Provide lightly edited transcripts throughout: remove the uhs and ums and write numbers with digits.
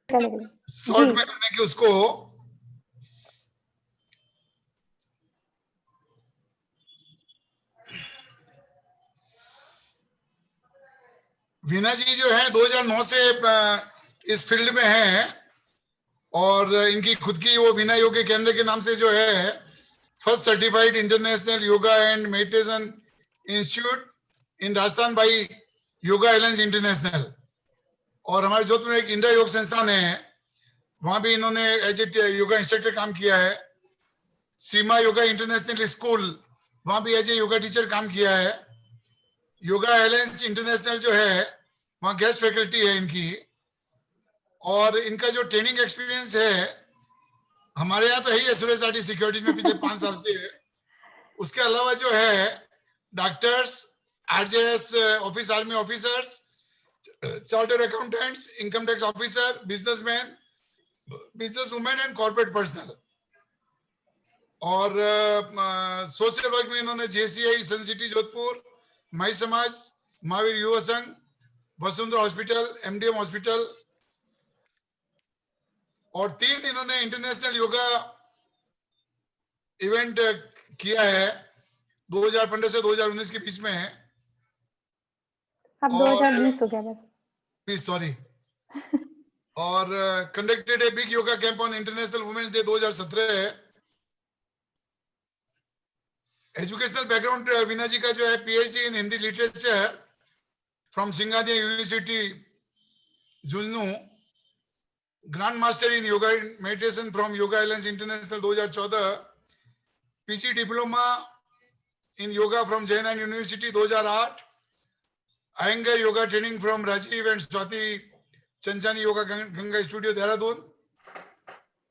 Short में करने की उसको वीना जी जो है 2009 से इस फील्ड में है और इनकी खुद की वो वीना योग केंद्र के नाम से जो है first certified international yoga and meditation institute in Rajasthan by yoga alliance international. और हमारे जोधपुर में एक इंडिया योग संस्थान है, वहां भी इन्होंने एज ए योगा इंस्ट्रक्टर काम किया है। सीमा योगा इंटरनेशनल स्कूल, वहां भी एज ए योगा टीचर काम किया है। योगा एलायंस इंटरनेशनल जो है वहां गेस्ट फैकल्टी है इनकी। और इनका जो ट्रेनिंग एक्सपीरियंस है हमारे यहाँ तो है ही है, सुरेश आरटी सिक्योरिटी में पिछले 5 साल से है। उसके अलावा जो है doctors, RJS office, army officers, chartered accountants, income tax officer, businessman, business women and corporate personal. और सोशल वर्क में इन्होंने जेसीआई, सन सिटी जोधपुर, माई समाज, महावीर युवा संघ, वसुंधरा हॉस्पिटल, एमडीएम हॉस्पिटल और 3 इन्होंने इंटरनेशनल योगा इवेंट किया है 2015 से 2019 के बीच में है। अब 2020 हो गया बस, सॉरी। और conducted a big yoga camp on international women's day 2017 है। एजुकेशनल बैकग्राउंड वीना जी का जो है PhD in Hindi literature from Singhania university जुन्नू, grand master in yoga meditation from yoga alliance international 2014, PG diploma in yoga from जयनान university 2008, Iyengar yoga training from Rajeev and Swati Chanchani yoga Ganga studio Dehradun,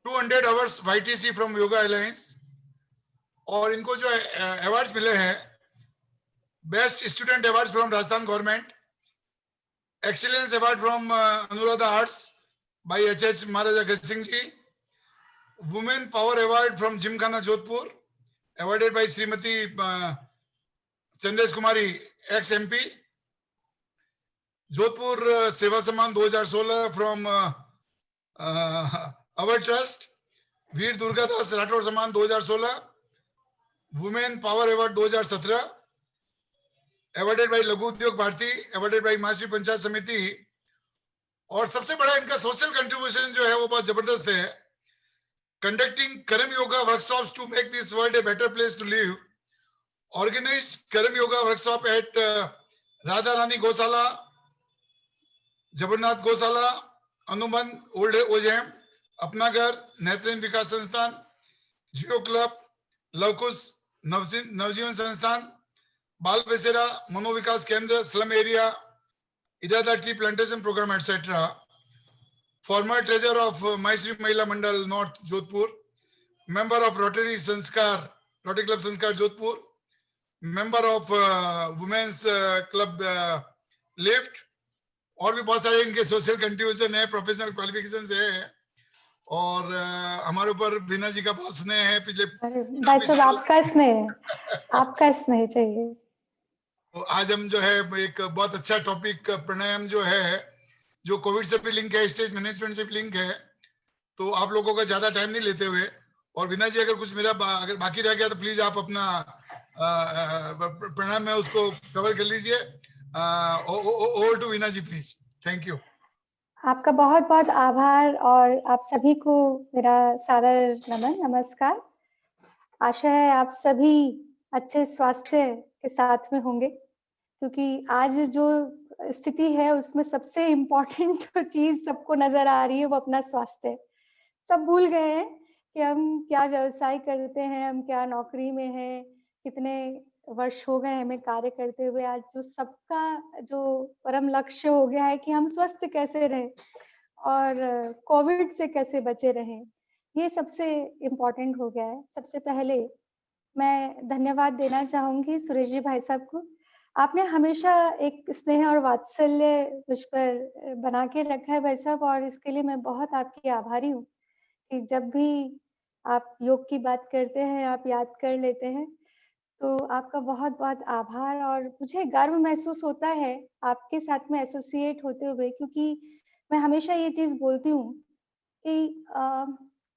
200 hours YTC from yoga alliance. और इनको जो awards मिले हैं, best student award from Rajasthan government, excellence award from Anuradha arts by HH Maharaja Gaj Singh ji, women power award from Gymkhana Jodhpur awarded by Shrimati Chandresh Kumari ex MP, Jodhpur Seva Samman 2016 from our trust, Veer Durgadas Rathore Samman 2016, women power award 2017 awarded by Laghu Udyog Bharati, awarded by Mahashri Panchayat Samiti. और सबसे बड़ा इनका social contribution जो है वो बहुत जबरदस्त है। Conducting karma yoga workshops to make this world a better place to live, organize karma yoga workshop at Radha Rani Gaushala, Jagannath गौशाला, अनुबंध ओल्ड एज होम, अपना घर, नेत्रहीन विकास संस्थान, जियो क्लब, लवकुश नवजीवन संस्थान, बाल Basera Manovikas Kendra, slum area, Irada tree plantation program etcetera. Former treasurer of Mayshri Mahila Mandal north Jodhpur, member of Rotary Sanskar, Rotary club Sanskar Jodhpur, member of women's club lift. और भी बहुत सारे इनके सोशल कंट्रीब्यूशन है, प्रोफेशनल क्वालिफिकेशंस है। और हमारे ऊपर वीना जी का बहुत स्नेह है पिछले। भाई साहब आपका स्नेह, आपका स्नेह चाहिए। तो आज हम जो है एक बहुत अच्छा टॉपिक, प्राणायाम जो है, जो कोविड से भी लिंक है, स्टेज मैनेजमेंट से भी लिंक है, तो आप लोगों का ज्यादा टाइम नहीं लेते हुए, और वीना जी अगर कुछ मेरा अगर बाकी रह गया तो प्लीज आप अपना प्राणायाम में उसको कवर कर लीजिए। Over to Veena ji please. Thank you. आपका बहुत बहुत आभार और आप सभी को मेरा सादर नमन, नमस्कार। आशा है आप सभी अच्छे स्वास्थ्य के साथ में होंगे, क्योंकि आज जो स्थिति है उसमें सबसे इम्पोर्टेंट जो चीज सबको नजर आ रही है वो अपना स्वास्थ्य है। सब भूल गए हैं कि हम क्या व्यवसाय करते हैं, हम क्या नौकरी में हैं, कितने वर्ष हो गए हमें कार्य करते हुए। आज जो सबका जो परम लक्ष्य हो गया है कि हम स्वस्थ कैसे रहें और कोविड से कैसे बचे रहें, ये सबसे इम्पोर्टेंट हो गया है। सबसे पहले मैं धन्यवाद देना चाहूंगी सुरेश जी भाई साहब को। आपने हमेशा एक स्नेह और वात्सल्य मुझ पर बना के रखा है भाई साहब, और इसके लिए मैं बहुत आपकी आभारी हूँ कि जब भी आप योग की बात करते हैं, आप याद कर लेते हैं, तो आपका बहुत बहुत आभार। और मुझे गर्व महसूस होता है आपके साथ में एसोसिएट होते हुए, क्योंकि मैं हमेशा ये चीज़ बोलती हूँ कि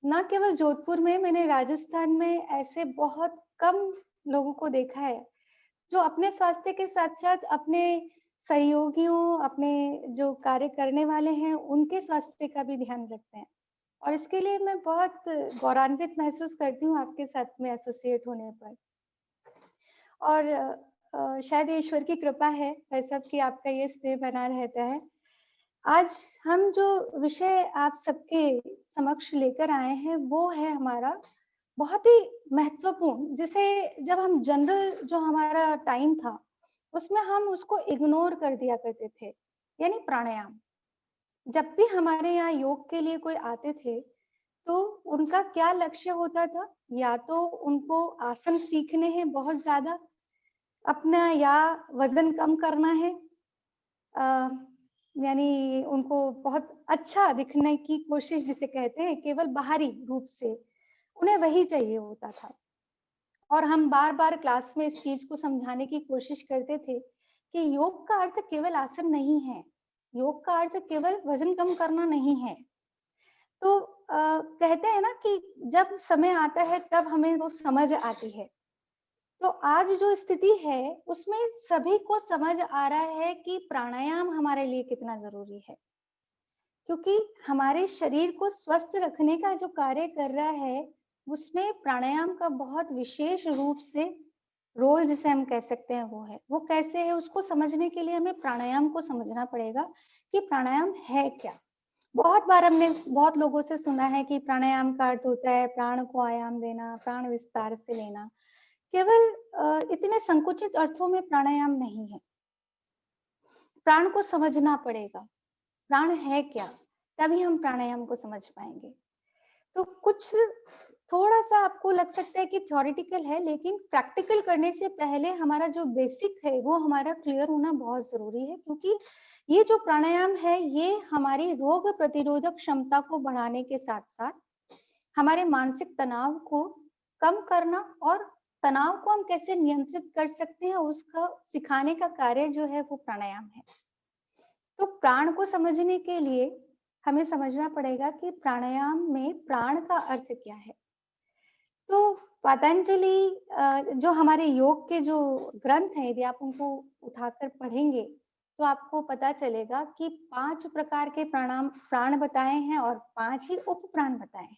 ना केवल जोधपुर में, मैंने राजस्थान में ऐसे बहुत कम लोगों को देखा है, जो अपने स्वास्थ्य के साथ-साथ अपने सहयोगियों, अपने जो कार्य करने वाले हैं, उनके स्वास्थ्य का भी ध्यान रखते हैं। और इसके लिए मैं बहुत गौरवान्वित महसूस करती हूँ आपके साथ में एसोसिएट होने पर। और शायद ये ईश्वर की कृपा है वह सब कि आपका ये स्नेह बना रहता है। आज हम जो विषय आप सबके समक्ष लेकर आए हैं, वो है हमारा बहुत ही महत्वपूर्ण, जिसे जब हम जनरल जो हमारा टाइम था, उसमें हम उसको इग्नोर कर दिया करते थे, यानी प्राणायाम। जब भी हमारे यहाँ योग के लिए कोई आते थे, तो उनका क्या लक्ष्य होता था? या तो उनको आसन सीखने हैं बहुत ज़्यादा, अपना या वज़न कम करना है, अ, यानी उनको बहुत अच्छा दिखने की कोशिश जिसे कहते हैं, केवल बाहरी रूप से, उन्हें वही चाहिए होता था। और हम बार-बार क्लास में इस चीज़ को समझाने की कोशिश करते थे कि योग का अर्थ केवल आसन नहीं है, योग का अर्थ केवल वज़न कम करना नहीं है। तो कहते हैं ना कि जब समय आता है तब हमें वो समझ आती है। तो आज जो स्थिति है, उसमें सभी को समझ आ रहा है कि प्राणायाम हमारे लिए कितना ज़रूरी है। क्योंकि हमारे शरीर को स्वस्थ रखने का जो कार्य कर रहा है, उसमें प्राणायाम का बहुत विशेष रूप से रोल जिसे हम कह सकते हैं वो है। वो कैसे है, उसको समझने के लिए हमें प्राणायाम को समझना पड़ेगा कि प्राणायाम है क्या? बहुत बार हमने बहुत लोगों से सुना है कि प्राणायाम का अर्थ होता है प्राण को आयाम देना, प्राण विस्तार से लेना। केवल इतने संकुचित अर्थों में प्राणायाम नहीं है। प्राण को समझना पड़ेगा। प्राण है क्या? तभी हम प्राणायाम को समझ पाएँगे। तो कुछ थोड़ा-सा आपको लग सकता है कि थ्योरेटिकल है, लेकिन प्रैक्टिकल करने से पहले हमारा जो बेसिक है, वो हमारा क्लियर होना बहुत ज़रूरी है, क्योंकि ये जो प्राणायाम है, ये हमारी रोग प्रतिरोधक क्षमता को बढ़ाने के साथ-साथ हमारे मानसिक तनाव को कम करना और तनाव को हम कैसे नियंत्रित कर सकते हैं, उसका सिखाने का कार्य जो है, वो प्राणायाम है। तो प्राण को समझने के लिए हमें समझना पड़ेगा कि प्राणायाम में प्राण का अर्थ क्या है। तो पतंजलि जो हमारे योग के जो ग्रंथ हैं, यदि आप उनको उठाकर पढ़ेंगे, तो आपको पता चलेगा कि 5 प्रकार के प्राण बताए हैं और 5 ही उपप्राण बताए हैं।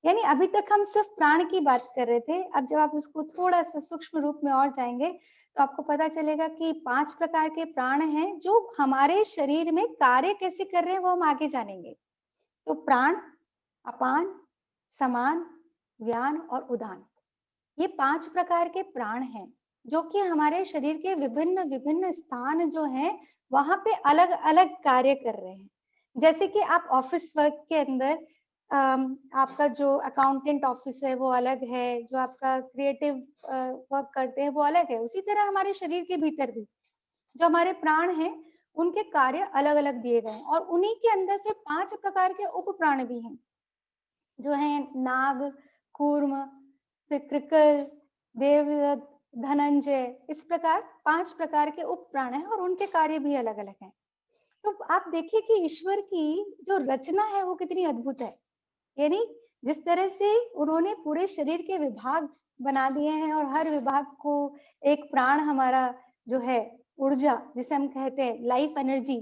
यानी अभी तक हम सिर्फ प्राण की बात कर रहे थे। अब जब आप उसको थोड़ा-सा सूक्ष्म रूप में और जाएँगे, तो आपको पता चलेगा कि 5 प्रकार के प्राण हैं, जो हमारे शरीर में कार्य कैसे कर रहे हैं, वो हम आगे जानेंगे। तो प्राण, अपान, समान, व्यान और उदान, ये 5 प्रकार के प्राण हैं, जो कि हमारे शरीर के विभिन्न-विभिन्न स्थान जो हैं, वहाँ पे अलग-अलग कार्य कर रहे हैं। जैसे कि आप ऑफ़िस वर्क के अंदर आपका जो अकाउंटेंट ऑफ़िस है वो अलग है, जो आपका क्रिएटिव वर्क करते हैं वो अलग है। उसी तरह हमारे शरीर के भीतर भी जो हमारे प्राण हैं, उनके कार्य अलग-अलग दिए गए हैं और उन्हीं के अंदर से 5 प्रकार के उपप्राण भी हैं, जो हैं नाग, कूर्म, फिर कृकल, देवदत्त, धनंजय, इस प्रकार 5 प्रकार के उपप्राण हैं और उनके कार्य भी अलग-अलग हैं। तो आप देखिए कि ईश्वर की जो रचना है वो कितनी अद्भुत है। यानी जिस तरह से उन्होंने पूरे शरीर के विभाग बना दिए हैं और हर विभाग को एक प्राण हमारा जो है ऊर्जा जिसे हम कहते हैं लाइफ एनर्जी,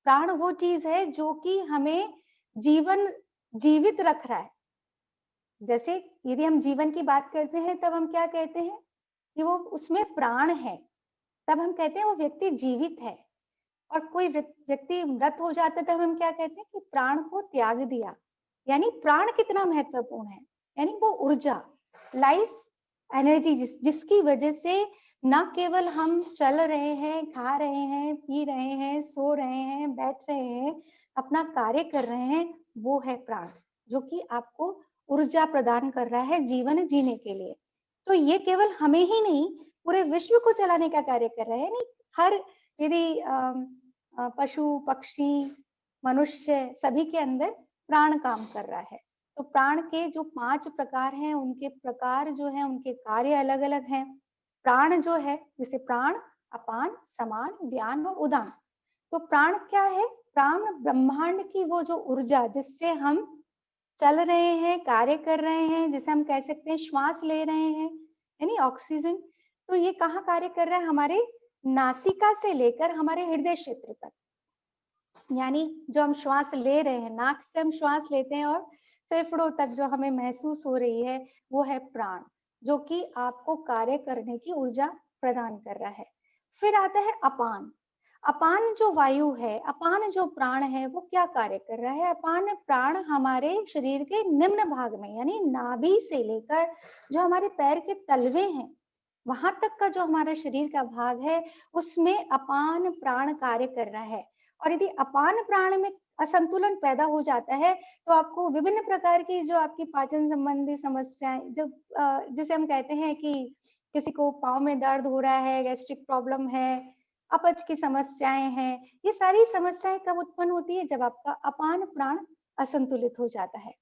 प्राण वो चीज है जो कि हमें जीवन जीवित रख रहा है। जैसे यदि हम जीवन की बात करते हैं तब हम क्या कहते हैं कि वो उसमें प्राण है, तब हम कहते हैं वो व्यक्ति जीवित है। और कोई व्यक्ति मृत हो जाता है तब हम क्या कहते हैं कि प्राण को त्याग दिया। यानी प्राण कितना महत्वपूर्ण है, यानी वो ऊर्जा, लाइफ एनर्जी जिसकी वजह से न केवल हम चल रहे हैं, खा रहे हैं, पी रहे हैं, सो रहे हैं, बैठ रहे हैं, अपना कार्य कर रहे हैं, वो है प्राण, जो कि आपको ऊर्जा प्रदान कर रहा है जीवन जीने के लिए। तो ये केवल हमें ही नहीं, पूरे विश्व को चलाने का कार्य कर रहा है। यानी हर यदि पशु, पक्षी, मनुष्य सभी के अंदर प्राण काम कर रहा है। तो प्राण के जो 5 प्रकार हैं, उनके प्रकार जो हैं, उनके कार्य अलग-अलग हैं। प्राण जो है, जैसे प्राण, अपान, समान, व्यान और उदान। तो प्राण क्या है? प्राण ब्रह्मांड की वो जो ऊर्जा जिससे हम चल रहे हैं, कार्य कर रहे हैं, जिसे हम कह सकते हैं श्वास ले रहे हैं, यानी ऑक्सीजन, तो ये कहाँ कार्य कर रहा है? हमारे नासिका से लेकर हमारे हृदय क्षेत्र तक। यानी जो हम श्वास ले रहे हैं, नाक से हम श्वास लेते हैं और फेफड़ों तक जो हमें महसूस हो रही है, वो है प्राण, जो कि आपको कार्य करने की ऊर्जा प्रदान कर रहा है। फिर आता है अपान। अपान जो वायु है, अपान जो प्राण है, वो क्या कार्य कर रहा है? अपान प्राण हमारे शरीर के निम्न भाग में, यानी नाभि से लेकर जो हमारे पैर के तलवे हैं, वहां तक का जो हमारा शरीर का भाग है, उसमें अपान प्राण कार्य कर रहा है। और यदि अपान प्राण में असंतुलन पैदा हो जाता है, तो आपको विभिन्न प्रकार की जो आपकी पाचन संबंधी समस्याएं, जो जिसे हम कहते हैं कि किसी को पाँव में दर्द हो रहा है, गैस्ट्रिक प्रॉब्लम है, अपच की समस्याएं हैं, ये सारी समस्याएं कब उत्पन्न होती है? जब आपका अपान प्राण असंतुलित हो जाता है।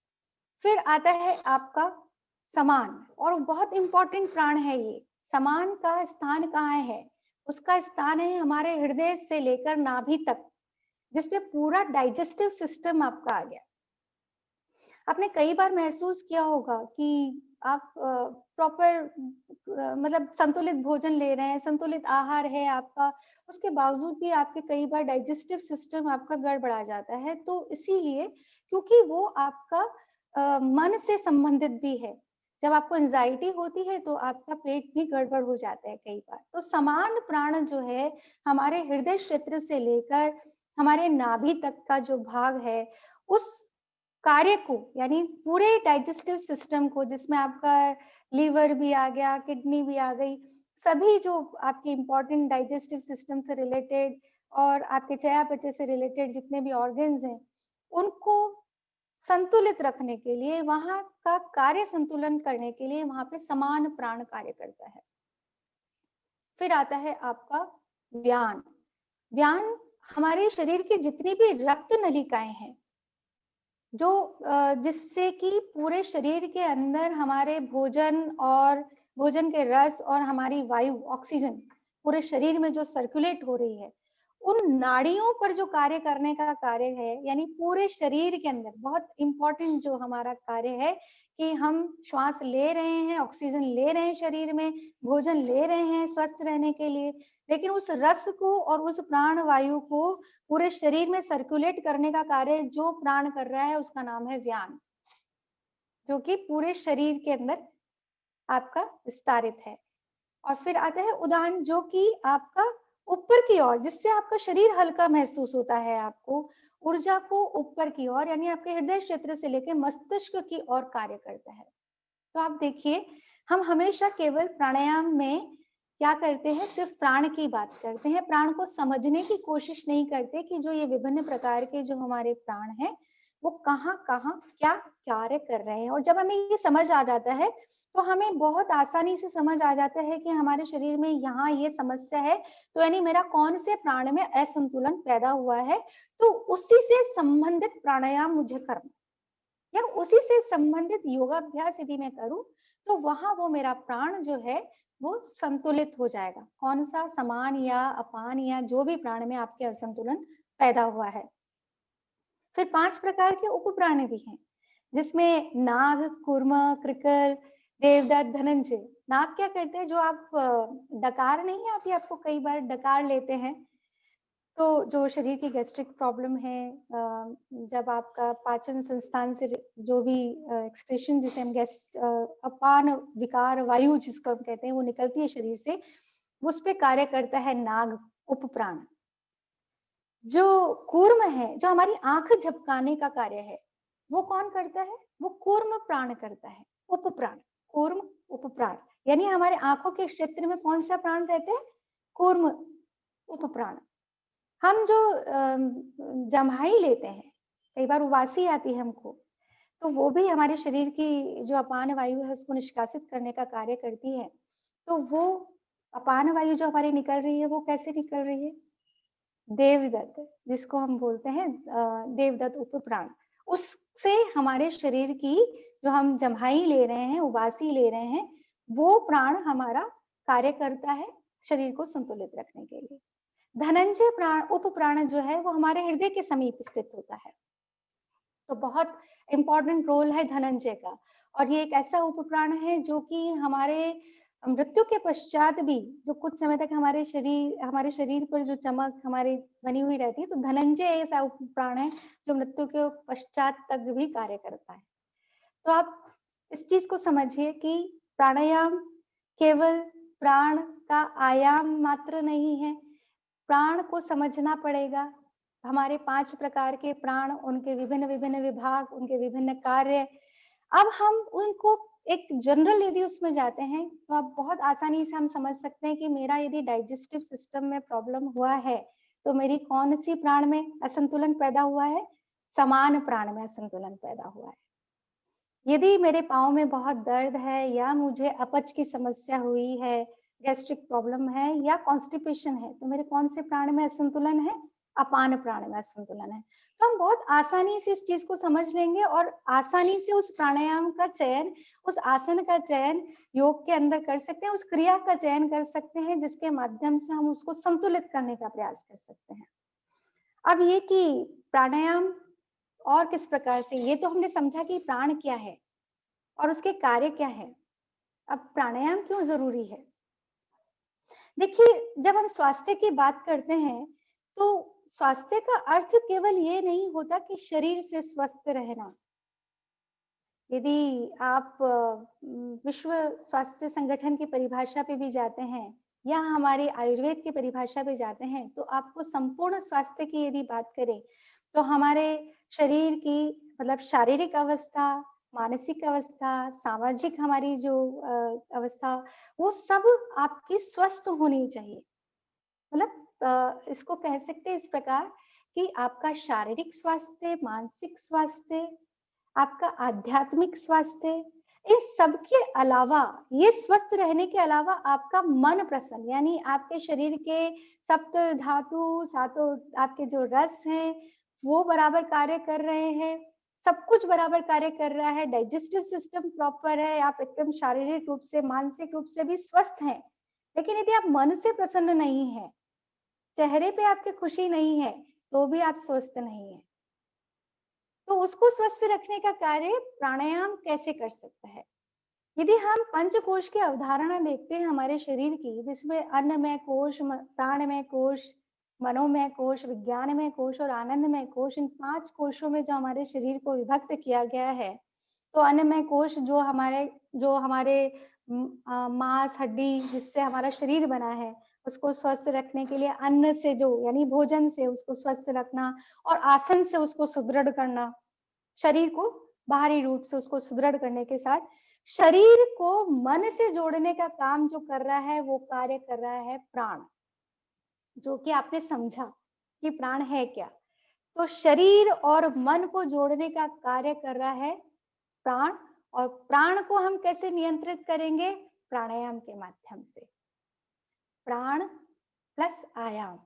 फिर आता है आपका समान, और बहुत इंपॉर्टेंट प्राण है ये। समान का स्थान कहाँ है? उसका स्थान है हमारे हृदय से लेकर नाभि तक, जिसमें पूरा डाइजेस्टिव सिस्टम आपका आ गया। आपने कई बार महसूस किया होगा कि आप प्रॉपर मतलब संतुलित भोजन ले रहे हैं, संतुलित आहार है आपका, उसके बावजूद भी आपके कई बार डाइजेस्टिव सिस्टम आपका गड़बड़ा जाता है। तो इसीलिए, क्योंकि वो आपका मन से संबंधित भी है। जब आपको एंजाइटी होती है तो आपका पेट भी गड़बड़ हो जाता है कई बार। तो समान प्राण जो है, हमारे हृदय क्षेत्र से लेकर हमारे नाभि तक का जो भाग है, उस कार्य को, यानी पूरे डाइजेस्टिव सिस्टम को, जिसमें आपका लीवर भी आ गया, किडनी भी आ गई, सभी जो आपके इंपॉर्टेंट डाइजेस्टिव सिस्टम से रिलेटेड और आपके चयापचय से रिलेटेड जितने भी ऑर्गन्स हैं, उनको संतुलित रखने के लिए, वहां का कार्य संतुलन करने के लिए वहां पे समान प्राण कार्य करता है। फिर आता है आपका व्यान। व्यान हमारे शरीर की जितनी भी रक्त नलिकाएं हैं, जो जिससे कि पूरे शरीर के अंदर हमारे भोजन और भोजन के रस और हमारी वायु ऑक्सीजन पूरे शरीर में जो सर्कुलेट हो रही है, उन नाड़ियों पर जो कार्य करने का कार्य है, यानी पूरे शरीर के अंदर बहुत इंपॉर्टेंट जो हमारा कार्य है कि हम श्वास ले रहे हैं, ऑक्सीजन ले रहे हैं शरीर में, भोजन ले रहे हैं स्वस्थ रहने के लिए, लेकिन उस रस को और उस प्राण वायु को पूरे शरीर में सर्कुलेट करने का कार्य जो प्राण कर रहा है, उसका नाम है व्यान, जो कि पूरे शरीर के अंदर आपका विस्तारित है। और फिर आता है उदान, जो कि आपका ऊपर की ओर, जिससे आपका शरीर हल्का महसूस होता है, आपको ऊर्जा को ऊपर की ओर, यानी आपके हृदय क्षेत्र से लेकर मस्तिष्क की ओर कार्य करता है। तो आप देखिए, हम हमेशा केवल प्राणायाम में क्या करते हैं, सिर्फ प्राण की बात करते हैं, प्राण को समझने की कोशिश नहीं करते कि जो ये विभिन्न प्रकार के जो हमारे प्राण हैं, वो कहाँ कहाँ क्या कार्य कर रहे हैं। और जब हमें ये समझ आ जाता है, तो हमें बहुत आसानी से समझ आ जाता है कि हमारे शरीर में यहाँ ये समस्या है, तो यानी मेरा कौन से प्राण में असंतुलन पैदा हुआ है, तो उसी से संबंधित प्राणायाम मुझे करना, या उसी से संबंधित योगाभ्यास यदि मैं करूं, तो वहां वो मेरा प्राण जो है वो संतुलित हो जाएगा। कौन सा, समान या अपान या जो भी प्राण में आपके असंतुलन पैदा हुआ है। फिर 5 प्रकार के उपप्राण भी हैं, जिसमें नाग, कूर्म, कृकर, देवदत्त, धनंजय। नाग क्या करते हैं, जो आप डकार नहीं आती आपको, कई बार डकार लेते हैं, तो जो शरीर की गैस्ट्रिक प्रॉब्लम है, जब आपका पाचन संस्थान से जो भी एक्सक्रीशन, जिसे हम अपान विकार वायु जिसको हम कहते हैं, वो निकलती है शरीर से, उस पे कार्य करता है नाग उपप्राण। जो कूर्म है, जो हमारी आंख झपकाने का कार्य है, वो कौन करता है? वो कूर्म प्राण करता है, उपप्राण, कूर्म उपप्राण, यानी हमारे आंखों के क्षेत्र में कौन सा प्राण रहते हैं? कूर्म उपप्राण। हम जो जम्हाई लेते हैं, कई बार उबासी आती है हमको, तो वो भी हमारे शरीर की जो अपान वायु है उसको निष्कासित करने का कार्य करती है। तो वो अपान वायु जो हमारी निकल रही है, वो कैसे निकल रही है? देवदत्त, जिसको हम बोलते हैं देवदत्त उपप्राण, उससे हमारे शरीर की जो हम जम्हाई ले रहे हैं, उबासी ले रहे हैं, वो प्राण हमारा कार्य करता है शरीर को संतुलित रखने के लिए। धनंजय प्राण, उप प्राण जो है वो हमारे हृदय के समीप स्थित होता है। तो बहुत इंपॉर्टेंट रोल है धनंजय का। और ये एक ऐसा उप प्राण है जो कि हमारे मृत्यु के पश्चात भी जो कुछ समय तक हमारे शरीर पर जो चमक हमारी बनी हुई रहती है, तो धनंजय ऐसा उप प्राण है जो मृत्यु के पश्चात तक भी कार्य करता है। तो आप इस चीज को समझिए कि प्राणायाम केवल प्राण का आयाम मात्र नहीं है, प्राण को समझना पड़ेगा। हमारे 5 प्रकार के प्राण, उनके विभिन्न विभिन्न विभाग, उनके विभिन्न कार्य। अब हम उनको एक जनरल यदि उसमें जाते हैं तो आप बहुत आसानी से हम समझ सकते हैं कि मेरा यदि डाइजेस्टिव सिस्टम में प्रॉब्लम हुआ है तो मेरी कौन सी प्राण में असंतुलन पैदा हुआ है, समान प्राण में असंतुलन पैदा हुआ है। यदि मेरे पाँव में बहुत दर्द है या मुझे अपच की समस्या हुई है, गैस्ट्रिक प्रॉब्लम है या कॉन्स्टिपेशन है, तो मेरे कौन से प्राण में असंतुलन है, अपान प्राण में असंतुलन है। तो हम बहुत आसानी से इस चीज को समझ लेंगे और आसानी से उस प्राणायाम का चयन, उस आसन का चयन योग के अंदर कर सकते हैं, उस क्रिया का चयन कर सकते हैं जिसके माध्यम से हम उसको संतुलित करने का प्रयास कर सकते हैं। अब ये कि प्राणायाम और किस प्रकार से, ये तो हमने समझा कि प्राण क्या है और उसके कार्य क्या है। अब प्राणायाम क्यों जरूरी है? देखिए, जब हम स्वास्थ्य की बात करते हैं तो स्वास्थ्य का अर्थ केवल ये नहीं होता कि शरीर से स्वस्थ रहना। यदि आप विश्व स्वास्थ्य संगठन की परिभाषा पे भी जाते हैं या हमारे आयुर्वेद की परिभाषा पे जाते हैं तो आपको संपूर्ण स्वास्थ्य की यदि बात करें तो हमारे शरीर की मतलब शारीरिक अवस्था, मानसिक अवस्था, सामाजिक हमारी जो अवस्था, वो सब आपकी स्वस्थ होनी चाहिए। मतलब इसको कह सकते हैं इस प्रकार कि आपका शारीरिक स्वास्थ्य, मानसिक स्वास्थ्य, आपका आध्यात्मिक स्वास्थ्य, इन सब के अलावा, ये स्वस्थ रहने के अलावा आपका मन प्रसन्न, यानी आपके शरीर के सप्त धातु, सातों आपके जो रस हैं वो बराबर कार्य कर रहे हैं, सब कुछ बराबर कार्य कर रहा है, डाइजेस्टिव सिस्टम प्रॉपर है, आप एकदम शारीरिक रूप से, मानसिक रूप से भी स्वस्थ हैं। लेकिन यदि आप मन से प्रसन्न नहीं है, चेहरे पे आपके खुशी नहीं है, तो भी आप स्वस्थ नहीं है। तो उसको स्वस्थ रखने का कार्य प्राणायाम कैसे कर सकता है? यदि हम पंचकोश की अवधारणा देखते हैं हमारे शरीर की, जिसमें अन्नमय कोश, प्राणमय कोश, मनोमय कोश, विज्ञानमय कोश और आनंदमय कोश, इन 5 कोशों में जो हमारे शरीर को विभक्त किया गया है, तो अन्नमय कोश जो हमारे मांस हड्डी जिससे हमारा शरीर बना है, उसको स्वस्थ रखने के लिए अन्न से जो यानी भोजन से उसको स्वस्थ रखना और आसन से उसको सुदृढ़ करना, शरीर को बाहरी रूप से उसको सुदृढ़ करने के साथ शरीर को मन से जोड़ने का काम जो कर रहा है वो कार्य कर रहा है प्राण, जो कि आपने समझा कि प्राण है क्या। तो शरीर और मन को जोड़ने का कार्य कर रहा है प्राण, और प्राण को हम कैसे नियंत्रित करेंगे? प्राणायाम के माध्यम से। प्राण प्लस आयाम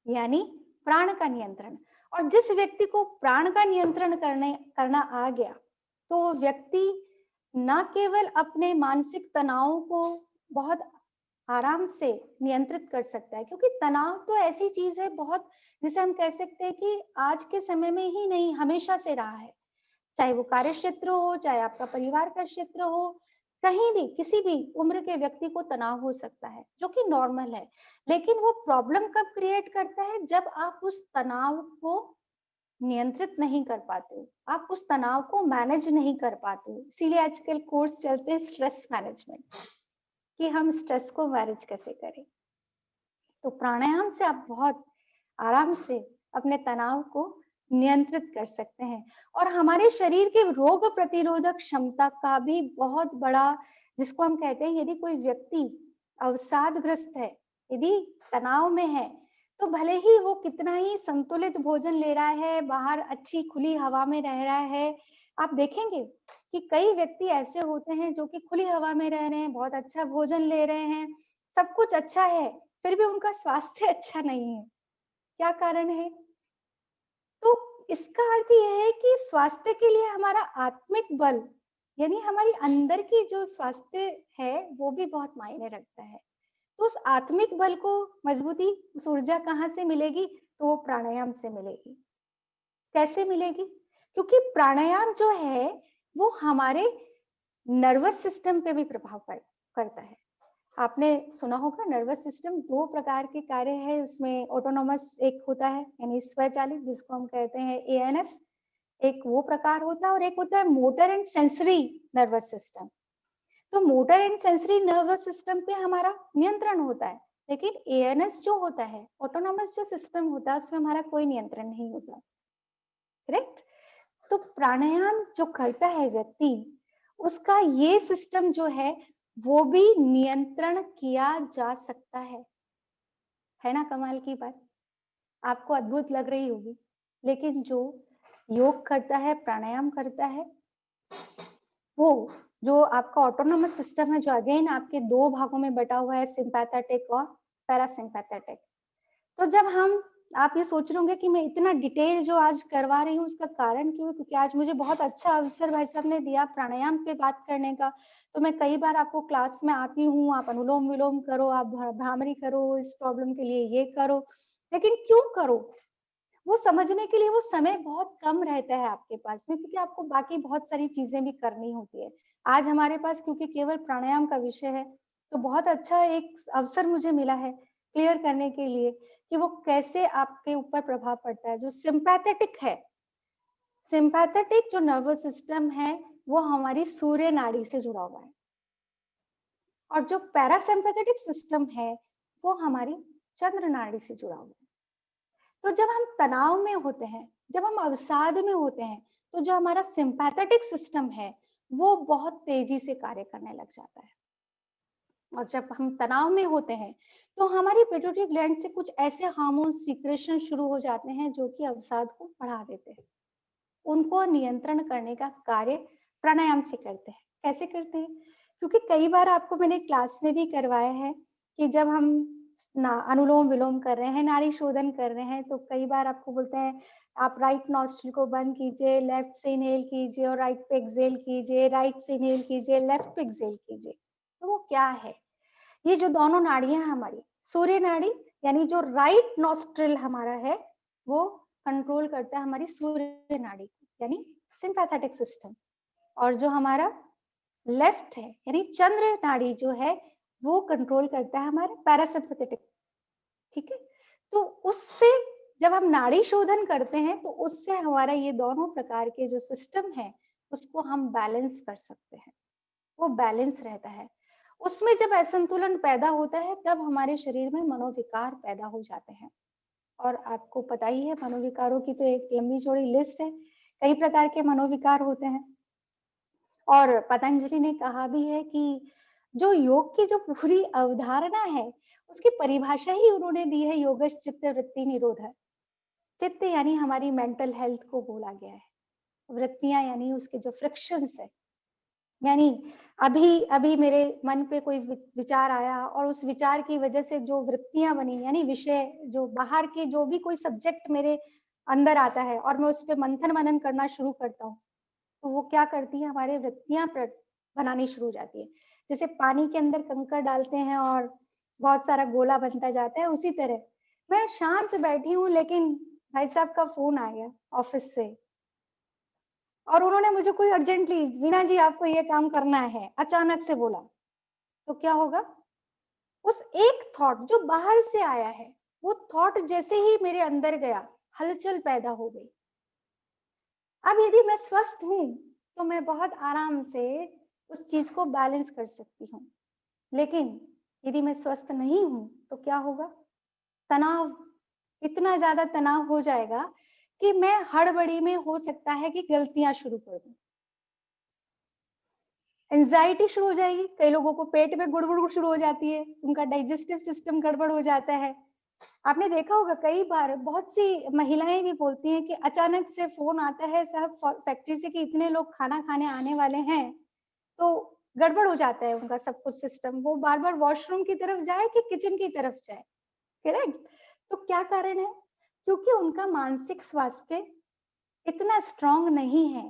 यानी प्राण का नियंत्रण। और जिस व्यक्ति को प्राण का नियंत्रण करना आ गया तो वो व्यक्ति न केवल अपने मानसिक तनाव को बहुत आराम से नियंत्रित कर सकता है, क्योंकि तनाव तो ऐसी चीज है बहुत, जिसे हम कह सकते हैं कि आज के समय में ही नहीं, हमेशा से रहा है। चाहे वो कार्य क्षेत्र हो, चाहे आपका परिवार का क्षेत्र हो, कहीं भी किसी भी उम्र के व्यक्ति को तनाव हो सकता है, जो कि नॉर्मल है। लेकिन वो प्रॉब्लम कब क्रिएट करता है? जब आप उस तनाव को नियंत्रित नहीं कर पाते हो, आप उस तनाव को मैनेज नहीं कर पाते हो। इसीलिए आजकल कोर्स चलते हैं स्ट्रेस मैनेजमेंट, कि हम स्ट्रेस को मैनेज कैसे करें। तो प्राणायाम से आप बहुत आराम से अपने तनाव को नियंत्रित कर सकते हैं। और हमारे शरीर के रोग प्रतिरोधक क्षमता का भी बहुत बड़ा, जिसको हम कहते हैं, यदि कोई व्यक्ति अवसादग्रस्त है, यदि तनाव में है, तो भले ही वो कितना ही संतुलित भोजन ले रहा है, बाहर अच्छी खुली हवा में रह रहा है, आप देखेंगे कि कई व्यक्ति ऐसे होते हैं जो कि खुली हवा में रह रहे हैं, बहुत अच्छा भोजन ले रहे हैं, सब कुछ अच्छा है, फिर भी उनका स्वास्थ्य अच्छा नहीं है। क्या कारण है? तो इसका अर्थ यह है कि स्वास्थ्य के लिए हमारा आत्मिक बल, यानी हमारी अंदर की जो स्वास्थ्य है, वो भी बहुत मायने रखता है। तो उस आत्मिक बल को मजबूती, उस ऊर्जा कहाँ से मिलेगी? तो वो प्राणायाम से मिलेगी। कैसे मिलेगी? क्योंकि प्राणायाम जो है वो हमारे नर्वस सिस्टम पे भी प्रभाव करता है। आपने सुना होगा नर्वस सिस्टम 2 प्रकार के कार्य है उसमें, ऑटोनोमस एक होता है यानी स्वचालित जिसको हम कहते हैं एएनएस, एक वो प्रकार होता है और एक होता है motor and sensory nervous system. तो motor and sensory nervous system पे हमारा नियंत्रण होता है, लेकिन एएनएस जो होता है, ऑटोनोमस जो सिस्टम होता है, उसमें हमारा कोई नियंत्रण नहीं होता। करेक्ट? तो प्राणायाम जो करता है व्यक्ति, उसका ये सिस्टम जो है वो भी नियंत्रण किया जा सकता है ना कमाल की बात? आपको अद्भुत लग रही होगी, लेकिन जो योग करता है, प्राणायाम करता है, वो जो आपका ऑटोनोमस सिस्टम है, जो अगेन आपके 2 भागों में बटा हुआ है, सिंपैथेटिक और पैरासिम्पैथेटिक। तो जब हम, आप ये सोच रहे होंगे कि मैं इतना डिटेल जो आज करवा रही हूँ उसका कारण क्यों है? क्योंकि आज मुझे बहुत अच्छा अवसर भाई साहब ने दिया प्राणायाम पे बात करने का। तो मैं कई बार आपको क्लास में आती हूँ, आप अनुलोम विलोम करो, आप भ्रामरी करो, इस प्रॉब्लम के लिए ये करो, लेकिन क्यों करो वो समझने के लिए वो समय बहुत कम रहता है आपके पास में, क्योंकि आपको बाकी बहुत सारी चीजें भी करनी होती है। आज हमारे पास क्योंकि केवल प्राणायाम का विषय है, तो बहुत अच्छा एक अवसर मुझे मिला है क्लियर करने के लिए कि वो कैसे आपके ऊपर प्रभाव पड़ता है। जो सिंपैथेटिक है, सिंपैथेटिक जो नर्वस सिस्टम है वो हमारी सूर्य नाड़ी से जुड़ा हुआ है, और जो पैरासिम्पैथेटिक सिस्टम है वो हमारी चंद्र नाड़ी से जुड़ा हुआ है। तो जब हम तनाव में होते हैं, जब हम अवसाद में होते हैं, तो जो हमारा सिंपैथेटिक सिस्टम है वो बहुत तेजी से कार्य करने लग जाता है। और जब हम तनाव में होते हैं तो हमारी पिट्यूटरी ग्लैंड से कुछ ऐसे हार्मोन सीक्रेशन शुरू हो जाते हैं जो कि अवसाद को बढ़ा देते हैं। उनको नियंत्रण करने का कार्य प्राणायाम से करते हैं। कैसे करते हैं? क्योंकि कई बार आपको मैंने क्लास में भी करवाया है कि जब हम अनुलोम विलोम कर रहे हैं, नाड़ी शोधन कर रहे हैं, तो कई बार आपको बोलते हैं आप राइट नॉस्ट्रिल को बंद कीजिए, लेफ्ट से इनहेल कीजिए और राइट पे एक्सहेल कीजिए, राइट से इनहेल कीजिए, लेफ्ट पे एक्सहेल कीजिए। तो वो क्या है? ये जो दोनों नाड़ियां हमारी, सूर्य नाड़ी यानी जो राइट नॉस्ट्रिल हमारा है वो कंट्रोल करता है हमारी सूर्य नाड़ी यानी सिंपैथेटिक सिस्टम, और जो हमारा लेफ्ट है यानी चंद्र नाड़ी जो है वो कंट्रोल करता है हमारा पैरासिम्पैथेटिक। ठीक है? तो उससे जब हम नाड़ी शोधन करते हैं तो उससे हमारा ये दोनों प्रकार के जो सिस्टम है उसको हम बैलेंस कर सकते हैं, वो बैलेंस रहता है। उसमें जब असंतुलन पैदा होता है तब हमारे शरीर में मनोविकार पैदा हो जाते हैं। और आपको पता ही है मनोविकारों की तो एक लंबी चौड़ी लिस्ट है, कई प्रकार के मनोविकार होते हैं। और पतंजलि ने कहा भी है कि जो योग की जो पूरी अवधारणा है उसकी परिभाषा ही उन्होंने दी है योगश चित्त वृत्ति निरोध। चित्त यानी हमारी मेंटल हेल्थ को बोला गया है, वृत्तियां यानी उसके जो फ्रिक्शंस है, यानी अभी अभी मेरे मन पे कोई विचार आया और उस विचार की वजह से जो वृत्तियां बनी यानी विषय, जो बाहर के जो भी कोई सब्जेक्ट मेरे अंदर आता है और मैं उस पर मंथन मनन करना शुरू करता हूँ, तो वो क्या करती है हमारे वृत्तियां बनानी शुरू हो जाती है। जैसे पानी के अंदर कंकड़ डालते हैं और बहुत सारा गोला बनता जाता है, उसी तरह मैं शांत बैठी हूँ लेकिन भाई साहब का फोन आ गया ऑफिस से और उन्होंने मुझे कोई अर्जेंटली, वीणा जी आपको ये काम करना है, अचानक से बोला, तो क्या होगा? उस एक थॉट जो बाहर से आया है वो थॉट जैसे ही मेरे अंदर गया हलचल पैदा हो गई। अब यदि मैं स्वस्थ हूं तो मैं बहुत आराम से उस चीज को बैलेंस कर सकती हूँ, लेकिन यदि मैं स्वस्थ नहीं हूं तो क्या होगा? तनाव, इतना ज्यादा तनाव हो जाएगा कि मैं हड़बड़ी में हो सकता है कि गलतियां शुरू कर दूं, एंजाइटी शुरू हो जाएगी, कई लोगों को पेट में गुड़गुड़ शुरू हो जाती है, उनका डाइजेस्टिव सिस्टम गड़बड़ हो जाता है। आपने देखा होगा कई बार बहुत सी महिलाएं भी बोलती हैं कि अचानक से फोन आता है साहब फैक्ट्री से कि इतने लोग खाना खाने आने वाले हैं, तो गड़बड़ हो जाता है उनका सब कुछ सिस्टम, वो बार बार वॉशरूम की तरफ जाए कि किचन की तरफ जाए। करेक्ट? तो क्या कारण है? क्योंकि उनका मानसिक स्वास्थ्य इतना स्ट्रांग नहीं है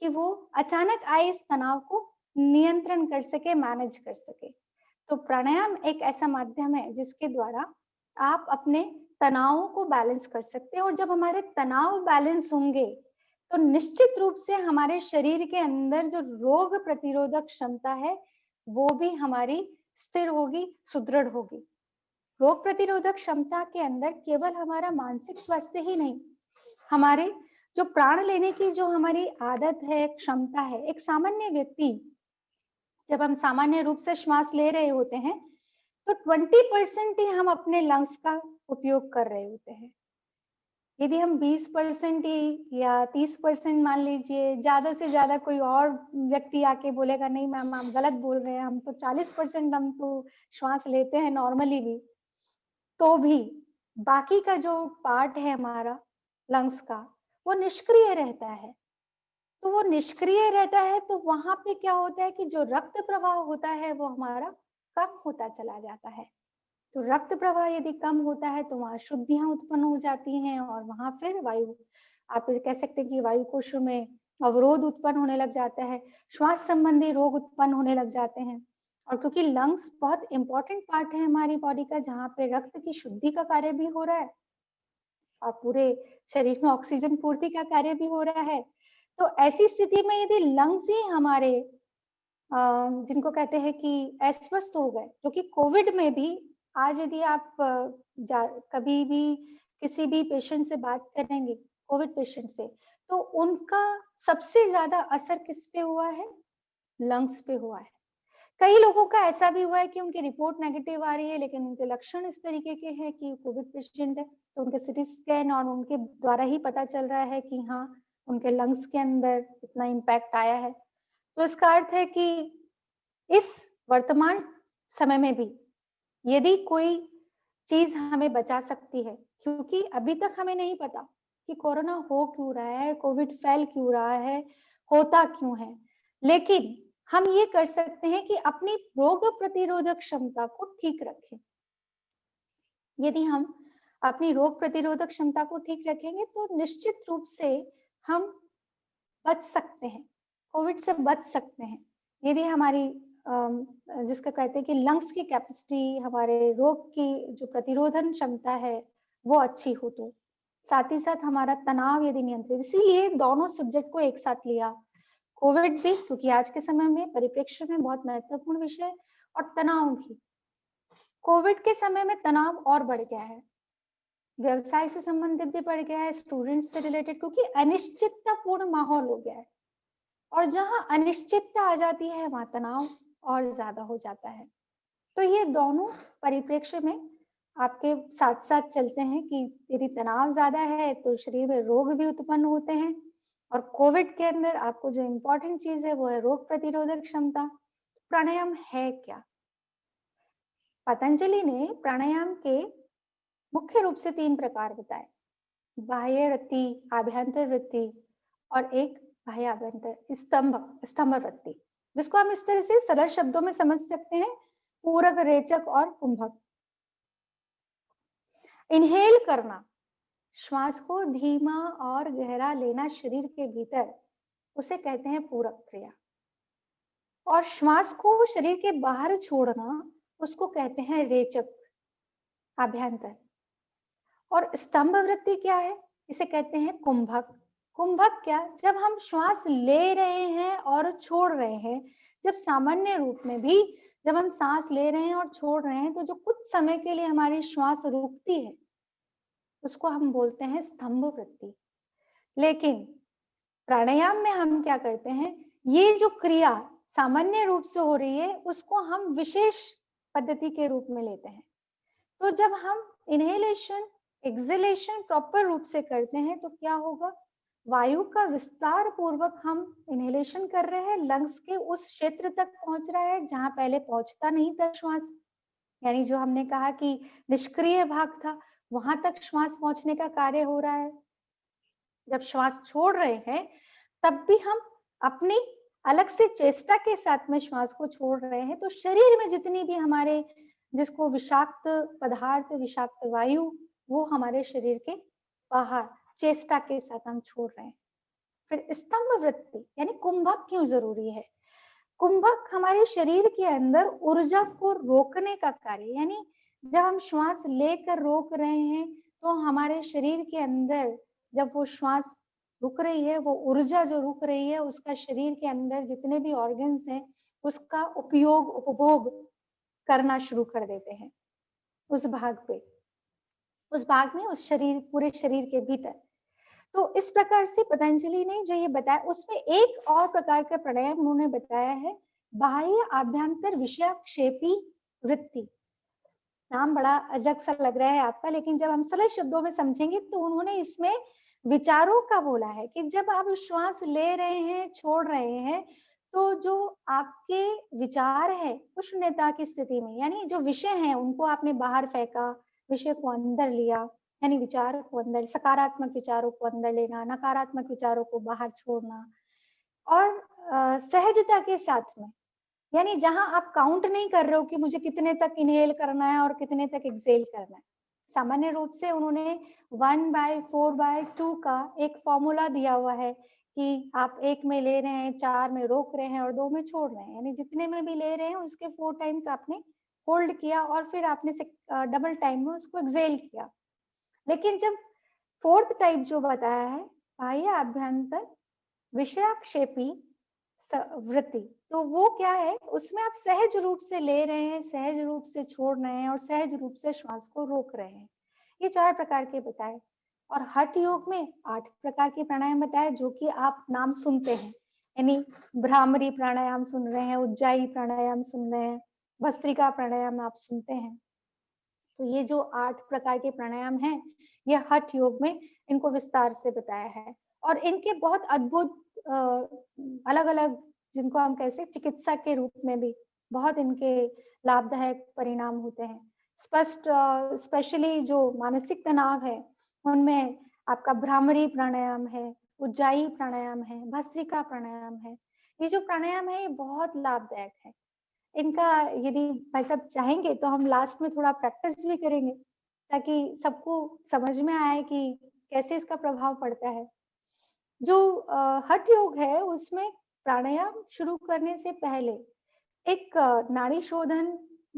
कि वो अचानक आए इस तनाव को नियंत्रण कर सके, मैनेज कर सके। तो प्राणायाम एक ऐसा माध्यम है जिसके द्वारा आप अपने तनावों को बैलेंस कर सकते हैं, और जब हमारे तनाव बैलेंस होंगे तो निश्चित रूप से हमारे शरीर के अंदर जो रोग प्रतिरोधक क्षमता है वो भी हमारी स्थिर होगी, सुदृढ़ होगी। रोग प्रतिरोधक क्षमता के अंदर केवल हमारा मानसिक स्वास्थ्य ही नहीं, हमारे जो प्राण लेने की जो हमारी आदत है, क्षमता है। एक सामान्य व्यक्ति, जब हम सामान्य रूप से श्वास ले रहे होते हैं तो 20% ही हम अपने लंग्स का उपयोग कर रहे होते हैं। यदि हम 20% ही या 30% मान लीजिए, ज्यादा से ज्यादा कोई और व्यक्ति आके बोलेगा नहीं मैम आप गलत बोल रहे हैं, हम तो 40% हम तो श्वास लेते हैं नॉर्मली भी, तो भी बाकी का जो पार्ट है हमारा लंग्स का वो निष्क्रिय रहता है। तो वो निष्क्रिय रहता है तो वहां पे क्या होता है कि जो रक्त प्रवाह होता है वो हमारा कम होता चला जाता है। तो रक्त प्रवाह यदि कम होता है तो वहां शुद्धियां उत्पन्न हो जाती हैं, और वहां फिर वायु, आप कह सकते हैं कि वायु कोशों में अवरोध उत्पन्न होने लग जाता है, श्वास संबंधी रोग उत्पन्न होने लग जाते हैं। और क्योंकि लंग्स बहुत इंपॉर्टेंट पार्ट है हमारी बॉडी का, जहाँ पे रक्त की शुद्धि का कार्य भी हो रहा है और पूरे शरीर में ऑक्सीजन पूर्ति का कार्य भी हो रहा है, तो ऐसी स्थिति में यदि लंग्स ही हमारे जिनको कहते हैं कि अस्वस्थ हो गए, जो कि कोविड में भी, आज यदि आप कभी भी किसी भी पेशेंट से बात करेंगे कोविड पेशेंट से, तो उनका सबसे ज्यादा असर किस पे हुआ है? लंग्स पे हुआ है। कई लोगों का ऐसा भी हुआ है कि उनकी रिपोर्ट नेगेटिव आ रही है लेकिन उनके लक्षण इस तरीके के हैं कि कोविड पेशेंट है, तो उनके सीटी स्कैन और उनके द्वारा ही पता चल रहा है कि हाँ उनके लंग्स के अंदर इतना इम्पैक्ट आया है। तो इसका अर्थ है कि इस वर्तमान समय में भी यदि कोई चीज हमें बचा सकती है, क्योंकि अभी तक हमें नहीं पता कि कोरोना हो क्यों रहा है, कोविड फैल क्यों रहा है, होता क्यों है, लेकिन हम ये कर सकते हैं कि अपनी रोग प्रतिरोधक क्षमता को ठीक रखें। यदि हम अपनी रोग प्रतिरोधक क्षमता को ठीक रखेंगे तो निश्चित रूप से हम बच सकते हैं, कोविड से बच सकते हैं। यदि हमारी जिसका कहते हैं कि लंग्स की कैपेसिटी, हमारे रोग की जो प्रतिरोधन क्षमता है वो अच्छी हो, तो साथ ही साथ हमारा तनाव यदि नियंत्रित, इसीलिए दोनों सब्जेक्ट को एक साथ लिया, कोविड भी क्योंकि आज के समय में परिप्रेक्ष्य में बहुत महत्वपूर्ण विषय है, और तनाव भी। कोविड के समय में तनाव और बढ़ गया है, व्यवसाय से संबंधित भी बढ़ गया है, स्टूडेंट्स से रिलेटेड, क्योंकि अनिश्चिततापूर्ण माहौल हो गया है, और जहां अनिश्चितता आ जाती है वहां तनाव और ज्यादा हो जाता है। तो ये दोनों परिप्रेक्ष्य में आपके साथ साथ चलते हैं कि यदि तनाव ज्यादा है तो शरीर में रोग भी उत्पन्न होते हैं, और कोविड के अंदर आपको जो इम्पोर्टेंट चीज है वो है रोग प्रतिरोधक क्षमता। प्राणायाम है क्या? पतंजलि ने प्राणायाम के मुख्य रूप से 3 प्रकार बताए, बाह्य वृत्ति, आभ्यंतर वृत्ति और एक बाह्य आभ्यंतर स्तंभ वृत्ति, जिसको हम इस तरह से सरल शब्दों में समझ सकते हैं, पूरक, रेचक और कुंभक। इनहेल करना, श्वास को धीमा और गहरा लेना शरीर के भीतर, उसे कहते हैं पूरक क्रिया, और श्वास को शरीर के बाहर छोड़ना उसको कहते हैं रेचक, आभ्यंतर। और स्तंभ वृत्ति क्या है? इसे कहते हैं कुंभक। कुंभक क्या? जब हम श्वास ले रहे हैं और छोड़ रहे हैं, जब सामान्य रूप में भी जब हम सांस ले रहे हैं और छोड़ रहे हैं तो जो कुछ समय के लिए हमारी श्वास रुकती है उसको हम बोलते हैं स्तंभ वृत्ति। लेकिन प्राणायाम में हम क्या करते हैं, ये जो क्रिया सामान्य रूप से हो रही है उसको हम विशेष पद्धति के रूप में लेते हैं। तो जब हम इनहेलेशन एक्सहेलेशन प्रॉपर रूप से करते हैं तो क्या होगा, वायु का विस्तार पूर्वक हम इनहेलेशन कर रहे हैं, लंग्स के उस क्षेत्र तक पहुंच रहा है जहां पहले पहुंचता नहीं था श्वास, यानी जो हमने कहा कि निष्क्रिय भाग था वहां तक श्वास पहुंचने का कार्य हो रहा है। जब श्वास छोड़ रहे हैं तब भी हम अपनी अलग से चेष्टा के साथ में श्वास को छोड़ रहे हैं, तो शरीर में जितनी भी हमारे जिसको विषाक्त पदार्थ, विषाक्त वायु, वो हमारे शरीर के बाहर चेष्टा के साथ हम छोड़ रहे हैं। फिर स्तंभ वृत्ति यानी कुंभक क्यों जरूरी है? कुंभक हमारे शरीर के अंदर ऊर्जा को रोकने का कार्य, यानी जब हम श्वास लेकर रोक रहे हैं तो हमारे शरीर के अंदर जब वो श्वास रुक रही है, वो ऊर्जा जो रुक रही है, उसका शरीर के अंदर जितने भी ऑर्गन्स हैं उसका उपयोग उपभोग करना शुरू कर देते हैं उस भाग पे, उस भाग में, उस शरीर, पूरे शरीर के भीतर। तो इस प्रकार से पतंजलि ने जो ये बताया उसमें एक और प्रकार का प्राणायाम उन्होंने बताया है, बाह्य आभ्यंतर विषयाक्षेपी वृत्ति। नाम बड़ा अजब सा लग रहा है आपका, लेकिन जब हम सरल शब्दों में समझेंगे तो उन्होंने इसमें विचारों का बोला है कि जब आप श्वास ले रहे हैं, छोड़ रहे हैं, तो जो आपके विचार है उष्णता की स्थिति में, यानी जो विषय हैं उनको आपने बाहर फेंका, विषय को अंदर लिया, यानी विचार को अंदर, सकारात्मक विचारों को अंदर लेना, नकारात्मक विचारों को बाहर छोड़ना, और सहजता के साथ में, यानी जहां आप काउंट नहीं कर रहे हो कि मुझे कितने तक इनहेल करना है और कितने तक एक्सेल करना है। सामान्य रूप से उन्होंने 1/4/2 का एक फॉर्मूला दिया हुआ है कि आप 1 में ले रहे हैं, 4 में रोक रहे हैं और 2 में छोड़ रहे हैं, यानी जितने में भी ले रहे हैं उसके 4 टाइम्स आपने होल्ड किया और फिर आपने डबल टाइम में उसको एक्सेल किया। लेकिन जब फोर्थ टाइप जो बताया है, बाह्य आभ्यंतर विषयाक्षेपी वृत्ति, तो वो क्या है, उसमें आप सहज रूप से ले रहे हैं, सहज रूप से छोड़ रहे हैं और सहज रूप से श्वास को रोक रहे हैं। ये 4 प्रकार के बताए। और हठ योग में 8 प्रकार के प्राणायाम बताए जो कि आप नाम सुनते हैं, यानी भ्रामरी प्राणायाम सुन रहे हैं, उज्जाई प्राणायाम सुन रहे हैं, भस्त्रिका प्राणायाम आप सुनते हैं। तो ये जो 8 प्रकार के प्राणायाम हैं, ये हठ योग में इनको विस्तार से बताया है और इनके बहुत अद्भुत अलग अलग, जिनको हम कैसे चिकित्सा के रूप में भी बहुत इनके लाभदायक परिणाम होते हैं। स्पेशली जो मानसिक तनाव है उनमें आपका भ्रामरी प्राणायाम है, उज्जाई प्राणायाम है, भस्त्रिका प्राणायाम है। ये जो प्राणायाम है ये बहुत लाभदायक है। इनका यदि भाई साहब चाहेंगे तो हम लास्ट में थोड़ा प्रैक्टिस भी करेंगे ताकि सबको समझ में आए कि कैसे इसका प्रभाव पड़ता है। जो हठ योग है उसमें प्राणायाम शुरू करने से पहले एक नाड़ी शोधन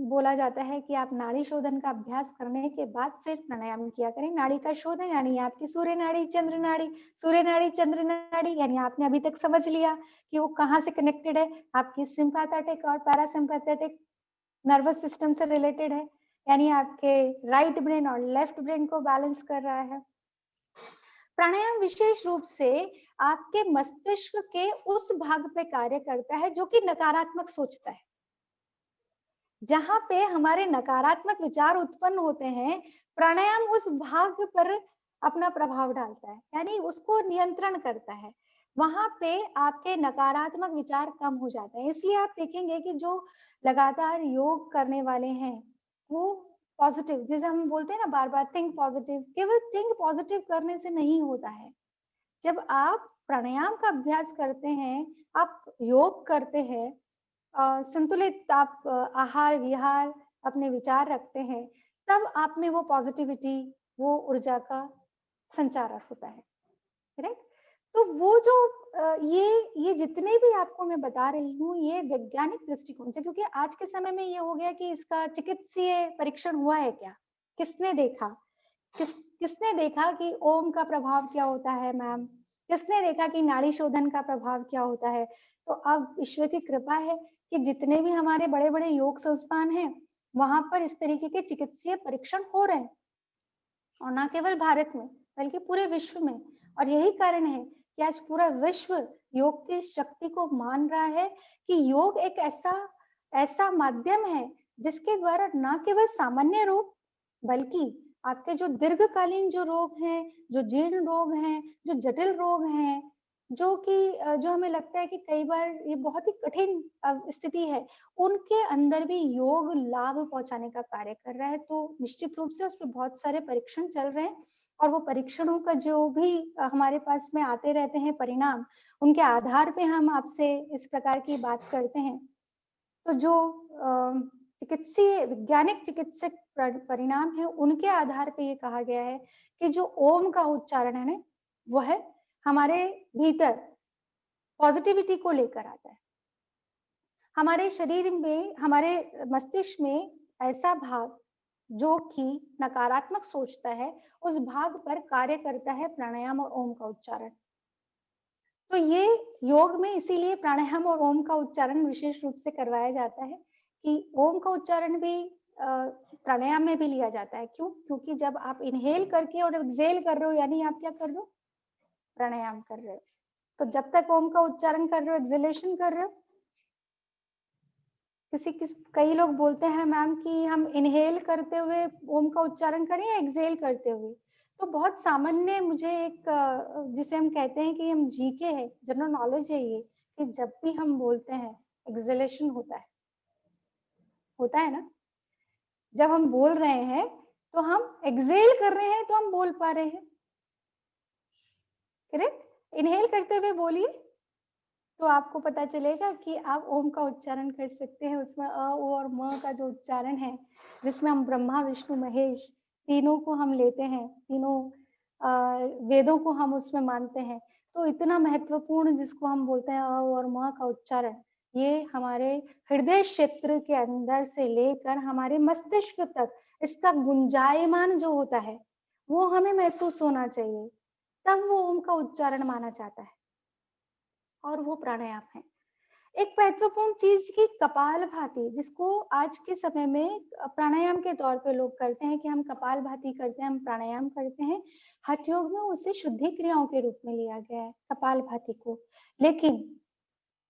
बोला जाता है कि आप नाड़ी शोधन का अभ्यास करने के बाद फिर प्राणायाम किया करें। नाड़ी का शोधन यानी आपकी सूर्य नाड़ी, चंद्र नाड़ी, सूर्य नाड़ी, चंद्र नाड़ी, यानी आपने अभी तक समझ लिया कि वो कहाँ से कनेक्टेड है, आपकी सिंपैथेटिक और पैरासिम्पैथेटिक नर्वस सिस्टम से रिलेटेड है, यानी आपके राइट ब्रेन और लेफ्ट ब्रेन को बैलेंस कर रहा है। प्राणायाम विशेष रूप से आपके मस्तिष्क के उस भाग पे कार्य करता है जो कि नकारात्मक सोचता है। जहां पे हमारे नकारात्मक विचार उत्पन्न होते हैं, प्राणायाम उस भाग पर अपना प्रभाव डालता है, यानी उसको नियंत्रण करता है। वहां पे आपके नकारात्मक विचार कम हो जाते हैं। इसलिए आप देखेंगे कि जो लगातार योग करने वाले हैं वो पॉजिटिव, जैसे हम बोलते हैं ना बार बार थिंक पॉजिटिव, केवल थिंक पॉजिटिव करने से नहीं होता है। जब आप प्राणायाम का अभ्यास करते हैं, आप योग करते हैं, संतुलित आप आहार विहार अपने विचार रखते हैं, तब आप में वो पॉजिटिविटी, वो ऊर्जा का संचार होता है, राइट। तो वो जो ये जितने भी आपको मैं बता रही हूँ ये वैज्ञानिक दृष्टिकोण से, क्योंकि आज के समय में ये हो गया कि इसका चिकित्सीय परीक्षण हुआ है क्या, किसने देखा, किसने देखा कि ओम का प्रभाव क्या होता है मैम, किसने देखा कि नाड़ी शोधन का प्रभाव क्या होता है। तो अब ईश्वर की कृपा है कि जितने भी हमारे बड़े बड़े योग संस्थान हैं वहां पर इस तरीके के चिकित्सीय परीक्षण हो रहे हैं, और न केवल भारत में बल्कि पूरे विश्व में। और यही कारण है कि आज पूरा विश्व योग की शक्ति को मान रहा है कि योग एक ऐसा माध्यम है जिसके द्वारा न केवल सामान्य रोग बल्कि आपके जो दीर्घकालीन जो रोग हैं, जो जीर्ण रोग हैं, जो जटिल रोग हैं, जो हमें लगता है कि कई बार ये बहुत ही कठिन स्थिति है, उनके अंदर भी योग लाभ पहुंचाने का कार्य कर रहा है। तो निश्चित रूप से उस पर बहुत सारे परीक्षण चल रहे हैं और वो परीक्षणों का जो भी हमारे पास में आते रहते हैं परिणाम, उनके आधार पे हम आपसे इस प्रकार की बात करते हैं। तो जो चिकित्सीय वैज्ञानिक चिकित्सक परिणाम है उनके आधार पे ये कहा गया है कि जो ओम का उच्चारण है ना, वह हमारे भीतर पॉजिटिविटी को लेकर आता है। हमारे शरीर में, हमारे मस्तिष्क में ऐसा भाग जो कि नकारात्मक सोचता है, उस भाग पर कार्य करता है प्राणायाम और ओम का उच्चारण। तो ये योग में इसीलिए प्राणायाम और ओम का उच्चारण विशेष रूप से करवाया जाता है कि ओम का उच्चारण भी प्राणायाम में भी लिया जाता है। क्यों? क्योंकि जब आप इनहेल करके और एक्सहेल कर रहे हो, यानी आप क्या कर रहे हो? प्राणायाम कर रहे हो। तो जब तक ओम का उच्चारण कर रहे हो, एक्सहेलेशन कर रहे हो, कई लोग बोलते हैं मैम कि हम इनहेल करते हुए ओम का उच्चारण करें या एक्सहेल करते हुए। तो बहुत सामान्य मुझे एक जिसे हम कहते हैं कि हम जीके है, जनरल नॉलेज है ये, कि जब भी हम बोलते हैं एक्सहेलेशन होता है ना। जब हम बोल रहे हैं तो हम एक्सहेल कर रहे हैं, तो हम बोल पा रहे हैं। करेक्ट? इनहेल करते हुए बोलिए तो आपको पता चलेगा कि आप ओम का उच्चारण कर सकते हैं। उसमें अ, ओ और म का जो उच्चारण है, जिसमें हम ब्रह्मा, विष्णु, महेश तीनों को हम लेते हैं, तीनों वेदों को हम उसमें मानते हैं। तो इतना महत्वपूर्ण जिसको हम बोलते हैं अ, ओ और म का उच्चारण, ये हमारे हृदय क्षेत्र के अंदर से लेकर हमारे मस्तिष्क तक इसका गुंजायमान जो होता है, वो हमें महसूस होना चाहिए। तब वो ओम का उच्चारण माना जाता है और वो प्राणायाम है। एक महत्वपूर्ण चीज की कपालभाति, जिसको आज के समय में प्राणायाम के तौर पे लोग करते हैं कि हम कपालभाति करते हैं, हम प्राणायाम करते हैं। हठ योग में उसे शुद्धि क्रियाओं के रूप में लिया गया है कपालभाति को। लेकिन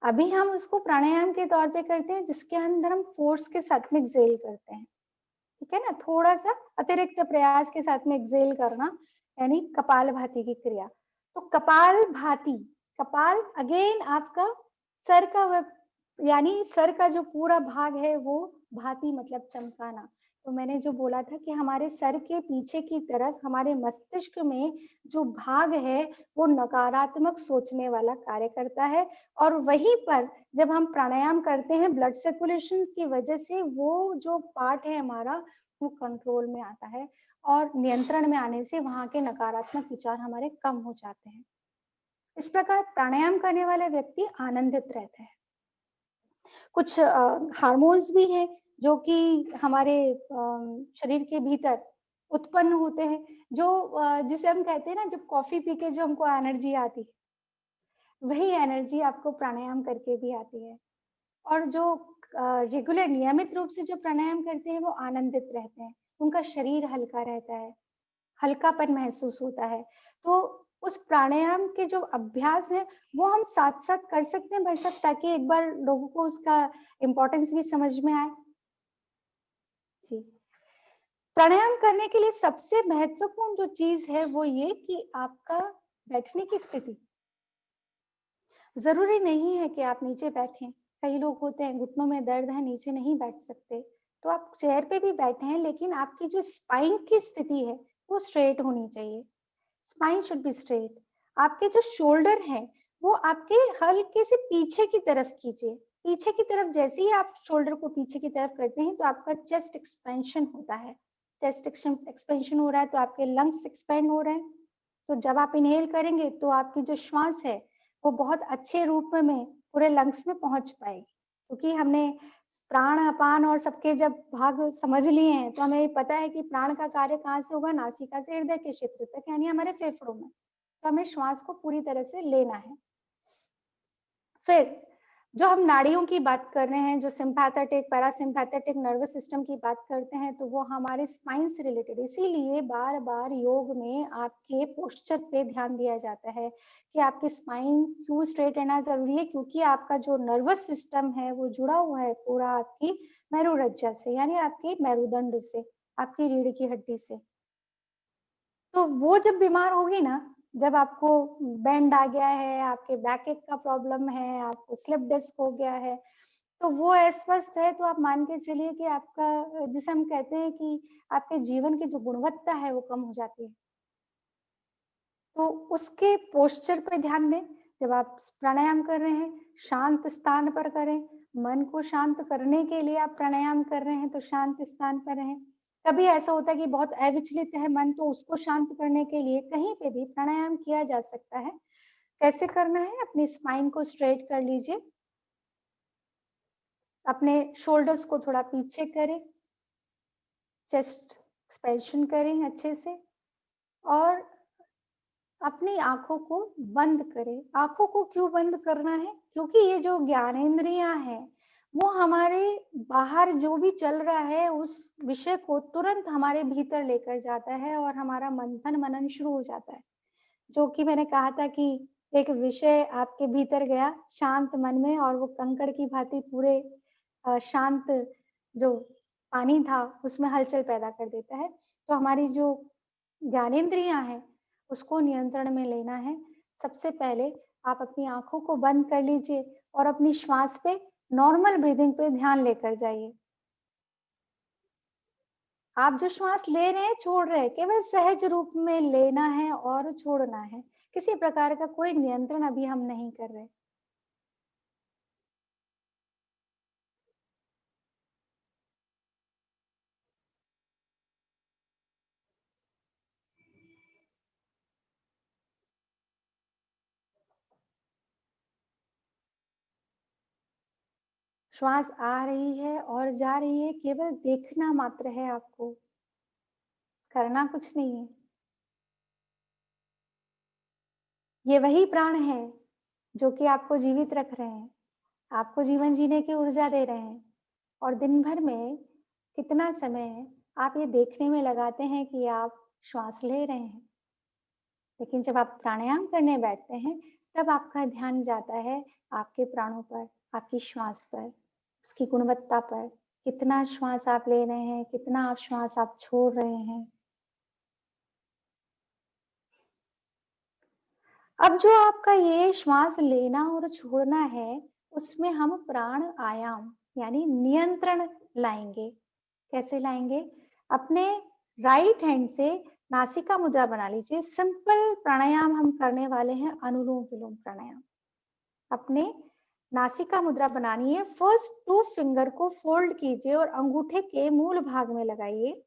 अभी हम उसको प्राणायाम के तौर पे करते हैं, जिसके अंदर हम फोर्स के साथ में एक्सहेल करते हैं। ठीक है ना, थोड़ा सा अतिरिक्त प्रयास के साथ में एक्सहेल करना, यानी कपालभाति की क्रिया। तो कपालभाति, कपाल अगेन आपका सर का यानी सर का जो पूरा भाग है वो भाति मतलब चमकाना। तो मैंने जो बोला था कि हमारे सर के पीछे की तरफ हमारे मस्तिष्क में जो भाग है वो नकारात्मक सोचने वाला कार्य करता है, और वहीं पर जब हम प्राणायाम करते हैं ब्लड सर्कुलेशन की वजह से वो जो पार्ट है हमारा वो कंट्रोल में आता है, और नियंत्रण में आने से वहां के नकारात्मक विचार हमारे कम हो जाते हैं। इस प्रकार प्राणायाम करने वाले व्यक्ति आनंदित रहते हैं। कुछ हार्मोन्स भी हैं जो कि हमारे शरीर के भीतर उत्पन्न होते हैं, जो जिसे हम कहते हैं ना, जब कॉफी पी के जो हमको एनर्जी आती है, वही एनर्जी आपको प्राणायाम करके भी आती है। और जो रेगुलर नियमित रूप से जो प्राणायाम करते हैं वो आनंदित रहते हैं, उनका शरीर हल्का रहता है, हल्कापन महसूस होता है। तो उस प्राणायाम के जो अभ्यास है वो हम साथ साथ कर सकते हैं भाई साहब, ताकि एक बार लोगों को उसका इम्पोर्टेंस भी समझ में आए। जी, प्राणायाम करने के लिए सबसे महत्वपूर्ण जो चीज है वो ये कि आपका बैठने की स्थिति, जरूरी नहीं है कि आप नीचे बैठें। कई लोग होते हैं घुटनों में दर्द है, नीचे नहीं बैठ सकते, तो आप चेयर पे भी बैठे हैं, लेकिन आपकी जो स्पाइन की स्थिति है वो स्ट्रेट होनी चाहिए। Spine should be straight. आपके जो शोल्डर है वो आपके हल्के से पीछे की तरफ कीजिए। पीछे की तरफ जैसे ही आप शोल्डर को पीछे की तरफ करते हैं तो आपका चेस्ट एक्सपेंशन होता है। चेस्ट एक्सपेंशन हो रहा है तो आपके लंग्स एक्सपेंड हो रहे हैं। तो जब आप इनहेल करेंगे तो आपकी जो श्वास है वो बहुत अच्छे रूप में पूरे लंग्स में पहुंच पाएगी, क्योंकि हमने प्राण अपान और सबके जब भाग समझ लिए हैं तो हमें पता है कि प्राण का कार्य कहाँ से होगा, नासिका से हृदय के क्षेत्र तक, यानी हमारे फेफड़ों में। तो हमें श्वास को पूरी तरह से लेना है। फिर जो हम नाड़ियों की बात कर रहे हैं, जो सिंपैथेटिक पैरासिम्पैथेटिक नर्वस सिस्टम की बात करते हैं, तो वो हमारे स्पाइन से रिलेटेड, इसीलिए बार बार योग में आपके पोस्चर पे ध्यान दिया जाता है कि आपकी स्पाइन क्यों स्ट्रेट रहना जरूरी है, क्योंकि आपका जो नर्वस सिस्टम है वो जुड़ा हुआ है पूरा आपकी मेरुरज्जा से, यानी आपकी मेरुदंड से, आपकी रीढ़ की हड्डी से। तो वो जब बीमार होगी ना, जब आपको बैंड आ गया है, आपके बैक एक का प्रॉब्लम है, आपको स्लिप डिस्क हो गया है, तो वो अस्वस्थ है, तो आप मान के चलिए कि आपका, जिसे हम कहते हैं कि आपके जीवन की जो गुणवत्ता है वो कम हो जाती है। तो उसके पोस्चर पे ध्यान दें। जब आप प्राणायाम कर रहे हैं शांत स्थान पर करें। मन को शांत करने के लिए आप प्राणायाम कर रहे हैं तो शांत स्थान पर रहें। कभी ऐसा होता है कि बहुत अविचलित है मन, तो उसको शांत करने के लिए कहीं पे भी प्राणायाम किया जा सकता है। कैसे करना है? अपनी स्पाइन को स्ट्रेट कर लीजिए, अपने शोल्डर्स को थोड़ा पीछे करें, चेस्ट एक्सपेंशन करें अच्छे से और अपनी आंखों को बंद करें। आंखों को क्यों बंद करना है? क्योंकि ये जो ज्ञानेंद्रियां हैं वो हमारे बाहर जो भी चल रहा है उस विषय को तुरंत हमारे भीतर लेकर जाता है और हमारा मंथन मनन शुरू हो जाता है। जो कि मैंने कहा था कि एक विषय आपके भीतर गया शांत मन में और वो कंकड़ की भांति पूरे शांत जो पानी था उसमें हलचल पैदा कर देता है। तो हमारी जो ज्ञानेंद्रियां हैं उसको नियंत्रण में लेना है। सबसे पहले आप अपनी आंखों को बंद कर लीजिए और अपनी श्वास पे नॉर्मल ब्रीदिंग पे ध्यान लेकर जाइए। आप जो श्वास ले रहे हैं छोड़ रहे हैं, केवल सहज रूप में लेना है और छोड़ना है। किसी प्रकार का कोई नियंत्रण अभी हम नहीं कर रहे। श्वास आ रही है और जा रही है, केवल देखना मात्र है आपको, करना कुछ नहीं है। ये वही प्राण है जो कि आपको जीवित रख रहे हैं, आपको जीवन जीने की ऊर्जा दे रहे हैं। और दिन भर में कितना समय आप ये देखने में लगाते हैं कि आप श्वास ले रहे हैं, लेकिन जब आप प्राणायाम करने बैठते हैं तब आपका ध्यान जाता है आपके प्राणों पर, आपकी श्वास पर, उसकी गुणवत्ता पर। कितना श्वास आप ले रहे हैं, कितना आप श्वास आप छोड़ रहे हैं। अब जो आपका ये श्वास लेना और छोड़ना है उसमें हम प्राण आयाम यानी नियंत्रण लाएंगे। कैसे लाएंगे? अपने राइट हैंड से नासिका मुद्रा बना लीजिए। सिंपल प्राणायाम हम करने वाले हैं, अनुलोम विलोम प्राणायाम। अपने नासिका मुद्रा बनानी है। फर्स्ट 2 फिंगर को फोल्ड कीजिए और अंगूठे के मूल भाग में लगाइए।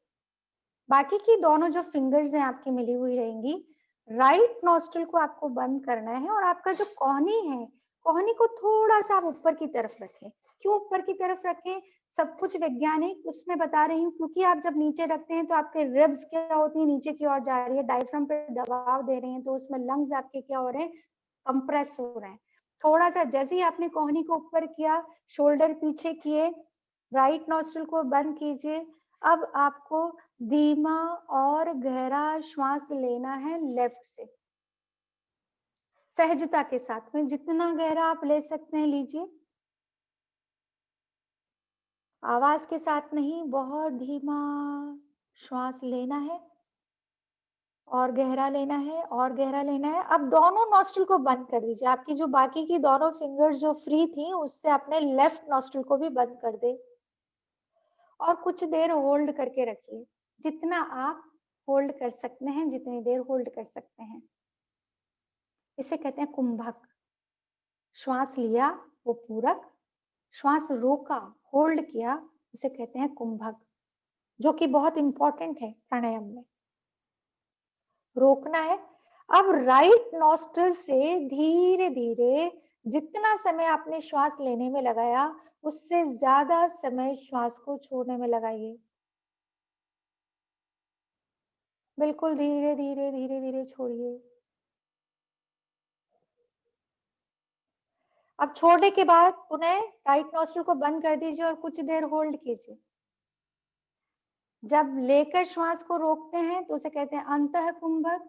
बाकी की दोनों जो फिंगर्स हैं आपकी मिली हुई रहेंगी। राइट नॉस्ट्रिल को आपको बंद करना है और आपका जो कोहनी है, कोहनी को थोड़ा सा आप ऊपर की तरफ रखें। क्यों ऊपर की तरफ रखें? सब कुछ वैज्ञानिक उसमें बता रही हूँ, क्योंकि आप जब नीचे रखते हैं तो आपके रिब्स क्या होती है, नीचे की ओर जा रही है, डायफ्राम पे दबाव दे रहे हैं, तो उसमें लंग्स आपके क्या हो रहे हैं, कंप्रेस हो रहे हैं। थोड़ा सा जैसे ही आपने कोहनी को ऊपर किया, शोल्डर पीछे किए, राइट नॉस्ट्रिल को बंद कीजिए। अब आपको धीमा और गहरा श्वास लेना है लेफ्ट से, सहजता के साथ में। जितना गहरा आप ले सकते हैं लीजिए, आवाज के साथ नहीं, बहुत धीमा श्वास लेना है और गहरा लेना है और गहरा लेना है। अब दोनों नॉस्ट्रिल को बंद कर दीजिए। आपकी जो बाकी की दोनों फिंगर्स जो फ्री थी उससे अपने लेफ्ट नॉस्ट्रिल को भी बंद कर दे और कुछ देर होल्ड करके रखिए। जितना आप होल्ड कर सकते हैं, जितनी देर होल्ड कर सकते हैं। इसे कहते हैं कुंभक। श्वास लिया वो पूरक, श्वास रोका होल्ड किया उसे कहते हैं कुंभक, जो कि बहुत इंपॉर्टेंट है प्राणायाम में। रोकना है। अब राइट नॉस्ट्रिल से धीरे धीरे जितना समय आपने श्वास लेने में लगाया उससे ज्यादा समय श्वास को छोड़ने में लगाइए। बिल्कुल धीरे धीरे धीरे धीरे छोड़िए। अब छोड़ने के बाद पुनः राइट नॉस्ट्रिल को बंद कर दीजिए और कुछ देर होल्ड कीजिए। जब लेकर श्वास को रोकते हैं तो उसे कहते हैं अंतः कुंभक,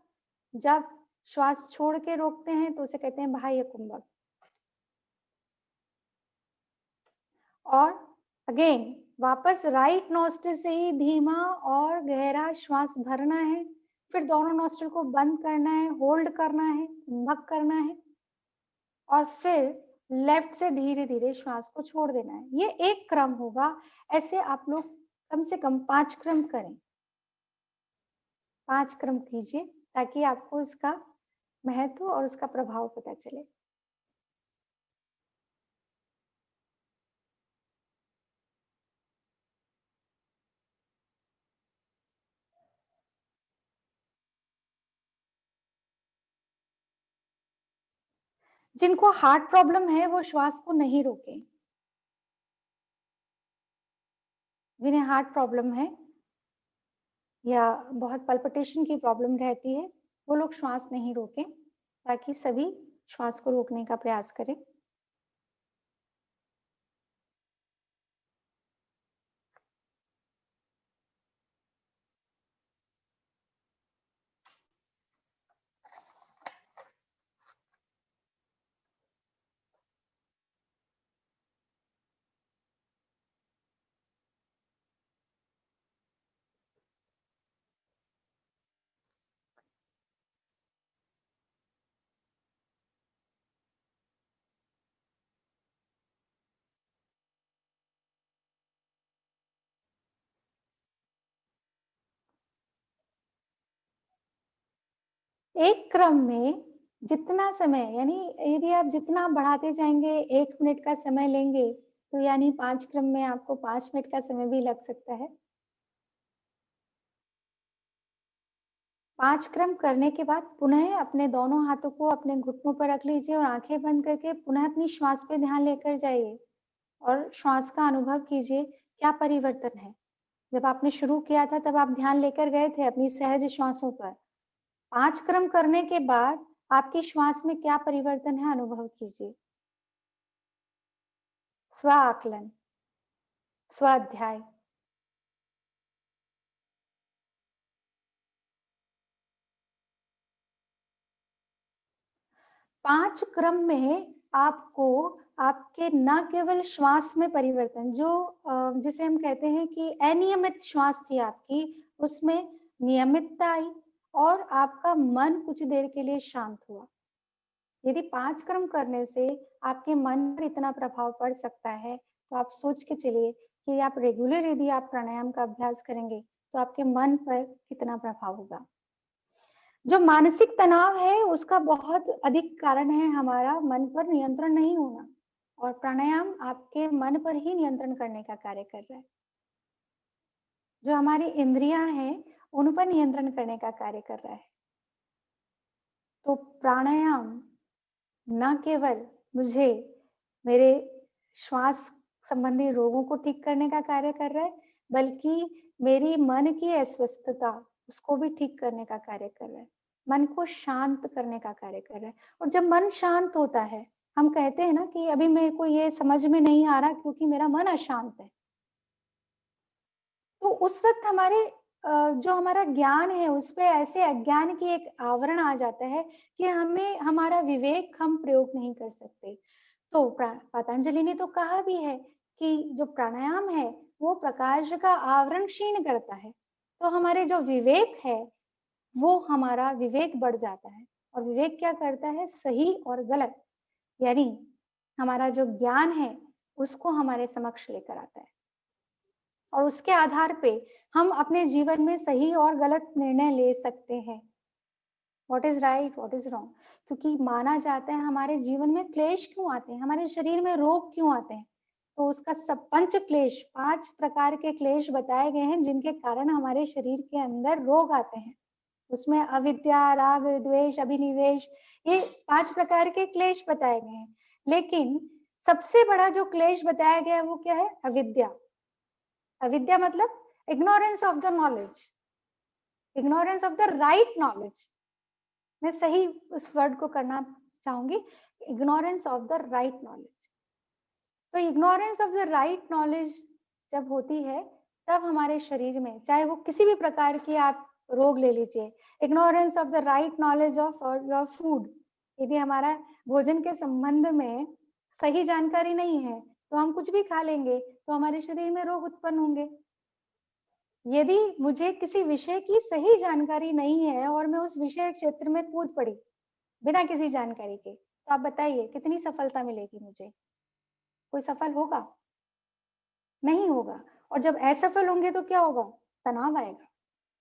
जब श्वास छोड़ के रोकते हैं तो उसे कहते हैं बाह्य कुंभक। और अगेन वापस राइट नॉस्ट्रिल से ही धीमा और गहरा श्वास भरना है, फिर दोनों नॉस्ट्रिल को बंद करना है, होल्ड करना है, कुंभक करना है और फिर लेफ्ट से धीरे धीरे श्वास को छोड़ देना है। ये एक क्रम होगा। ऐसे आप लोग कम से कम 5 क्रम करें, 5 क्रम कीजिए ताकि आपको इसका महत्व और उसका प्रभाव पता चले। जिनको हार्ट प्रॉब्लम है वो श्वास को नहीं रोके। जिन्हें हार्ट प्रॉब्लम है या बहुत पल्पिटेशन की प्रॉब्लम रहती है, वो लोग श्वास नहीं रोकें, ताकि सभी श्वास को रोकने का प्रयास करें। एक क्रम में जितना समय, यानी यदि आप जितना बढ़ाते जाएँगे, 1 मिनट का समय लेंगे, तो यानी 5 क्रम में आपको 5 मिनट का समय भी लग सकता है। 5 क्रम करने के बाद पुनः अपने दोनों हाथों को अपने घुटनों पर रख लीजिए और आँखें बंद करके पुनः अपनी श्वास पे ध्यान लेकर जाइए और श्वास का अनुभव कीजिए, क्या परिवर्तन है। जब आपने शुरू किया था तब आप ध्यान लेकर गए थे अपनी सहज श्वासों पर। 5 क्रम करने के बाद आपकी श्वास में क्या परिवर्तन है, अनुभव कीजिए। स्व आकलन, स्वाध्याय। 5 क्रम में आपको आपके न केवल श्वास में परिवर्तन, जो जिसे हम कहते हैं कि अनियमित श्वास थी आपकी, उसमें नियमितता आई और आपका मन कुछ देर के लिए शांत हुआ। यदि 5 क्रम करने से आपके मन पर इतना प्रभाव पड़ सकता है, तो आप सोच के चलिए कि आप रेगुलर यदि आप प्राणायाम का अभ्यास करेंगे, तो आपके मन पर कितना प्रभाव होगा। जो मानसिक तनाव है, उसका बहुत अधिक कारण है हमारा मन पर नियंत्रण नहीं होना, और प्राणायाम आपके मन पर ही नियंत्रण करने का कार्य कर रहा है। जो हमारी इंद्रियां हैं, उन पर नियंत्रण करने का कार्य कर रहा है। तो प्राणायाम न केवल मुझे मेरे श्वास संबंधी रोगों को ठीक करने का कार्य कर रहा है, बल्कि मेरी मन की अस्वस्थता उसको भी ठीक करने का कार्य कर रहा है। मन को शांत करने का कार्य कर रहा है। और जब मन शांत होता है, हम कहते हैं ना कि अभी मेरे को ये समझ में नहीं आ रहा क्योंकि मेरा मन अशांत है। तो उस वक़्त हमारे जो हमारा ज्ञान है उस पे ऐसे अज्ञान की एक आवरण आ जाता है कि हमें हमारा विवेक हम प्रयोग नहीं कर सकते। तो पतंजलि ने तो कहा भी है कि जो प्राणायाम है वो प्रकाश का आवरण क्षीण करता है। तो हमारे जो विवेक है वो हमारा विवेक बढ़ जाता है। और विवेक क्या करता है, सही और गलत, यानी हमारा जो ज्ञान है उसको हमारे समक्ष लेकर आता है। और उसके आधार पे हम अपने जीवन में सही और गलत निर्णय ले सकते हैं। What is right, what is wrong. क्योंकि माना जाता है हमारे जीवन में क्लेश क्यों आते हैं, हमारे शरीर में रोग क्यों आते हैं। तो उसका सब पंच क्लेश, 5 प्रकार के क्लेश बताए गए हैं जिनके कारण हमारे शरीर के अंदर रोग आते हैं। उसमें अविद्या, राग, द्वेष, अभिनिवेश, ये 5 प्रकार के क्लेश बताए गए हैं। लेकिन सबसे बड़ा जो क्लेश बताया गया है वो क्या है, अविद्या। अविद्या मतलब ignorance of the knowledge, ignorance of the right knowledge. मैं सही उस वर्ड को करना चाहूंगी, ignorance of the right knowledge. तो ignorance of the right knowledge जब होती है, तब हमारे शरीर में चाहे वो किसी भी प्रकार की आप रोग ले लीजिए, ignorance of the right knowledge of your food. यदि हमारा भोजन के संबंध में सही जानकारी नहीं है, तो हम कुछ भी खा लेंगे, तो हमारे शरीर में रोग उत्पन्न होंगे। यदि मुझे किसी विषय की सही जानकारी नहीं है और मैं उस विषय क्षेत्र में कूद पड़ी बिना किसी जानकारी के, तो आप बताइए कितनी सफलता मिलेगी मुझे? कोई सफल होगा? नहीं होगा। और जब असफल होंगे तो क्या होगा? तनाव आएगा।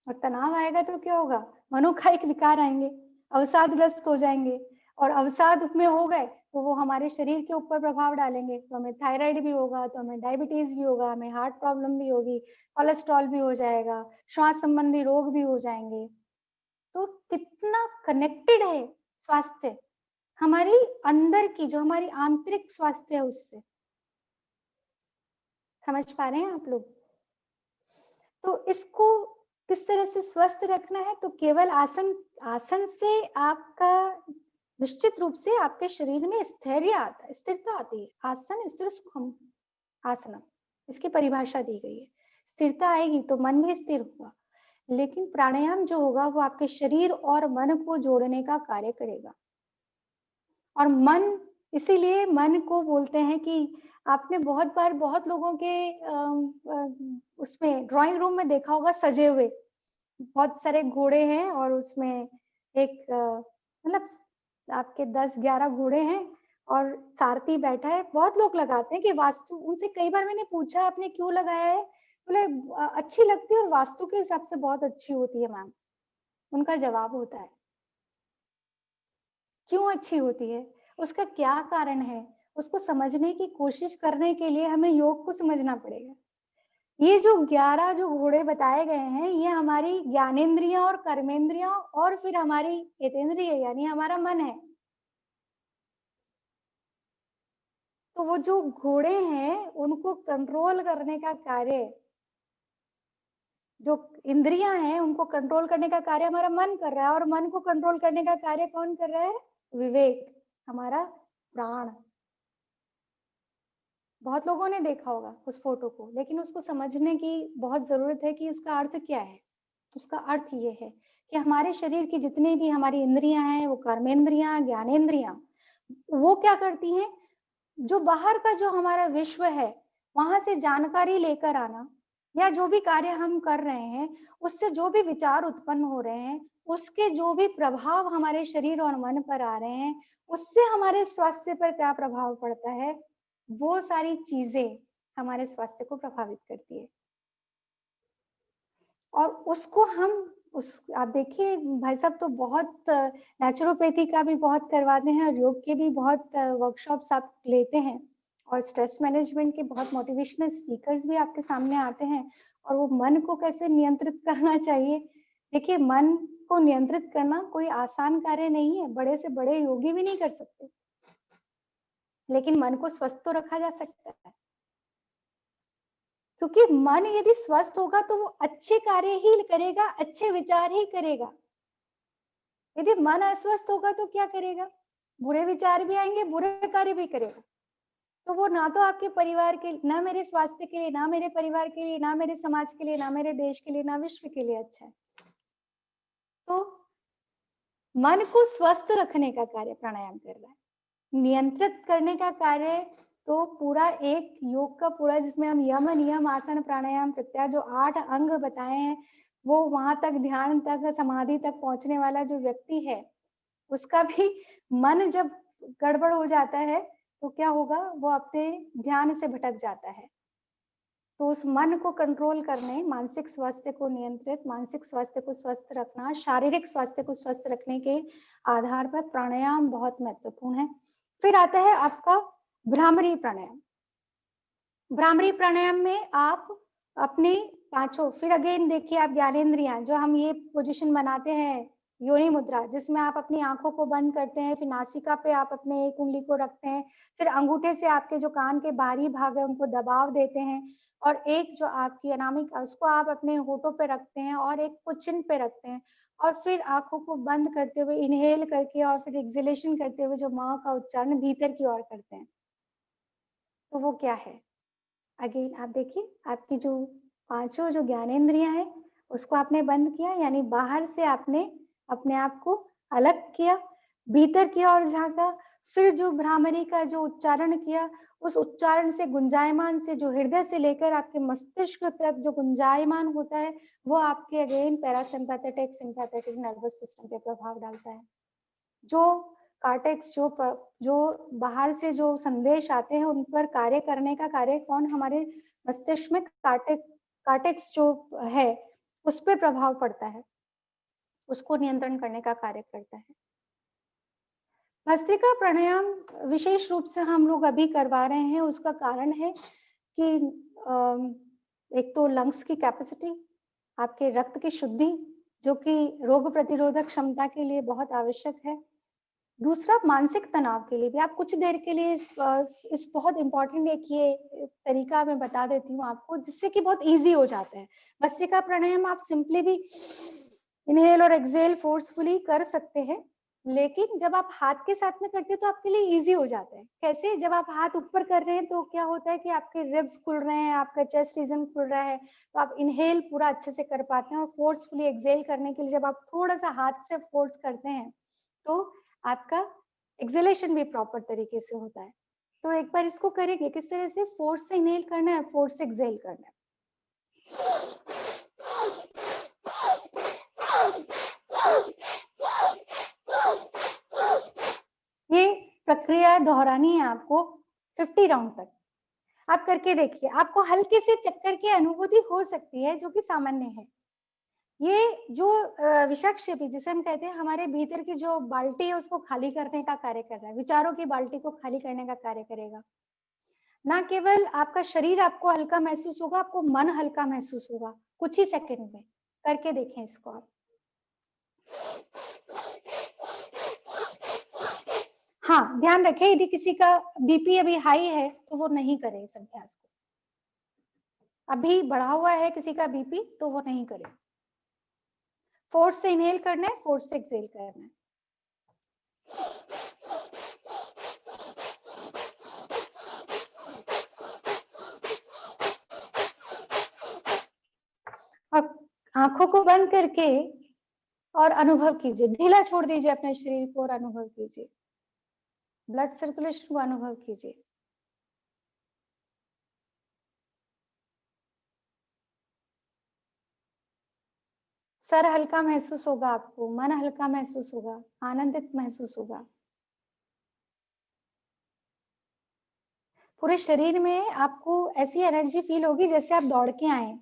और तनाव आएगा तो क्या होगा? मनोकायिक विकार आएंगे, अवसादग्रस्त हो जाएंगे। और अवसाद में हो गए तो वो हमारे शरीर के ऊपर प्रभाव डालेंगे, तो हमें थायराइड भी होगा, तो हमें डायबिटीज भी होगा, हमें हार्ट प्रॉब्लम भी होगी, कोलेस्ट्रॉल भी हो जाएगा, श्वास संबंधी रोग भी हो जाएंगे। तो कितना कनेक्टेड है स्वास्थ्य हमारी अंदर की, जो हमारी आंतरिक स्वास्थ्य है उससे। समझ पा रहे हैं आप लोग? तो इसको किस तरह से स्वस्थ रखना है, तो केवल आसन से आपका निश्चित रूप से आपके शरीर में स्थैर्य आता है, स्थिरता आती है। आसन स्थिर सुखम आसनम, इसकी परिभाषा दी गई है। स्थिरता आएगी तो मन भी स्थिर होगा। लेकिन प्राणायाम जो होगा वो आपके शरीर और मन को जोड़ने का कार्य करेगा। और मन, इसीलिए मन को बोलते हैं कि आपने बहुत बार बहुत लोगों के उसमें ड्राइंग रूम में देखा होगा सजे हुए, बहुत सारे घोड़े हैं और उसमें एक मतलब आपके 10-11 घोड़े हैं और सारथी बैठा है। बहुत लोग लगाते हैं कि वास्तु, उनसे कई बार मैंने पूछा आपने क्यों लगाया है, बोले अच्छी लगती है और वास्तु के हिसाब से बहुत अच्छी होती है मैम। उनका जवाब होता है क्यों अच्छी होती है, उसका क्या कारण है, उसको समझने की कोशिश करने के लिए हमें योग को समझना पड़ेगा। ये जो 11 जो घोड़े बताए गए हैं, ये हमारी ज्ञानेंद्रियां और कर्मेंद्रियां और फिर हमारी हितेंद्रिय यानी हमारा मन है। तो वो जो घोड़े हैं उनको कंट्रोल करने का कार्य, जो इंद्रियां हैं उनको कंट्रोल करने का कार्य हमारा मन कर रहा है, और मन को कंट्रोल करने का कार्य कौन कर रहा है? विवेक, हमारा प्राण। बहुत लोगों ने देखा होगा उस फोटो को, लेकिन उसको समझने की बहुत जरूरत है कि इसका अर्थ क्या है। उसका अर्थ ये है कि हमारे शरीर की जितनी भी हमारी इंद्रियां हैं, वो कर्मेंद्रियां, ज्ञानेंद्रियां, वो क्या करती हैं? जो बाहर का जो हमारा विश्व है, वहां से जानकारी लेकर आना, या जो भी कार्य हम कर रहे हैं उससे जो भी विचार उत्पन्न हो रहे हैं, उसके जो भी प्रभाव हमारे शरीर और मन पर आ रहे हैं, उससे हमारे स्वास्थ्य पर क्या प्रभाव पड़ता है, वो सारी चीजें हमारे स्वास्थ्य को प्रभावित करती है। और उसको हम उस आप देखिए भाई साहब तो बहुत नेचुरोपैथी का भी बहुत करवाते हैं और योग के भी बहुत वर्कशॉप्स आप लेते हैं, और स्ट्रेस मैनेजमेंट के बहुत मोटिवेशनल स्पीकर्स भी आपके सामने आते हैं। और वो मन को कैसे नियंत्रित करना चाहिए, देखिए मन को नियंत्रित करना कोई आसान कार्य नहीं है, बड़े से बड़े योगी भी नहीं कर सकते, लेकिन मन को स्वस्थ तो रखा जा सकता है। क्योंकि मन यदि स्वस्थ होगा तो वो अच्छे कार्य ही करेगा, अच्छे विचार ही करेगा। यदि मन अस्वस्थ होगा तो क्या करेगा? बुरे विचार भी आएंगे, बुरे कार्य भी करेगा। तो वो ना तो आपके परिवार के, ना मेरे स्वास्थ्य के लिए, ना मेरे परिवार के लिए, ना मेरे समाज के लिए, ना मेरे देश के लिए, ना विश्व के लिए अच्छा है। तो मन को स्वस्थ रखने का कार्य प्राणायाम कर रहा है। नियंत्रित करने का कार्य तो पूरा एक योग का पूरा, जिसमें हम यम नियम आसन प्राणायाम प्रत्याहार जो 8 अंग बताए हैं, वो वहां तक ध्यान तक समाधि तक पहुंचने वाला जो व्यक्ति है, उसका भी मन जब गड़बड़ हो जाता है तो क्या होगा, वो अपने ध्यान से भटक जाता है। तो उस मन को कंट्रोल करने, मानसिक स्वास्थ्य को नियंत्रित, मानसिक स्वास्थ्य को स्वस्थ रखना, शारीरिक स्वास्थ्य को स्वस्थ रखने के आधार पर प्राणायाम बहुत महत्वपूर्ण है। फिर आता है आपका भ्रामरी प्राणायाम। भ्रामरी प्राणायाम में आप अपने पांचों, फिर अगेन देखिए आप ज्ञानेंद्रियां, जो हम ये पोजीशन बनाते हैं योनि मुद्रा, जिसमें आप अपनी आंखों को बंद करते हैं, फिर नासिका पे आप अपने एक उंगली को रखते हैं, फिर अंगूठे से आपके जो कान के बाहरी भाग है उनको दबाव देते हैं, और एक जो आपकी अनामिका उसको आप अपने होठों पे रखते हैं और एक को चिन पे रखते हैं, और फिर आंखों को बंद करते हुए इनहेल करके और फिर एक्सहेलेशन करते हुए जो माँ का उच्चारण भीतर की ओर करते हैं। तो वो क्या है? अगेन आप देखिए आपकी जो पांचों जो ज्ञानेंद्रियां हैं उसको आपने बंद किया, यानी बाहर से आपने अपने आप को अलग किया, भीतर की ओर झांका, फिर जो भ्रामरी का जो उच्चारण किया, उस उच्चारण से गुंजायमान से जो हृदय से लेकर आपके मस्तिष्क तक जो गुंजायमान होता है, वो आपके again parasympathetic sympathetic nervous system पे प्रभाव डालता है। जो कार्टेक्स जो बाहर से जो संदेश आते हैं उन पर कार्य करने का कार्य कौन, हमारे मस्तिष्क में कार्टेक्स जो है उस पर प्रभाव पड़ता है, उसको नियंत्रण करने का कार्य करता है। भस्त्रिका प्राणायाम विशेष रूप से हम लोग अभी करवा रहे हैं, उसका कारण है कि एक तो लंग्स की कैपेसिटी, आपके रक्त की शुद्धि, जो कि रोग प्रतिरोधक क्षमता के लिए बहुत आवश्यक है। दूसरा मानसिक तनाव के लिए भी आप कुछ देर के लिए इस बहुत इम्पोर्टेंट एक ये तरीका मैं बता देती हूँ आपको, जिससे कि बहुत ईज़ी हो जाता है। भस्त्रिका प्राणायाम आप सिंपली भी इनहेल और एक्सहेल फोर्सफुली कर सकते हैं, लेकिन जब आप हाथ के साथ में करते हैं तो आपके लिए ईज़ी हो जाता है। कैसे? जब आप हाथ ऊपर कर रहे हैं तो क्या होता है कि आपके रिब्स खुल रहे हैं, आपका चेस्ट रीजन खुल रहा है, तो आप इनहेल पूरा अच्छे से कर पाते हैं और फोर्सफुली एक्सहेल करने के लिए जब आप थोड़ा-सा हाथ से फोर्स करते हैं, तो आपका एक्सहेलेशन भी प्रॉपर तरीके से होता है। तो एक बार इसको करेंगे किस तरह से फोर्स से इनहेल करना है, फोर्स से एक्सहेल करना है। ये प्रक्रिया दोहरानी है आपको 50 राउंड तक। आप करके देखिए, आपको हल्के से चक्कर की अनुभूति हो सकती है जो कि सामान्य है। ये जो विषाक्षेपी जिसे हम कहते हैं हमारे भीतर की जो बाल्टी है उसको खाली करने का कार्य कर रहा है, विचारों की बाल्टी को खाली करने का कार्य करेगा। ना केवल आपका शरीर आपको हल्का महसूस होगा, आपको मन हल्का महसूस होगा कुछ ही सेकंड में। करके देखें इसको आप। हाँ, ध्यान रखें यदि किसी का बीपी अभी हाई है तो वो नहीं करे इस अभ्यास को। अभी बढ़ा हुआ है किसी का बीपी तो वो नहीं करे। फोर्स से इनहेल करना है, फोर्स से एक्सहेल करना है। और आंखों को बंद करके और अनुभव कीजिए, ढीला छोड़ दीजिए अपने शरीर को और अनुभव कीजिए, ब्लड सर्कुलेशन को अनुभव कीजिए। सर हल्का महसूस होगा आपको, मन हल्का महसूस होगा, आनंदित महसूस होगा। पूरे शरीर में आपको ऐसी एनर्जी फील होगी जैसे आप दौड़ के आए।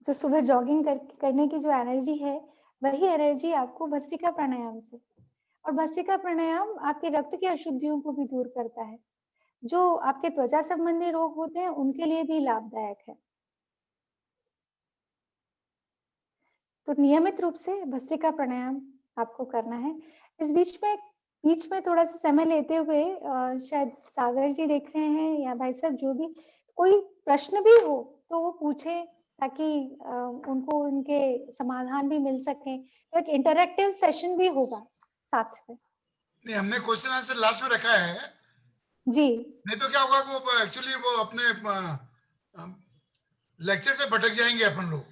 जो सुबह जॉगिंग करने की जो एनर्जी है, वही एनर्जी आपको भस्त्रिका प्राणायाम से। और भस्त्रिका प्राणायाम आपके रक्त की अशुद्धियों को भी दूर करता है। जो आपके त्वचा संबंधी रोग होते हैं उनके लिए भी लाभदायक है। तो नियमित रूप से भस्त्रिका प्राणायाम आपको करना है। इस बीच में थोड़ा सा समय लेते हुए शायद सागर जी देख रहे हैं या भाई साहब जो भी कोई प्रश्न भी हो तो वो पूछे, ताकि उनको उनके समाधान भी मिल सके। तो एक इंटरैक्टिव सेशन भी होगा साथ में। नहीं, हमने क्वेश्चन आंसर लास्ट में रखा है। जी नहीं तो क्या होगा कि वो एक्चुअली वो अपने लेक्चर से भटक जाएंगे अपन लोग।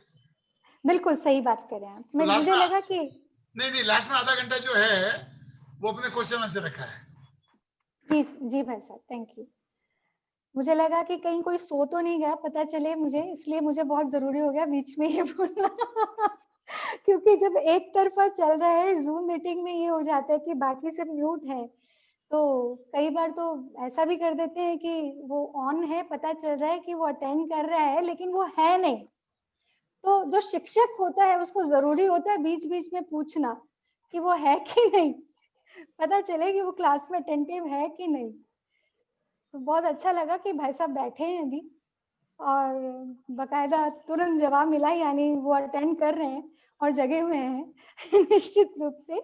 बिल्कुल सही बात कर रहे हैं आप। तो लास्ट मुझे में लगा कि नहीं, लास्ट में आधा घंटा जो है वो अपने क्वेश्चन आंसर रखा है। जी जी भाई साहब, थैंक यू। मुझे लगा कि कहीं कोई सो तो नहीं गया पता चले मुझे, इसलिए मुझे बहुत जरूरी हो गया बीच में ये बोलना। क्योंकि जब एक तरफा चल रहा है जूम मीटिंग में ये हो जाता है कि बाकी सब म्यूट है, तो कई बार तो ऐसा भी कर देते हैं कि वो ऑन है, पता चल रहा है कि वो अटेंड कर रहा है लेकिन वो है नहीं। तो जो शिक्षक होता है उसको जरूरी होता है बीच बीच में पूछना कि वो है कि नहीं, पता चले कि वो क्लास में अटेंटिव है कि नहीं। तो बहुत अच्छा लगा कि भाई साहब बैठे हैं अभी और बकायदा तुरंत जवाब मिला, यानी वो अटेंड कर रहे हैं और जगे हुए हैं निश्चित रूप से।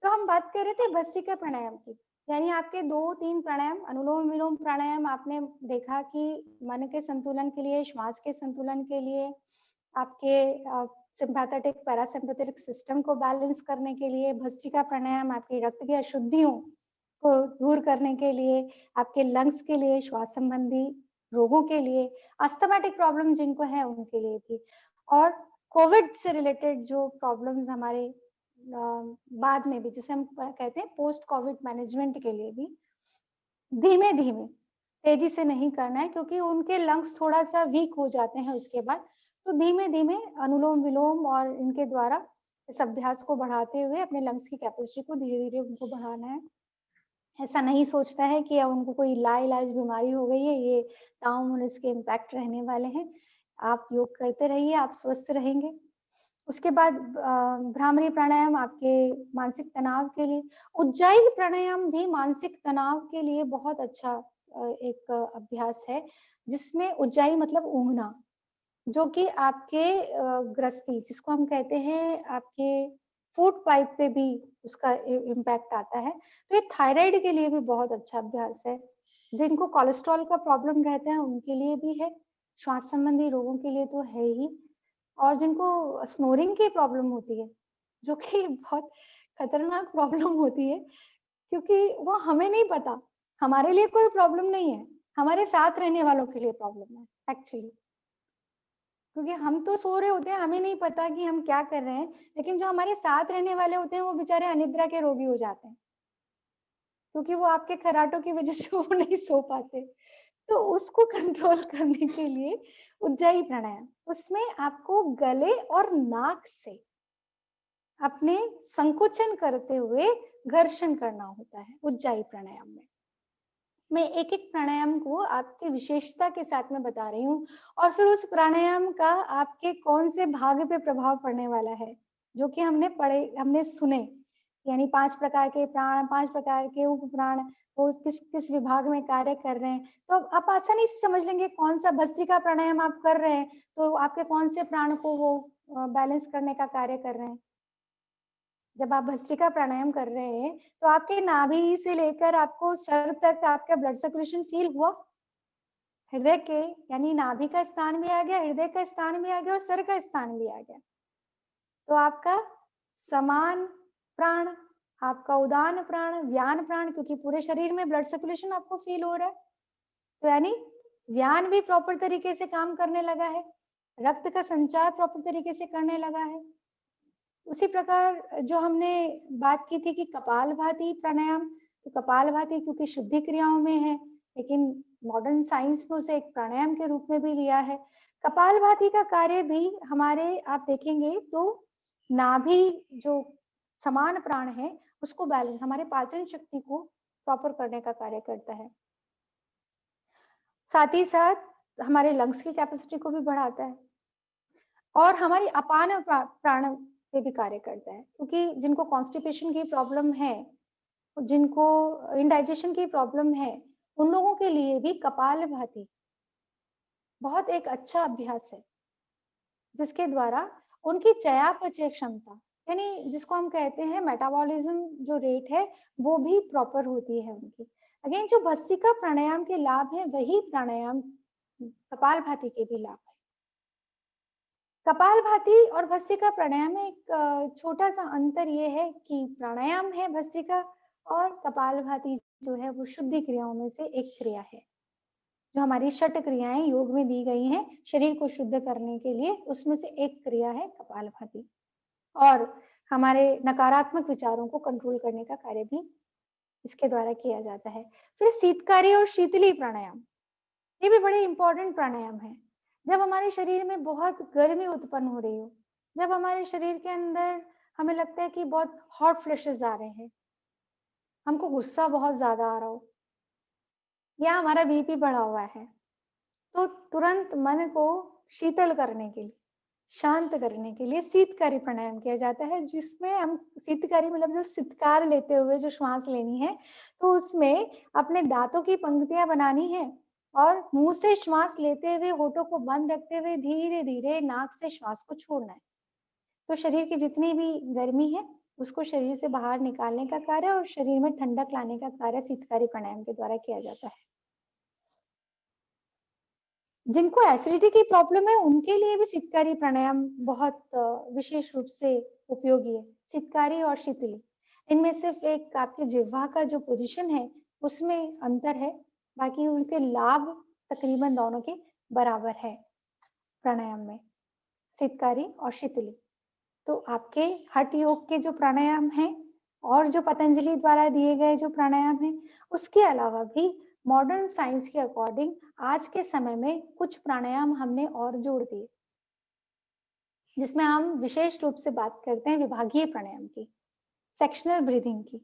तो हम बात कर रहे थे भस्त्रिका प्राणायाम की, यानी आपके 2-3 प्राणायाम, अनुलोम विलोम प्राणायाम आपने देखा कि मन के संतुलन के लिए, श्वास के संतुलन के लिए, आपके सिम्पैथेटिक पैरासिम्पैथेटिक सिस्टम को बैलेंस करने के लिए। भस्त्रिका प्राणायाम आपकी रक्त की अशुद्धियों को दूर करने के लिए, आपके लंग्स के लिए, श्वास संबंधी रोगों के लिए, अस्थमैटिक प्रॉब्लम जिनको है उनके लिए भी, और कोविड से रिलेटेड जो प्रॉब्लम्स हमारे बाद में भी, जिसे हम कहते हैं पोस्ट कोविड मैनेजमेंट के लिए भी धीमे धीमे, तेजी से नहीं करना है क्योंकि उनके लंग्स थोड़ा सा वीक हो जाते हैं उसके बाद। तो धीमे धीमे अनुलोम विलोम और इनके द्वारा इस अभ्यास को बढ़ाते हुए अपने लंग्स की कैपेसिटी को धीरे धीरे उनको बढ़ाना है। ऐसा नहीं सोचना है कि अब उनको कोई लाइलाज बीमारी हो गई है, ये ताउम्र इसके इम्पैक्ट रहने वाले हैं। आप योग करते रहिए, आप स्वस्थ रहेंगे। उसके बाद भ्रामरी प्राणायाम आपके मानसिक तनाव के लिए, उज्जाई प्राणायाम भी मानसिक तनाव के लिए बहुत अच्छा एक अभ्यास है, जिसमें उज्जाई मतलब ऊँघना, जो कि आपके ग्रस्ती जिसको हम कहते हैं आपके फूड पाइप पे भी उसका इम्पैक्ट आता है। तो ये थायराइड के लिए भी बहुत अच्छा अभ्यास है। जिनको कोलेस्ट्रॉल का प्रॉब्लम रहता है उनके लिए भी है, श्वास संबंधी रोगों के लिए तो है ही, और जिनको स्नोरिंग की प्रॉब्लम होती है, जो कि बहुत खतरनाक प्रॉब्लम होती है, क्योंकि वो हमें नहीं पता, हमारे लिए कोई प्रॉब्लम नहीं है, हमारे साथ रहने वालों के लिए प्रॉब्लम है एक्चुअली। क्योंकि हम तो सो रहे होते हैं, हमें नहीं पता कि हम क्या कर रहे हैं, लेकिन जो हमारे साथ रहने वाले होते हैं वो बेचारे अनिद्रा के रोगी हो जाते हैं, क्योंकि वो आपके खर्राटों की वजह से वो नहीं सो पाते। तो उसको कंट्रोल करने के लिए उज्जाई प्राणायाम, उसमें आपको गले और नाक से अपने संकुचन करते हुए घर्षण करना होता है उज्जाई प्राणायाम में। मैं एक-एक प्राणायाम को आपकी विशेषता के साथ में बता रही हूँ, और फिर उस प्राणायाम का आपके कौन से भाग पे प्रभाव पड़ने वाला है, जो कि हमने सुने, यानी 5 प्रकार के प्राण, 5 प्रकार के उपप्राण, वो किस-किस विभाग में कार्य कर रहे हैं। तो अब आप आसानी से समझ लेंगे कौन-सा भस्त्रिका प्राणायाम आप कर रहे हैं, तो आपके कौन से प्राण को वो बैलेंस करने का कार्य कर रहे हैं। जब आप भस्त्रिका प्राणायाम कर रहे हैं, तो आपके नाभि से लेकर आपको सर तक आपका ब्लड सर्कुलेशन फील हुआ? हृदय के, यानी नाभि का स्थान भी आ गया, हृदय का स्थान भी आ गया और सर का स्थान भी आ गया। तो आपका समान प्राण, आपका उदान प्राण, व्यान प्राण, क्योंकि पूरे शरीर में ब्लड सर्कुलेशन आपको फील हो रहा है, तो यानी व्यान भी प्रॉपर तरीके से काम करने लगा है, रक्त का संचार प्रॉपर तरीके से करने लगा है। उसी प्रकार जो हमने बात की थी कि कपालभाति प्राणायाम, तो कपालभाति क्योंकि शुद्धि क्रियाओं में है, लेकिन मॉडर्न साइंस में उसे एक प्राणायाम के रूप में भी लिया है। कपालभाति का कार्य भी हमारे, आप देखेंगे तो नाभि जो समान प्राण है उसको बैलेंस, हमारे पाचन शक्ति को प्रॉपर करने का कार्य करता है। साथ ही साथ हमारे लंग्स की कैपेसिटी को भी बढ़ाता है, और हमारी अपान प्राण पे भी कार्य करता है, क्योंकि जिनको कॉन्स्टिपेशन की प्रॉब्लम है, जिनको इंडाइजेशन की प्रॉब्लम है, उन लोगों के लिए भी कपालभाति बहुत एक अच्छा अभ्यास है, जिसके द्वारा उनकी चयापचय क्षमता, यानी जिसको हम कहते हैं मेटाबॉलिज्म जो रेट है, वो भी प्रॉपर होती है उनकी। अगेन जो भस्त्रिका प्राणायाम के लाभ है, वही प्राणायाम कपालभाति के भी लाभ है। कपालभाति और भस्त्रिका प्राणायाम में एक छोटा सा अंतर ये है कि प्राणायाम है भस्त्रिका, और कपालभाति जो है वो शुद्धि क्रियाओं में से एक क्रिया है। जो हमारी षट क्रियाएं योग में दी गई हैं शरीर को शुद्ध करने के लिए, उसमें से एक क्रिया है कपालभाति, और हमारे नकारात्मक विचारों को कंट्रोल करने का कार्य भी इसके द्वारा किया जाता है। फिर शीतकारी और शीतली प्राणायाम, ये भी बड़े इंपॉर्टेंट प्राणायाम है। जब हमारे शरीर में बहुत गर्मी उत्पन्न हो रही हो, जब हमारे शरीर के अंदर हमें लगता है कि बहुत हॉट फ्लैशेस आ रहे हैं, हमको गुस्सा बहुत ज्यादा आ रहा हो, या हमारा बीपी बढ़ा हुआ है, तो तुरंत मन को शीतल करने के लिए, शांत करने के लिए शीतकारी प्राणायाम किया जाता है, जिसमें हम शीतकारी मतलब जो शीतकार लेते हुए जो श्वास लेनी है, तो उसमें अपने दांतों की पंक्तियां बनानी है, और मुंह से श्वास लेते हुए होठों को बंद रखते हुए धीरे धीरे नाक से श्वास को छोड़ना है। तो शरीर की जितनी भी गर्मी है उसको शरीर से बाहर निकालने का कार्य और शरीर में ठंडक लाने का कार्य शीतकारी प्राणायाम के द्वारा किया जाता है। जिनको एसिडिटी की प्रॉब्लम है उनके लिए भी शीतकारी प्राणायाम बहुत विशेष रूप से उपयोगी है। शीतकारी और शीतली, इनमें सिर्फ एक आपके जिह्वा का जो पोजीशन है उसमें अंतर है, बाकी उनके लाभ तकरीबन दोनों के बराबर है प्राणायाम में, शीतकारी और शीतली। तो आपके हठ योग के जो प्राणायाम हैं और जो पतंजलि द्वारा दिए गए जो प्राणायाम हैं, उसके अलावा भी मॉडर्न साइंस के अकॉर्डिंग आज के समय में कुछ प्राणायाम हमने और जोड़ दिए, जिसमें हम विशेष रूप से बात करते हैं विभागीय प्राणायाम की, सेक्शनल ब्रीदिंग की।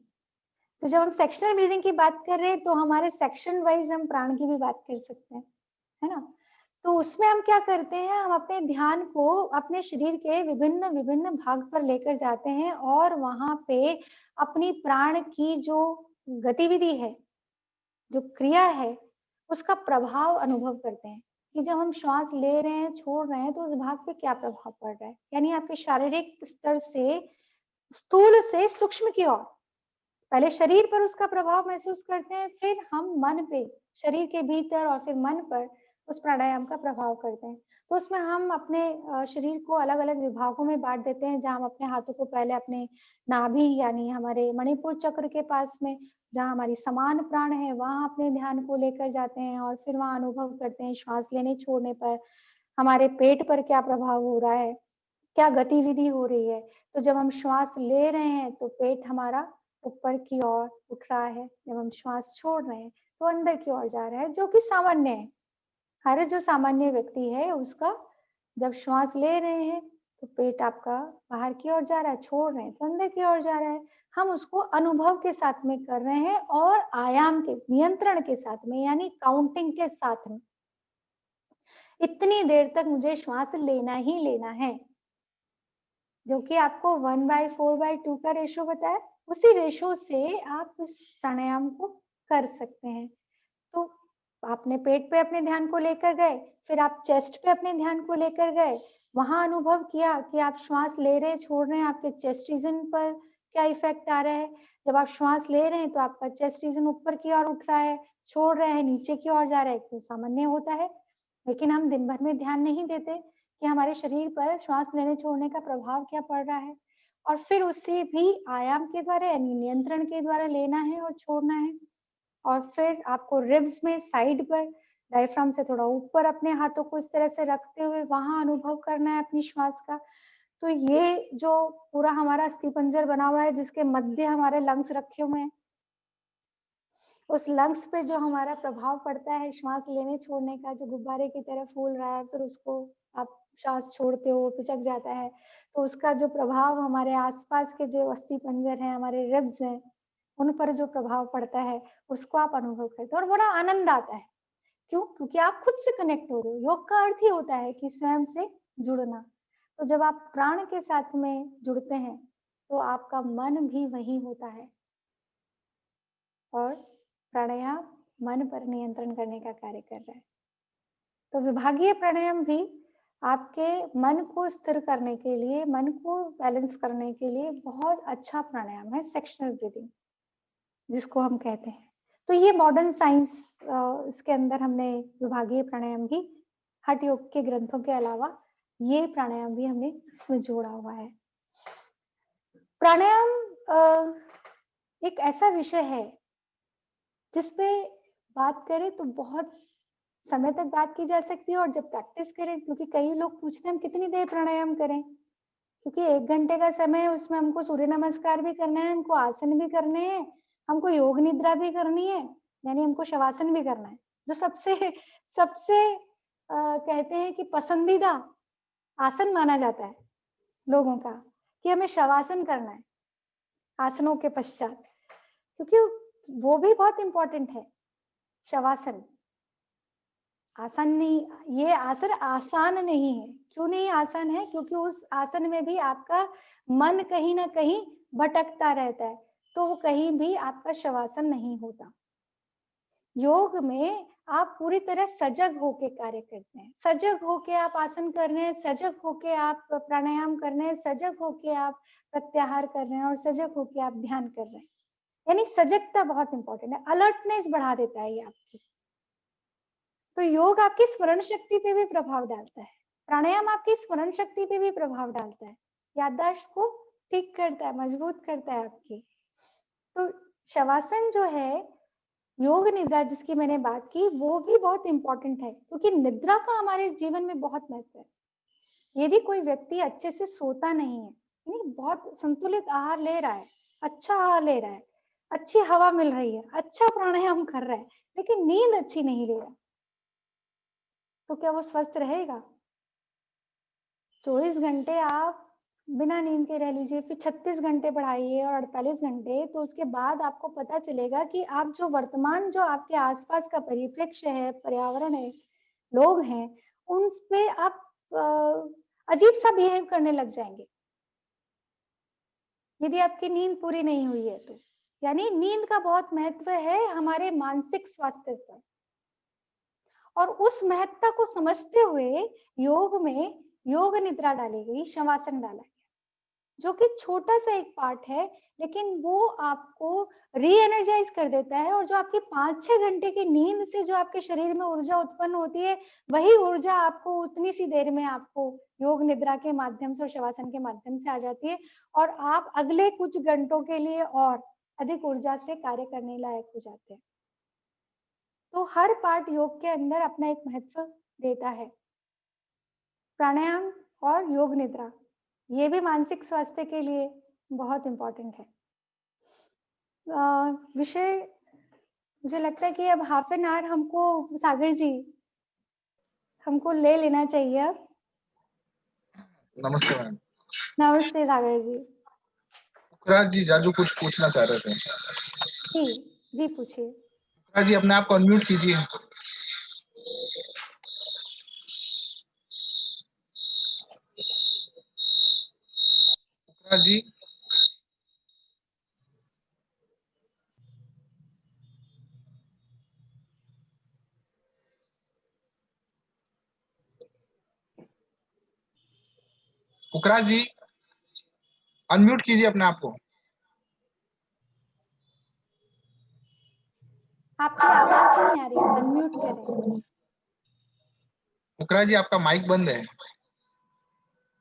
तो जब हम सेक्शनल ब्रीदिंग की बात कर रहे हैं तो हमारे सेक्शन वाइज हम प्राण की भी बात कर सकते हैं, है ना। तो उसमें हम क्या करते हैं, हम अपने ध्यान को अपने शरीर के विभिन्न विभिन्न भाग पर लेकर जाते हैं, और वहां पे अपनी प्राण की जो गतिविधि है, जो क्रिया है, उसका प्रभाव अनुभव करते हैं कि जब हम श्वास ले रहे हैं, छोड़ रहे हैं, तो उस भाग पे क्या प्रभाव पड़ रहा है। यानी आपके शारीरिक स्तर से स्थूल से सूक्ष्म की ओर। पहले शरीर पर उसका प्रभाव महसूस करते हैं, फिर हम मन पे, शरीर के भीतर और फिर मन पर उस प्राणायाम का प्रभाव करते हैं। तो उसमें हम अपने शरीर को अलग-अलग विभागों में बाँट देते हैं, जहाँ हम अपने हाथों को पहले अपने नाभि यानी हमारे मणिपुर चक्र के पास में, जहाँ हमारी समान प्राण है, वहाँ अपने ध्यान को लेकर जाते हैं और फिर वहाँ अनुभव करते हैं श्वास लेने छोड़ने पर हमारे पेट पर क्या प्रभाव हो रहा है, क्या गतिविधि हो रही है। तो जब हम श्वास ले रहे हैं तो पेट हमारा ऊपर की ओर उठ रहा है, जब हम श्वास छोड़ रहे हैं तो अंदर की ओर जा रहा है, जो कि सामान्य है। हर जो सामान्य व्यक्ति है उसका जब श्वास ले रहे हैं तो पेट आपका बाहर की ओर जा रहा है, छोड़ रहे हैं तो अंदर की ओर जा रहा है। हम उसको अनुभव के साथ में कर रहे हैं और आयाम के नियंत्रण के साथ में यानी काउंटिंग के साथ में। इतनी देर तक मुझे श्वास लेना ही लेना है, जो कि आपको 1/4/2 का रेशो बताया, उसी रेशो से आप इस प्राणायाम को कर सकते हैं। तो आपने पेट पे अपने ध्यान को लेकर गए, फिर आप चेस्ट पे अपने ध्यान को लेकर गए, वहाँ अनुभव किया कि आप श्वास ले रहे हैं, छोड़ रहे हैं, आपके चेस्ट रीजन पर क्या इफेक्ट आ रहा है। जब आप श्वास ले रहे हैं तो आपका चेस्ट रीजन ऊपर की ओर उठ रहा है, छोड़ रहे हैं नीचे की ओर जा रहा है, तो सामान्य होता है। लेकिन हम दिन भर में ध्यान नहीं देते कि हमारे शरीर पर श्वास लेने छोड़ने का प्रभाव क्या पड़ रहा है और फिर उसे भी आयाम के द्वारा यानी नियंत्रण के द्वारा लेना है और छोड़ना है। और फिर आपको रिब्स में साइड पर डायफ्राम से थोड़ा ऊपर अपने हाथों को इस तरह से रखते हुए वहां अनुभव करना है अपनी श्वास का। तो ये जो पूरा हमारा अस्थिपंजर बना हुआ है जिसके मध्य हमारे लंग्स रखे हुए हैं, उस लंग्स पे जो हमारा प्रभाव पड़ता है श्वास लेने छोड़ने का, जो गुब्बारे की तरह फूल रहा है, फिर उसको आप श्वास छोड़ते हो पिचक जाता है, तो उसका जो प्रभाव हमारे आसपास के जो अस्थिपंजर हैं, हमारे रिब्स हैं, उन पर जो प्रभाव पड़ता है, उसको आप अनुभव करते हो और बड़ा आनंद आता है। क्यों? क्योंकि आप खुद से कनेक्ट हो रहे हो। योग का अर्थ ही होता है कि स्वयं से जुड़ना। तो जब आप प्राण के साथ में जुड़ते हैं, तो आपका मन भी वही होता है और प्राणायाम मन पर नियंत्रण करने का कार्य कर रहा है। तो विभागीय प्राणायाम भी आपके मन को स्थिर करने के लिए, मन को बैलेंस करने के लिए बहुत अच्छा प्राणायाम है, सेक्शनल ब्रीथिंग जिसको हम कहते हैं। तो ये मॉडर्न साइंस इसके अंदर हमने विभागीय प्राणायाम भी हठ योग के ग्रंथों के अलावा ये प्राणायाम भी हमने इसमें जोड़ा हुआ है। प्राणायाम एक ऐसा विषय है जिसपे बात करें तो बहुत समय तक बात की जा सकती है और जब प्रैक्टिस करें, क्योंकि कई लोग पूछते हैं हम कितनी देर प्राणायाम करें, क्योंकि 1 घंटे का समय है, उसमें हमको सूर्य नमस्कार भी करना है, हमको आसन भी करने हैं, हमको योग निद्रा भी करनी है, यानी हमको शवासन भी करना है। जो सबसे सबसे कहते हैं कि पसंदीदा आसन माना जाता है लोगों का कि हमें शवासन करना है आसनों के पश्चात, क्योंकि वो भी बहुत इम्पोर्टेंट है। शवासन आसान नहीं, ये आसन आसान नहीं है। क्यों नहीं आसान है? क्योंकि उस आसन में भी आपका मन कहीं ना कहीं भटकता रहता है, तो वो कहीं भी आपका शवासन नहीं होता। योग में आप पूरी तरह सजग होके कार्य करते हैं, सजग होके आप आसन कर रहे हैं, सजग होके आप प्राणायाम कर रहे हैं, सजग होके आप प्रत्याहार कर रहे हैं और सजग होके आप ध्यान कर रहे हैं। यानी सजगता बहुत इंपॉर्टेंट है, अलर्टनेस बढ़ा देता है ये आपकी। तो योग आपकी स्मरण शक्ति पे भी प्रभाव डालता है, प्राणायाम आपकी स्मरण शक्ति पे भी प्रभाव डालता है, याददाश्त को ठीक करता है, मजबूत करता है आपकी। तो शवासन जो है, योग निद्रा जिसकी मैंने बात की, वो भी बहुत इंपॉर्टेंट है क्योंकि निद्रा का हमारे जीवन में बहुत महत्व है। यदि कोई व्यक्ति अच्छे से सोता नहीं है, यानी बहुत संतुलित आहार ले रहा है, अच्छा आहार ले रहा है, अच्छी हवा मिल रही है, अच्छा प्राणायाम कर रहा है, लेकिन नींद अच्छी नहीं ले रहा, तो क्या वो स्वस्थ रहेगा? 24 घंटे आप बिना नींद के रह लीजिए, फिर 36 घंटे बढ़ाइए और 48 घंटे, तो उसके बाद आपको पता चलेगा कि आप जो वर्तमान जो आपके आसपास का परिप्रेक्ष्य है, पर्यावरण है, लोग हैं, उन पे आप अजीब सा बिहेव करने लग जाएंगे यदि आपकी नींद पूरी नहीं हुई है तो। यानी नींद का बहुत महत्व है हमारे मानसिक स्वास्थ्य पर, और उस महत्ता को समझते हुए योग में योग निद्रा डाली गई, शवासन डाला गया। जो कि छोटा सा एक पार्ट है, लेकिन वो आपको री एनर्जाइज कर देता है। और जो आपकी 5-6 घंटे की नींद से जो आपके शरीर में ऊर्जा उत्पन्न होती है, वही ऊर्जा आपको उतनी सी देर में आपको योग निद्रा के माध्यम से और शवासन के माध्यम से आ जाती है, और आप अगले कुछ घंटों के लिए और अधिक ऊर्जा से कार्य करने लायक हो जाते हैं। तो हर पार्ट योग के अंदर अपना एक महत्व देता है। प्राणायाम और योग निद्रा ये भी मानसिक स्वास्थ्य के लिए बहुत इम्पोर्टेंट है। विषय मुझे लगता है कि अब हाफ एन आवर हमको, सागर जी, हमको ले लेना चाहिए अब। नमस्ते मैम। नमस्ते सागर जी। पुखराज जी जाजू कुछ पूछना चाह रहे थे। जी जी पूछिए। पुखराज जी अपने आप को अनम्यूट कीजिए। पुखराज जी। पुखराज जी अनम्यूट कीजिए अपने आप को। आपकी आवाज नहीं आ रही, आप अनम्यूट करें। पुखराज जी आपका माइक बंद है,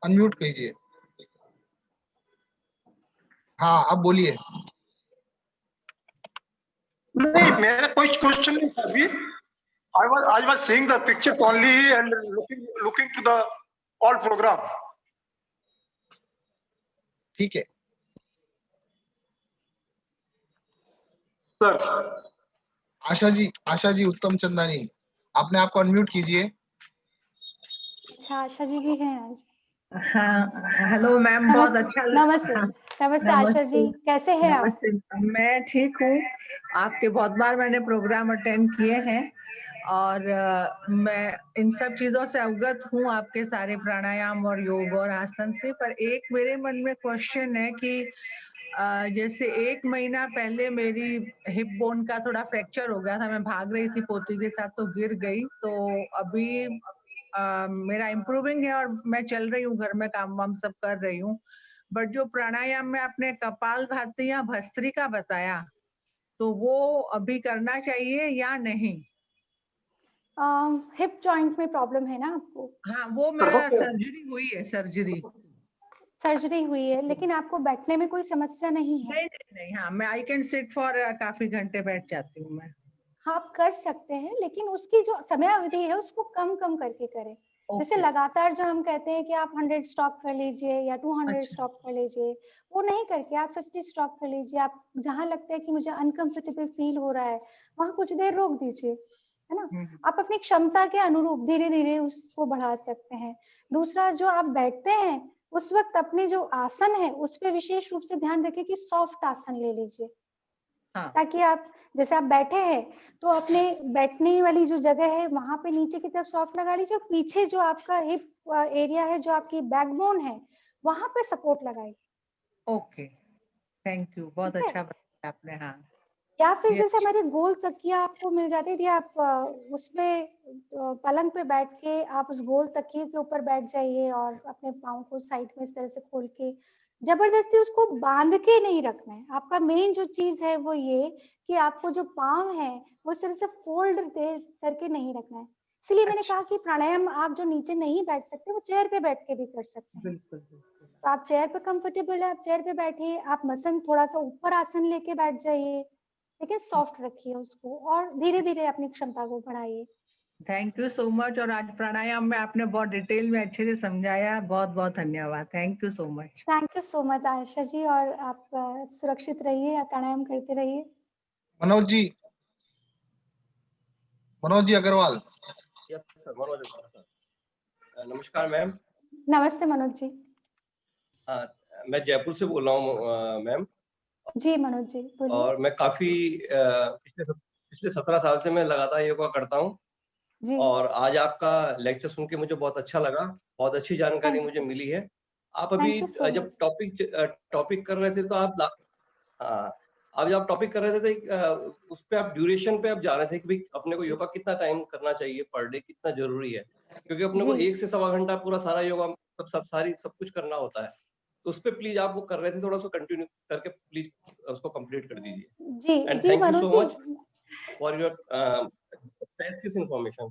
अनम्यूट कीजिए। हाँ अब बोलिए। नहीं, मेरा कोई क्वेश्चन नहीं था अभी। I was seeing the pictures only and looking to the all program. ठीक है सर। आशा जी उत्तम चंदानी अपने आप को अनम्यूट कीजिए। अच्छा, आशा जी भी हैं आज। हाँ, हेलो मैम, बहुत अच्छा नमस्ते। हाँ, नमस्ते आशा जी, कैसे हैं आप? नमस्ते, मैं ठीक हूँ। आपके बहुत बार मैंने प्रोग्राम अटेंड किए हैं और मैं इन सब चीजों से अवगत हूँ, आपके सारे प्राणायाम और योग और आसन से। पर एक मेरे मन में क्वेश्चन है कि जैसे 1 महीना पहले मेरी हिप बोन का थोड़ा फ्रैक्चर हो गया था। मैं भाग रही थी पोती के साथ तो गिर गई। तो अभी मेरा इम्प्रूविंग है और मैं चल रही हूँ, घर में काम वाम सब कर रही हूँ। बट जो प्राणायाम में आपने कपालभाति या भस्त्रिका बताया, तो वो अभी करना चाहिए या नहीं? हिप जॉइंट में प्रॉब्लम है ना आपको? हाँ, वो मेरा सर्जरी हुई है, सर्जरी हुई है, लेकिन आपको बैठने में कोई समस्या नहीं है? नहीं, हाँ, मैं आई कैन सिट फॉर काफी घंटे बैठ जाती हूँ मैं। हाँ, आप कर सकते हैं, लेकिन उसकी जो समय अवधि है उसको कम कम करके करें। जैसे लगातार जो हम कहते हैं कि आप 100 स्टॉप कर लीजिए या 200 स्टॉप कर लीजिए, वो नहीं करके आप 50 स्टॉप कर लीजिए। आप जहाँ लगता है कि मुझे अनकंफर्टेबल फील हो रहा है, वहां कुछ देर रोक दीजिए, है ना? आप अपनी क्षमता के अनुरूप धीरे धीरे उसको बढ़ा सकते हैं। दूसरा, जो आप बैठते हैं उस वक्त अपने जो आसन है उस पर विशेष रूप से ध्यान रखें कि सॉफ्ट आसन ले लीजिए। ताकि आप, जैसे आप बैठे हैं तो अपने बैठने वाली जो जगह है वहां पे नीचे की तरफ सॉफ्ट लगा लीजिए, और पीछे जो आपका हिप एरिया है, जो आपकी बैकबोन है, वहां पे सपोर्ट लगाइए। ओके, थैंक यू, बहुत अच्छा बताया आपने। हाँ, या फिर जैसे हमारी गोल तकिया आपको मिल जाती थी, आप उसमें पलंग पे बैठ के आप उस गोल तकिए के ऊपर बैठ जाइए और अपने पाँव को साइड में इस तरह से खोल के, जबरदस्ती उसको बांध के नहीं रखना है। आपका मेन जो चीज है वो ये कि आपको जो पाँव है वो इस तरह से फोल्ड करके नहीं रखना है। इसलिए मैंने कहा कि प्राणायाम आप जो नीचे नहीं बैठ सकते वो चेयर पे बैठ के भी कर सकते हैं। बिल्कुल। तो आप चेयर पे कंफर्टेबल है, आप चेयर पे बैठिए। आप मसन थोड़ा सा ऊपर आसन लेके बैठ जाइए, लेकिन सॉफ्ट रखिए उसको, और धीरे धीरे अपनी क्षमता को बढ़ाइए। Thank you so much. और आज प्राणायाम में आपने बहुत डिटेल में अच्छे से समझाया, बहुत बहुत धन्यवाद। Thank you so much. Thank you so much Ayesha ji, और आप सुरक्षित रहिए, आप प्राणायाम करते रहिए। Manoj ji Agarwal. Yes sir, Manoj Agarwal sir. नमस्कार मैम। नमस्ते मनोज जी। मैं जयपुर से बोल रहा हूँ मैम। जी मनोज जी बोलिए। और मैं काफी पिछले 17 साल से मैं लगातार योगा करता हूँ। और आज आपका लेक्चर सुन के मुझे बहुत अच्छा लगा, बहुत अच्छी जानकारी मुझे मिली है। आप अभी जब टॉपिक कर रहे थे तो आप जब टॉपिक कर रहे थे तो उस पे आप ड्यूरेशन पे आप जा रहे थे कि भाई अपने को योगा कितना टाइम करना चाहिए पर डे, कितना जरूरी है, क्योंकि अपने को 1 से 1.25 घंटा पूरा सारा योगा सब कुछ करना होता है। तो उस पे प्लीज आप वो कर रहे थे, थोड़ा सा कंटिन्यू करके प्लीज उसको कंप्लीट कर दीजिए। जी एंड जी thank you Manoj so ji, much for your precious information.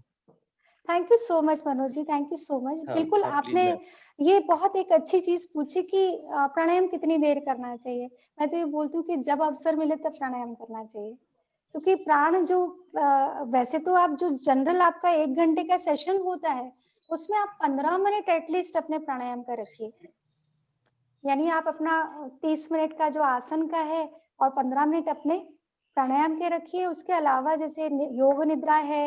Thank you so much Manoj ji, thank you so much. हाँ, बिल्कुल हाँ, आपने प्लीज ये बहुत एक अच्छी चीज पूछी कि प्राणायाम कितनी देर करना चाहिए। मैं तो ये बोलती हूँ कि जब अवसर मिले तब प्राणायाम करना चाहिए, क्योंकि प्राण जो वैसे तो आप जो जनरल आपका 1 घंटे का सेशन होता है उसमें आप 15 मिनट एटलीस्ट अपने प्राणायाम का रखिए। यानी आप अपना 30 मिनट का जो आसन का है और 15 मिनट अपने प्राणायाम के रखिए। उसके अलावा जैसे योग निद्रा है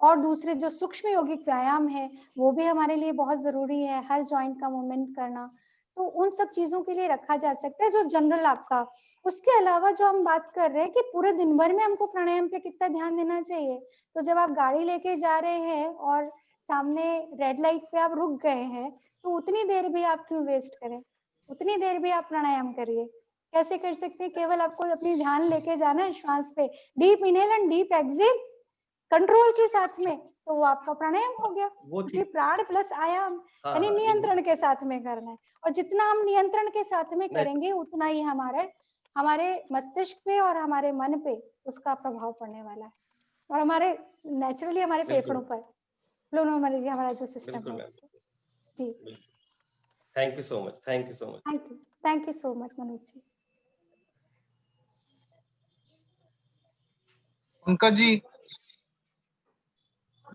और दूसरे जो सूक्ष्म योगिक व्यायाम है वो भी हमारे लिए बहुत जरूरी है, हर जॉइंट का मूवमेंट करना। तो उन सब चीजों के लिए रखा जा सकता है जो जनरल आपका। उसके अलावा जो हम बात कर रहे हैं कि पूरे दिन भर में हमको प्राणायाम पे कितना ध्यान देना चाहिए, तो जब आप गाड़ी लेके जा रहे हैं और सामने रेड लाइट पे आप रुक गए हैं तो उतनी देर भी आप क्यों वेस्ट करें, उतनी देर भी आप प्राणायाम करिए। कैसे कर सकते हैं, केवल आपको अपनी ध्यान लेके जाना है श्वास पे, deep inhale and deep exhale control के साथ में, तो वो आपका प्राणायाम हो गया। क्योंकि प्राण प्लस आयाम यानी नियंत्रण के साथ में करना है, और जितना हम नियंत्रण के साथ में करेंगे उतना ही हमारे मस्तिष्क पे और हमारे मन पे उसका प्रभाव पड़ने वाला है, और हमारे नेचुरली हमारे फेफड़ों पर फ्लोनोमली हमारा जो सिस्टम है जी। Thank you so much, thank you so much, thank you so much Manoj ji.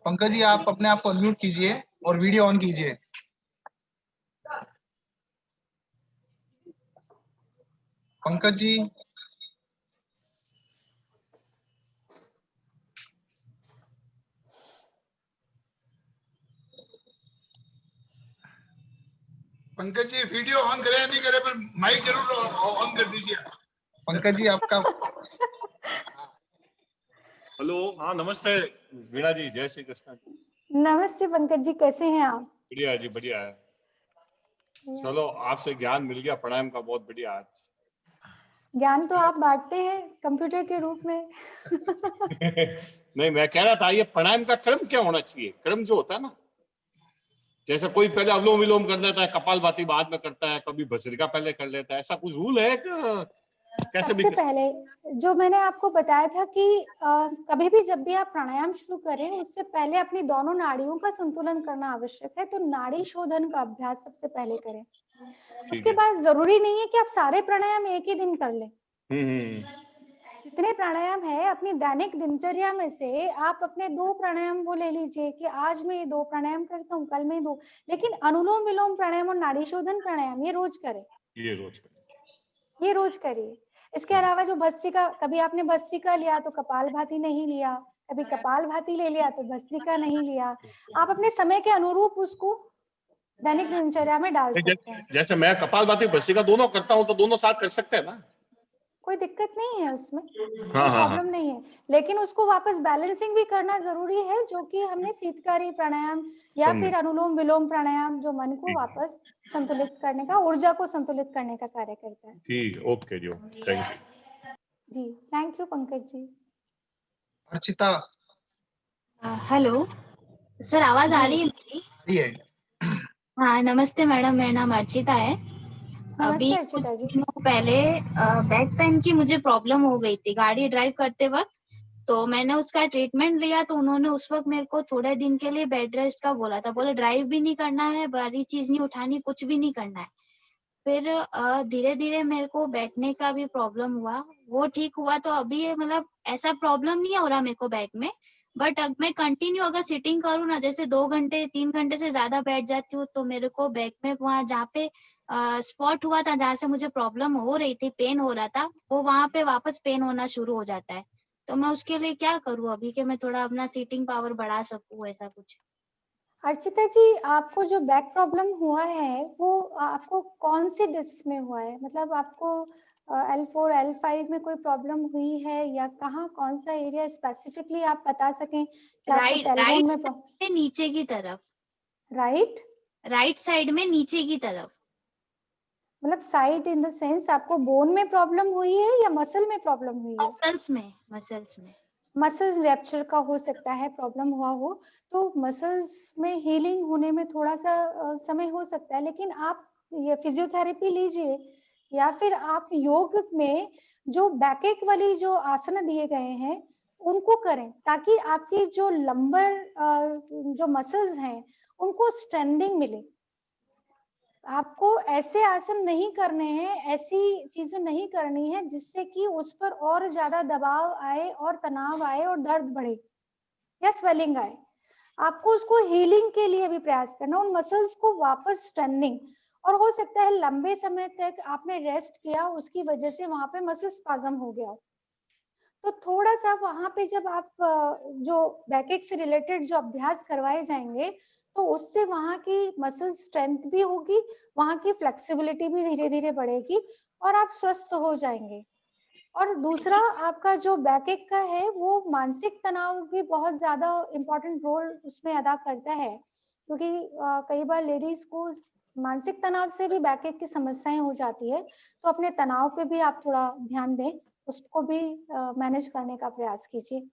Pankaj ji आप अपने आप को अनम्यूट कीजिए और वीडियो ऑन कीजिए। पंकज जी, पंकज जी वीडियो ऑन करे या नहीं करे पर माइक जरूर ऑन कर दीजिए। पंकज जी आपका हेलो, हाँ नमस्ते वीणा जी, जय श्री कृष्ण। नमस्ते पंकज जी, कैसे हैं आप? बढ़िया जी, बढ़िया है। चलो आपसे ज्ञान मिल गया प्राणायाम का, बहुत बढ़िया। आज ज्ञान तो आप बांटते हैं कंप्यूटर के रूप में। नहीं, मैं कह रहा था ये प्राणायाम का क्रम क्या होना चाहिए? क्रम जो होता है ना, जैसे कोई पहले अनुलोम विलोम कर लेता है, कपालभाति बाद में करता है, कभी भस्त्रिका पहले कर लेता है, ऐसा कुछ रूल है कि कैसे भी? सबसे पहले जो मैंने आपको बताया था कि कभी भी जब भी आप प्राणायाम शुरू करें उससे पहले अपनी दोनों नाड़ियों का संतुलन करना आवश्यक है, तो नाड़ी शोधन का अभ्यास सबसे पहले करें। उसके बाद जरूरी नहीं है कि आप सारे प्राणायाम एक ही दिन कर लें। जितने प्राणायाम है अपनी दैनिक दिनचर्या में से आप अपने 2 प्राणायाम वो ले लीजिए कि आज मैं ये 2 प्राणायाम करता हूँ, कल मैं 2, लेकिन अनुलोम विलोम प्राणायाम और नाड़ी शोधन प्राणायाम ये रोज करें, ये रोज करिए। इसके अलावा जो भस्त्रिका, कभी आपने भस्त्रिका लिया तो कपालभाति नहीं लिया, कभी कपालभाति ले लिया तो भस्त्रिका नहीं लिया, आप अपने समय के अनुरूप उसको दैनिक दिनचर्या में डाल सकते हैं। जैसे मैं कपालभाति भस्त्रिका दोनों करता हूँ तो दोनों साथ कर सकते हैं ना? कोई दिक्कत नहीं है उसमें, कोई हाँ, प्रॉब्लम नहीं है, लेकिन उसको वापस बैलेंसिंग भी करना जरूरी है, जो कि हमने शीतकारी प्राणायाम या फिर अनुलोम विलोम प्राणायाम जो मन को वापस संतुलित करने का, ऊर्जा को संतुलित करने का कार्य करता है। ठीक, okay ji, thank you ji. Thank you Pankaj ji. Archita, hello sir, आवाज आ रही है मेरी? हाँ नमस्ते मैडम, मेरा नाम अर्चिता है। अभी कुछ दिनों पहले बैक पेन की मुझे प्रॉब्लम हो गई थी गाड़ी ड्राइव करते वक्त, तो मैंने उसका ट्रीटमेंट लिया। तो उन्होंने उस वक्त मेरे को थोड़े दिन के लिए बेड रेस्ट का बोला था, बोले ड्राइव भी नहीं करना है, भारी चीज नहीं उठानी, कुछ भी नहीं करना है। फिर धीरे धीरे मेरे को बैठने का भी प्रॉब्लम हुआ, वो ठीक हुआ। तो अभी मतलब ऐसा प्रॉब्लम नहीं हो रहा मेरे को बैक में, बट मैं कंटिन्यू अगर सिटिंग करूँ ना, जैसे 2 घंटे 3 घंटे से ज्यादा बैठ जाती हूँ, तो मेरे को बैक में वहाँ जहाँ पे स्पॉट हुआ था, जहाँ से मुझे प्रॉब्लम हो रही थी, पेन हो रहा था, वो वहाँ पे वापस पेन होना शुरू हो जाता है। तो मैं उसके लिए क्या करूँ अभी कि मैं थोड़ा अपना सीटिंग पावर बढ़ा सकूँ, ऐसा कुछ? अर्चिता जी, आपको जो बैक प्रॉब्लम हुआ है वो आपको कौन सी डिस्क में हुआ है? मतलब आपको L4 L5 में कोई प्रॉब्लम हुई है, या कहाँ, कौन सा एरिया स्पेसिफिकली आप बता सकें कि आपको टेलबोन में नीचे की तरफ, राइट साइड में नीचे की तरफ। मतलब साइड इन द सेंस आपको बोन में प्रॉब्लम हुई है या मसल में प्रॉब्लम हुई है? मसल्स में मसल्स रैप्चर का हो सकता है प्रॉब्लम हुआ हो, तो मसल्स में हीलिंग होने में थोड़ा सा समय हो सकता है, लेकिन आप ये फिजियोथेरेपी लीजिए, या फिर आप योग में जो बैक वाली जो आसन दिए गए हैं उनको करें, ताकि आपकी जो लंबर जो मसल्स हैं उनको स्ट्रेंथिंग मिले। आपको ऐसे आसन नहीं करने हैं, ऐसी चीजें नहीं करनी है जिससे कि उस पर और ज्यादा दबाव आए और तनाव आए और दर्द बढ़े या स्वेलिंग आए। आपको उसको हीलिंग के लिए भी प्रयास करना, उन मसल्स को वापस स्ट्रेंथनिंग। और हो सकता है लंबे समय तक आपने रेस्ट किया, उसकी वजह से वहां पे मसल स्पाज्म हो गया, तो थोड़ा सा वहां पे जब आप जो बैक से रिलेटेड जो अभ्यास करवाए जाएंगे तो उससे वहां की मसल स्ट्रेंथ भी होगी, वहां की फ्लेक्सिबिलिटी भी धीरे धीरे बढ़ेगी और आप स्वस्थ हो जाएंगे। और दूसरा आपका जो बैक का है वो मानसिक तनाव भी बहुत ज्यादा इम्पोर्टेंट रोल उसमें अदा करता है, क्योंकि कई बार लेडीज को मानसिक तनाव से भी बैक की समस्याएं हो जाती है, तो अपने तनाव पे भी आप थोड़ा ध्यान दें, उसको भी मैनेज करने का प्रयास कीजिए।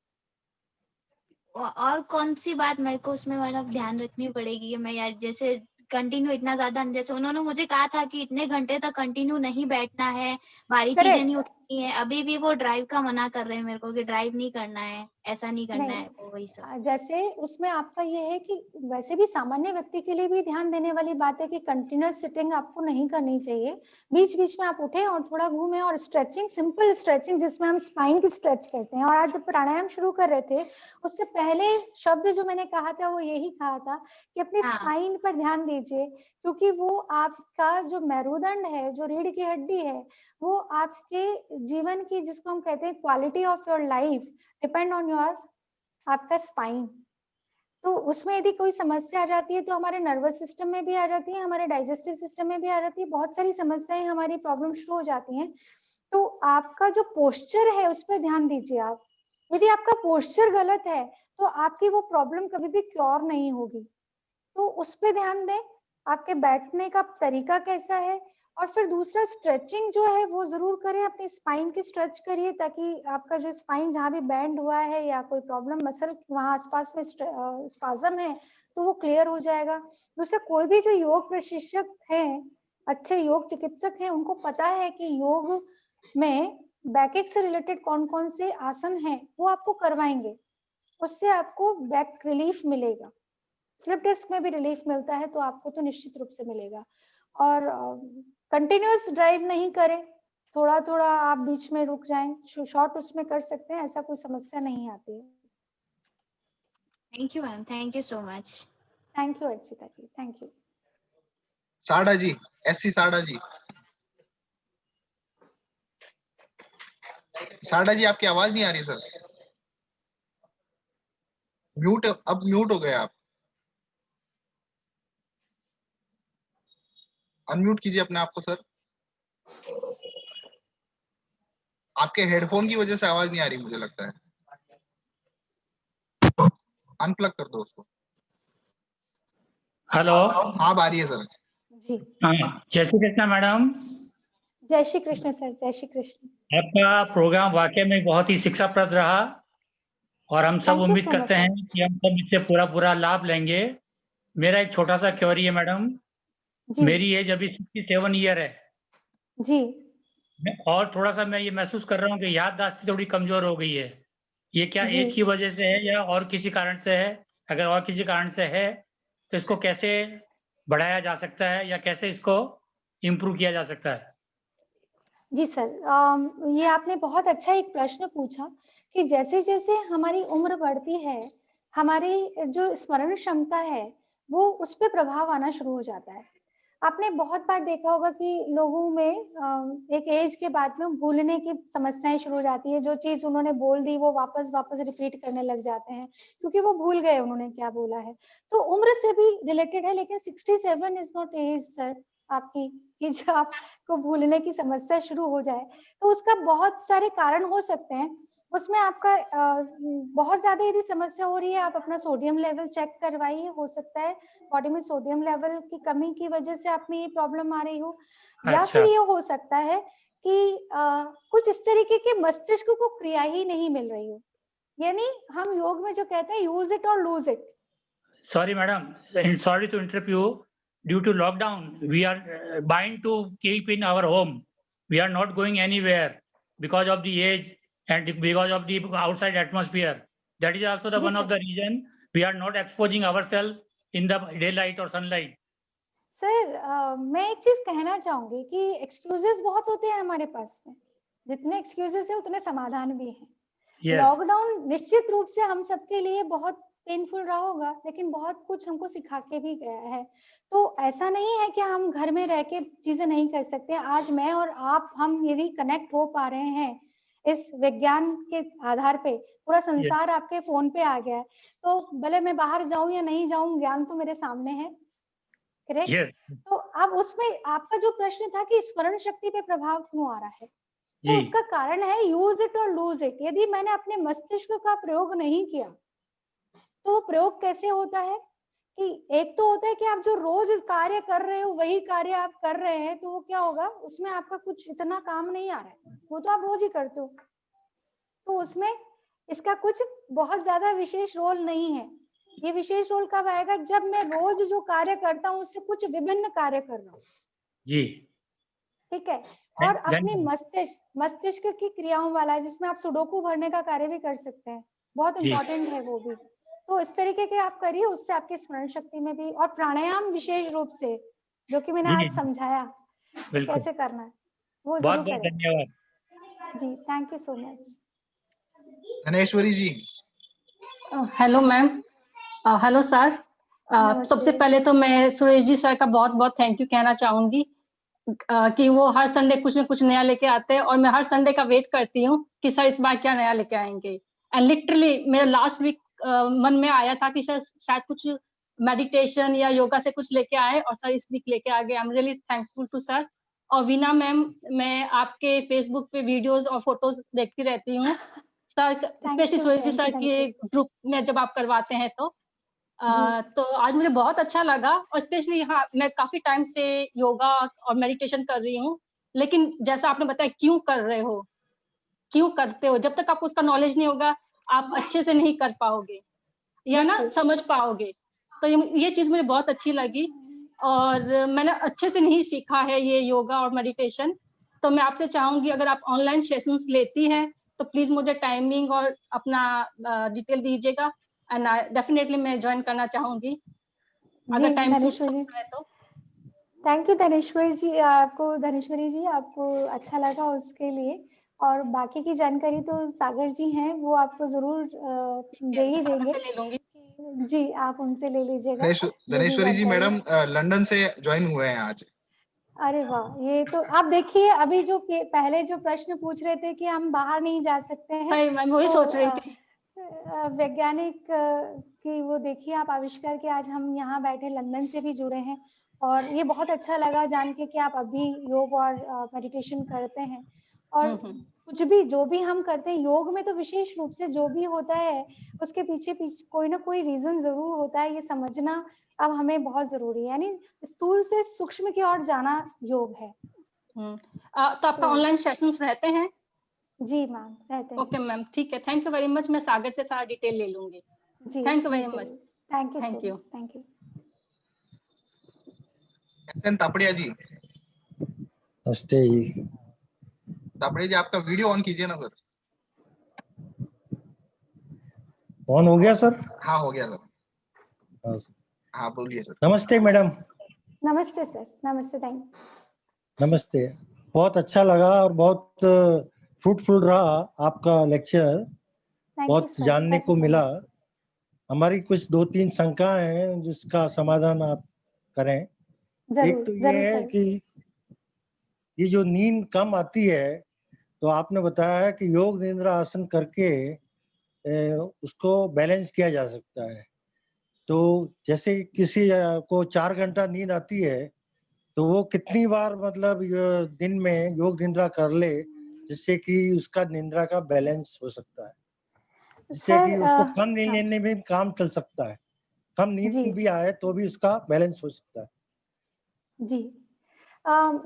और कौन सी बात मेरे को उसमें मतलब ध्यान रखनी पड़ेगी? मैं यार जैसे कंटिन्यू इतना ज्यादा, जैसे उन्होंने मुझे कहा था कि इतने घंटे तक कंटिन्यू नहीं बैठना है, भारी चीजें नहीं उठानी है, अभी भी वो ड्राइव का मना कर रहे हैं मेरे को कि ड्राइव नहीं करना है, ऐसा नहीं करना है, वो वही सब। जैसे उसमें आपका ये है कि वैसे भी सामान्य व्यक्ति के लिए भी ध्यान देने वाली बात है कि कंटिन्यूअस सिटिंग आपको नहीं करनी चाहिए, बीच बीच में आप उठें और थोड़ा घूमें, और स्ट्रेचिंग, सिंपल स्ट्रेचिंग जिसमें हम स्पाइन की स्ट्रेच करते हैं। और आज जब प्राणायाम शुरू कर रहे थे उससे पहले शब्द जो मैंने कहा था वो यही कहा था कि अपने स्पाइन पर ध्यान दीजिए, क्योंकि वो आपका जो मेरुदंड है, जो रीढ़ की हड्डी है, वो आपके जीवन की, जिसको हम कहते हैं quality of your life, depend on your आपका स्पाइन। तो उसमें यदि कोई समस्या आ जाती है तो हमारे नर्वस सिस्टम में भी आ जाती है, हमारे डाइजेस्टिव सिस्टम में भी आ जाती है, बहुत सारी समस्याएं, हमारी प्रॉब्लम शुरू हो जाती हैं। तो आपका जो पोस्चर है उस पर ध्यान दीजिए आप। यदि आपका पोस्चर गलत है तो आपकी वो प्रॉब्लम कभी भी क्योर नहीं होगी, तो उस पर ध्यान दें। आपके बैठने का तरीका कैसा है, और फिर दूसरा स्ट्रेचिंग जो है वो जरूर करें, अपनी स्पाइन की स्ट्रेच करिए, ताकि आपका जो स्पाइन जहाँ भी बैंड हुआ है या कोई प्रॉब्लम मसल वहाँ आसपास में स्पाज्म है तो वो क्लियर हो जाएगा। दूसरा, कोई भी जो योग प्रशिक्षक हैं, अच्छे योग चिकित्सक हैं, उनको पता है कि योग में बैक से रिलेटेड कौन कौन से आसन हैं वो आपको करवाएंगे, उससे आपको बैक रिलीफ मिलेगा। स्लिप डिस्क में भी रिलीफ मिलता है तो आपको तो निश्चित रूप से मिलेगा। और कंटिन्यूअस ड्राइव नहीं करें, थोड़ा थोड़ा आप बीच में रुक जाएं, शॉर्ट उसमें कर सकते हैं, ऐसा कोई समस्या नहीं आती है। Thank you ma'am, thank you so much. Thank you Archita ji, thank you. साड़ा जी, एससी साड़ा जी। साड़ा जी आपकी आवाज नहीं आ रही सर, म्यूट, अब म्यूट हो गए आप, अनम्यूट कीजिए अपने आप को सर। आपके हेडफोन की वजह से आवाज नहीं आ रही मुझे लगता है, अनप्लग कर दो उसको। हेलो, आप आ रही है सर जी। हाँ, जय श्री कृष्ण मैडम। जय श्री कृष्ण सर, जय श्री कृष्ण। आपका प्रोग्राम वाकई में बहुत ही शिक्षाप्रद रहा और हम सब उम्मीद करते हैं कि हम सब इससे पूरा लाभ लेंगे। मेरा एक छोटा सा क्वेरी है मैडम, मेरी एज अभी 67 ईयर है जी, और थोड़ा सा मैं ये महसूस कर रहा हूँ कि याददाश्त थोड़ी कमजोर हो गई है। ये क्या एज की वजह से है या और किसी कारण से है? अगर और किसी कारण से है तो इसको कैसे बढ़ाया जा सकता है या कैसे इसको इम्प्रूव किया जा सकता है? जी सर, ये आपने बहुत अच्छा एक प्रश्न पूछा कि जैसे जैसे हमारी उम्र बढ़ती है, हमारी जो स्मरण क्षमता है वो उस पर प्रभाव आना शुरू हो जाता है। आपने बहुत बार देखा होगा कि लोगों में एक एज के बाद में भूलने की समस्याएं शुरू हो जाती है, जो चीज उन्होंने बोल दी वो वापस रिपीट करने लग जाते हैं क्योंकि वो भूल गए उन्होंने क्या बोला है। तो उम्र से भी रिलेटेड है, लेकिन 67 इज नॉट एज सर आपकी, कि जो आपको भूलने की समस्या शुरू हो जाए। तो उसका बहुत सारे कारण हो सकते हैं, उसमें आपका बहुत ज्यादा यदि समस्या हो रही है आप अपना सोडियम लेवल चेक करवाइए, हो सकता है बॉडी में सोडियम लेवल की कमी की वजह से आप में ये प्रॉब्लम आ रही हो। या फिर ये हो सकता है कि कुछ इस तरीके के मस्तिष्क को क्रिया ही नहीं मिल रही हो, यानी हम योग में जो कहते हैं यूज इट और lose it. Sorry madam, sorry to interrupt you, due to lockdown, we are bound to keep in our home. We are not going anywhere because of the age and because of the outside atmosphere. That is also the one of the reason we are not exposing ourselves in the daylight or sunlight. Sir मैं एक चीज कहना चाहूंगी कि excuses बहुत होते हैं हमारे पास में, जितने एक्सक्यूजेस है उतने समाधान भी हैं। लॉकडाउन निश्चित रूप से हम सबके लिए बहुत पेनफुल रहा होगा, लेकिन बहुत कुछ हमको सिखा के भी गया है। तो ऐसा नहीं है कि हम घर में रह के चीजें नहीं कर सकते। आज मैं और आप, हम यदि कनेक्ट हो पा रहे हैं इस विज्ञान के आधार पे, पूरा संसार आपके फोन पे आ गया है, तो भले मैं बाहर जाऊं या नहीं जाऊं, ज्ञान तो मेरे सामने है, करेक्ट? तो अब उसमें आपका जो प्रश्न था कि स्मरण शक्ति पे प्रभाव क्यों आ रहा है, तो उसका कारण है यूज इट और लूज इट। यदि मैंने अपने मस्तिष्क का प्रयोग नहीं किया तो वो प्रयोग कैसे होता है कि एक तो होता है कि आप जो रोज कार्य कर रहे हो वही कार्य आप कर रहे हैं, तो वो क्या होगा, उसमें आपका कुछ इतना काम नहीं आ रहा है, वो तो आप रोज ही करते हो, तो उसमें इसका कुछ बहुत ज्यादा विशेष रोल नहीं है। ये विशेष रोल कब आएगा, जब मैं रोज जो कार्य करता हूँ उससे कुछ विभिन्न कार्य कर रहा हूँ जी, ठीक है। और अपने मस्तिष्क की क्रियाओं वाला है, जिसमें आप सुडोकू भरने का कार्य भी कर सकते हैं, बहुत इंपॉर्टेंट है वो भी। तो इस तरीके के आप करिए, उससे आपकी स्मरण शक्ति में भी, और प्राणायाम विशेष रूप से जो कि मैंने आज समझाया कैसे करना है, वो जरूर करें। धन्यवाद जी, thank you so much. Dhaneshwari ji. Hello ma'am, hello sir. सबसे पहले तो मैं सुरेश जी सर का बहुत बहुत थैंक यू कहना चाहूंगी कि वो हर संडे कुछ न कुछ नया लेके आते हैं, और मैं हर संडे का वेट करती हूँ कि सर इस बार क्या नया लेके आएंगे। एंड लिटरली मेरा लास्ट वीक मन में आया था कि शायद कुछ मेडिटेशन या योगा से कुछ लेके आए, और सर इस वीक लेके आ गए। I am really thankful to sir. और वीना मैम, मैं आपके फेसबुक पे वीडियोस और फोटोज देखती रहती हूँ sir, specially Suresh ji sir के ग्रुप में जब आप करवाते हैं तो आज मुझे बहुत अच्छा लगा। और स्पेशली हाँ, मैं काफी टाइम से योगा और मेडिटेशन कर रही हूँ, लेकिन जैसा आपने बताया क्यों कर रहे हो, क्यों करते हो, जब तक आपको उसका नॉलेज नहीं होगा आप अच्छे से नहीं कर पाओगे या ना समझ पाओगे। तो ये चीज मुझे बहुत अच्छी लगी, और मैंने अच्छे से नहीं सीखा है ये योगा और मेडिटेशन। तो मैं आपसे चाहूंगी अगर आप ऑनलाइन सेशंस लेती हैं तो प्लीज मुझे टाइमिंग और अपना डिटेल दीजिएगा, एंड डेफिनेटली मैं ज्वाइन करना चाहूंगी अगर टाइम सूट सकता है तो। थैंक यू धनेश्वरी जी, आपको अच्छा लगा उसके लिए। और बाकी की जानकारी तो सागर जी हैं, वो आपको जरूर दे ही देंगे। ले लूंगी जी, आप उनसे ले लीजिएगा। धनेश्वरी जी मैडम लंदन से ज्वाइन हुए हैं आज। अरे वाह, ये तो आप देखिए, अभी जो पहले जो प्रश्न पूछ रहे थे कि हम बाहर नहीं जा सकते हैं, मैं वही सोच रही थी। वैज्ञानिक की वो देखिए आप आविष्कार के आज हम यहाँ बैठे लंदन से भी जुड़े हैं, और ये बहुत अच्छा लगा जान के कि आप अभी योग और मेडिटेशन करते हैं। और कुछ भी जो भी हम करते हैं योग में, तो विशेष रूप से जो भी होता है उसके पीछे कोई ना कोई रीजन जरूर होता है, ये समझना अब हमें बहुत जरूरी है। यानी स्थूल से सूक्ष्म की ओर जाना योग है। तो आपका ऑनलाइन सेशंस रहते हैं? जी मैम, रहते हैं। ओके मैम, ठीक है, थैंक यू वेरी मच। मैं सागर से सारा डिटेल ले लूंगी। Thank you very much. Thank you. Thank you. S N Tapadia ji. नमस्ते जी। तापड़िया जी, आपका वीडियो ऑन कीजिए ना सर। ऑन हो गया सर? हाँ हो गया सर। हाँ बोलिए सर। नमस्ते मैडम। नमस्ते सर। नमस्ते, थैंक यू। नमस्ते, बहुत अच्छा लगा और बहुत फ्रूटफुल रहा आपका लेक्चर, बहुत जानने को मिला। हमारी कुछ 2-3 शंकाएं हैं जिसका समाधान आप करें। एक तो ये है कि ये जो नींद कम आती है, तो आपने बताया कि योग निद्रा आसन करके उसको बैलेंस किया जा सकता है। तो जैसे किसी को 4 घंटा नींद आती है तो वो कितनी बार मतलब दिन में योग निद्रा कर ले जिससे कि उसका निद्रा का बैलेंस हो सकता है, जिससे कि उसको कम नींद लेने में काम चल सकता है, कम नींद भी आए तो भी उसका बैलेंस हो सकता है। जी,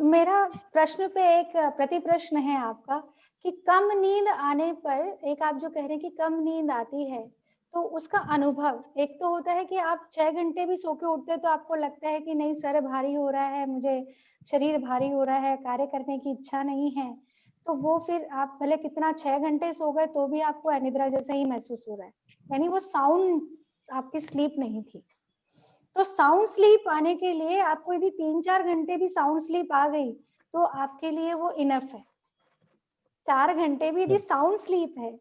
मेरा प्रश्न पे एक प्रति प्रश्न है आपका कि कम नींद आने पर, एक आप जो कह रहे हैं कि कम नींद आती है, तो उसका अनुभव एक तो होता है कि आप 6 घंटे भी सो के उठते हैं तो आपको लगता है कि नहीं, सर भारी हो रहा है, मुझे शरीर भारी हो रहा है, कार्य करने की इच्छा नहीं है, तो वो फिर आप भले कितना 6 घंटे सो गए तो भी आपको अनिद्रा जैसा ही महसूस हो रहा है, यानी वो साउंड आपकी स्लीप नहीं थी। तो साउंड स्लीप आने के लिए आपको यदि 3-4 घंटे भी साउंड स्लीप आ गई तो आपके लिए वो इनफ है। 4 घंटे भी यदि साउंड स्लीप है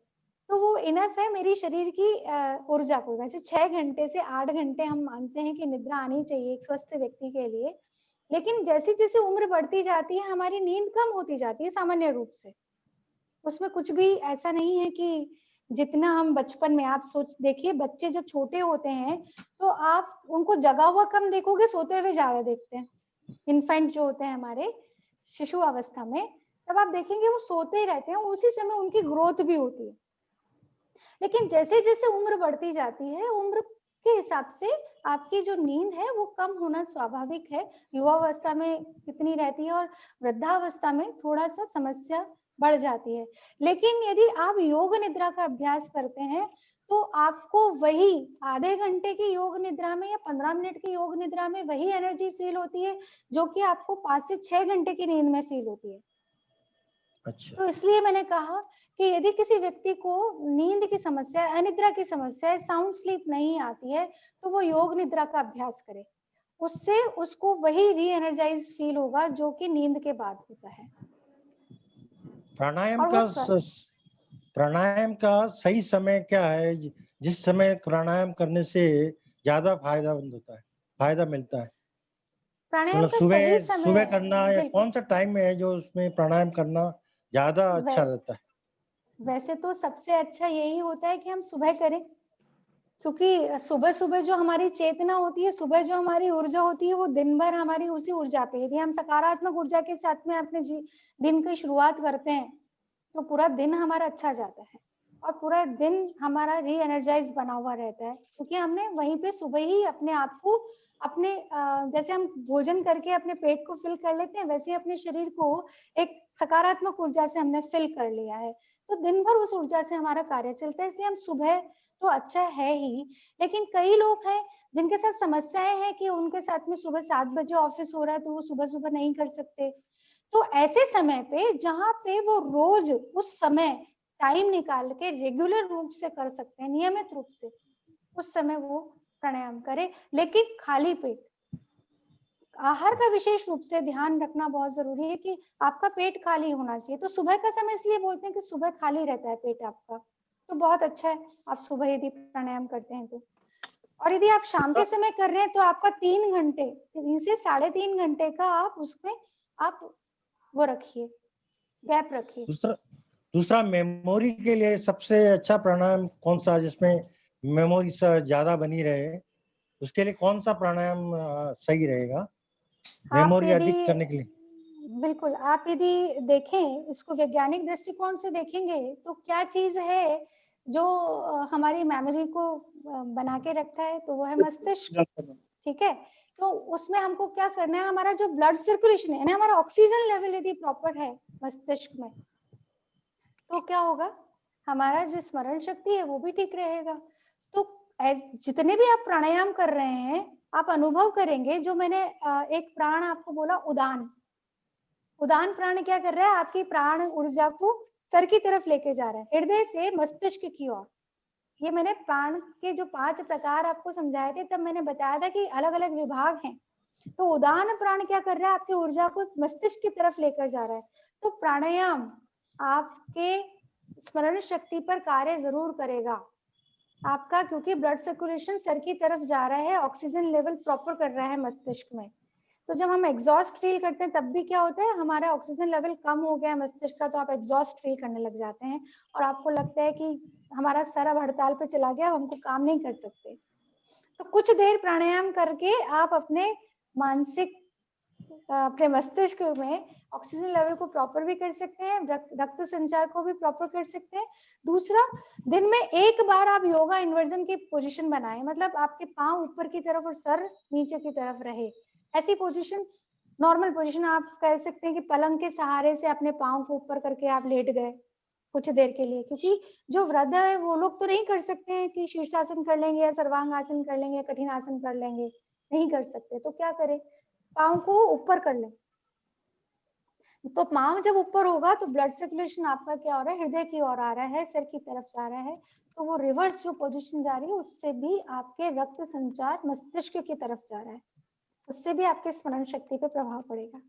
तो वो इनफ है मेरी शरीर की ऊर्जा को। वैसे 6 घंटे से 8 घंटे हम मानते हैं कि निद्रा आनी चाहिए एक स्वस्थ व्यक्ति के लिए, लेकिन जैसे जैसे उम्र बढ़ती जाती है हमारी नींद कम होती जाती है सामान्य रूप से। उसमें कुछ भी ऐसा नहीं है कि जितना हम बचपन में, आप सोच देखिए बच्चे जब छोटे होते हैं तो आप उनको जगा हुआ कम देखोगे, सोते हुए ज्यादा देखते हैं। इन्फेंट जो होते हैं हमारे शिशु अवस्था में, तब आप देखेंगे वो सोते ही रहते हैं, उसी समय उनकी ग्रोथ भी होती है। लेकिन जैसे जैसे उम्र बढ़ती जाती है, उम्र के हिसाब से आपकी जो नींद है वो कम होना स्वाभाविक है। युवावस्था में इतनी रहती है और वृद्धावस्था में थोड़ा सा समस्या बढ़ जाती है। लेकिन यदि आप योग निद्रा का अभ्यास करते हैं तो आपको वही आधे घंटे की योग निद्रा में या 15 मिनट की योग निद्रा में वही एनर्जी फील होती है जो कि आपको 5 से 6 घंटे की नींद में फील होती है। अच्छा। तो इसलिए मैंने कहा कि यदि किसी व्यक्ति को नींद की समस्या, अनिद्रा की समस्या, साउंड स्लीप नहीं आती है तो वो योग निद्रा का अभ्यास करे, उससे उसको वही री एनर्जाइज फील होगा जो कि नींद के बाद होता है। प्राणायाम का सही समय क्या है, जिस समय प्राणायाम करने से ज्यादा फायदा होता है, फायदा मिलता है? प्राणायाम का सुबह सही समय सुबह करना या कौन सा टाइम है जो उसमें प्राणायाम करना ज्यादा अच्छा रहता है? वैसे तो सबसे अच्छा यही होता है कि हम सुबह करें, क्योंकि सुबह सुबह जो हमारी चेतना होती है, सुबह जो हमारी ऊर्जा होती है, वो दिन भर हमारी उसी ऊर्जा पे, यदि हम सकारात्मक ऊर्जा के साथ में अपने दिन की शुरुआत करते हैं तो पूरा दिन हमारा अच्छा जाता है और पूरा दिन हमारा री एनर्जाइज बना हुआ रहता है, क्योंकि हमने वहीं पे सुबह ही अपने आप को अपने जैसे हम भोजन करके अपने पेट को फिल कर लेते हैं, वैसे ही अपने शरीर को एक सकारात्मक ऊर्जा से हमने फिल कर लिया है, तो दिन भर उस ऊर्जा से हमारा कार्य चलता है। इसलिए हम सुबह तो अच्छा है ही, लेकिन कई लोग हैं जिनके साथ समस्याएं हैं कि उनके साथ में सुबह 7 बजे ऑफिस हो रहा है तो वो सुबह सुबह नहीं कर सकते। तो ऐसे समय पे जहाँ पे वो रोज उस समय टाइम निकाल के रेगुलर रूप से कर सकते हैं, नियमित रूप से, उस समय वो प्राणायाम करें, लेकिन खाली पेट। आहार का विशेष रूप से ध्यान रखना बहुत जरूरी है कि आपका पेट खाली होना चाहिए। तो सुबह का समय इसलिए बोलते हैं कि सुबह खाली रहता है पेट आपका, तो बहुत अच्छा है आप सुबह यदि प्राणायाम करते हैं तो। और यदि आप शाम के समय कर रहे हैं तो आपका 3 घंटे, 3 से 3.5 घंटे का आप उसमें आप वो रखिए, गैप रखिए। दूसरा मेमोरी के लिए सबसे अच्छा प्राणायाम कौन सा, जिसमें मेमोरी ज्यादा बनी रहे, उसके लिए कौन सा प्राणायाम सही रहेगा मेमोरी अधिक करने के लिए? बिल्कुल, आप यदि देखें इसको वैज्ञानिक दृष्टिकोण से देखेंगे तो क्या चीज है जो हमारी मेमोरी को बना के रखता है, तो वो है मस्तिष्क। ठीक है, तो उसमें हमको क्या करना है, हमारा जो ब्लड सर्कुलेशन है ना, हमारा ऑक्सीजन लेवल यदि प्रॉपर है मस्तिष्क में तो क्या होगा, हमारा जो स्मरण शक्ति है वो भी ठीक रहेगा। तो जितने भी आप प्राणायाम कर रहे हैं आप अनुभव करेंगे, जो मैंने एक प्राण आपको बोला, उदान प्राण क्या कर रहा है, आपकी प्राण ऊर्जा को सर की तरफ लेके जा रहा है, हृदय से मस्तिष्क की ओर। ये मैंने प्राण के जो 5 प्रकार आपको समझाए थे, तब मैंने बताया था कि अलग अलग विभाग हैं। तो उदान प्राण क्या कर रहा है, आपकी ऊर्जा को मस्तिष्क की तरफ लेकर जा रहा है। तो प्राणायाम आपके स्मरण शक्ति पर कार्य जरूर करेगा आपका, क्योंकि ब्लड सर्कुलेशन सर की तरफ जा रहा है, ऑक्सीजन लेवल प्रॉपर कर रहा है मस्तिष्क में। तो जब हम एग्जॉस्ट फील करते हैं तब भी क्या होता है, हमारा ऑक्सीजन लेवल कम हो गया मस्तिष्क का, तो आप एग्जॉस्ट फील करने लग जाते हैं और आपको लगता है कि हमारा सर अब हड़ताल पे चला गया, हमको काम नहीं कर सकते। तो कुछ देर प्राणायाम करके आप अपने मानसिक, अपने मस्तिष्क में ऑक्सीजन लेवल को प्रॉपर भी कर सकते हैं, रक्त संचार को भी प्रॉपर कर सकते हैं। दूसरा, दिन में एक बार आप योगा इन्वर्जन की पोजीशन बनाएं, मतलब आपके पांव ऊपर की तरफ और सर नीचे की तरफ रहे। ऐसी पोजीशन, नॉर्मल पोजीशन आप कह सकते हैं कि पलंग के सहारे से अपने पांव को ऊपर करके आप लेट गए, कुछ देर के लिए, क्योंकि जो वृद्ध है वो लोग तो नहीं कर सकते हैं कि शीर्षासन कर लेंगे या सर्वांग आसन कर लेंगे, कठिन आसन कर लेंगे, नहीं कर सकते। तो क्या करें, पाँव को ऊपर कर लें। तो पाँव जब ऊपर होगा तो ब्लड सर्कुलेशन आपका क्या हो रहा है, हृदय की ओर आ रहा है, सिर की तरफ जा रहा है। तो वो रिवर्स जो पोजीशन जा रही है उससे भी आपके रक्त संचार मस्तिष्क की तरफ जा रहा है, उससे भी आपके स्मरण शक्ति पे प्रभाव पड़ेगा।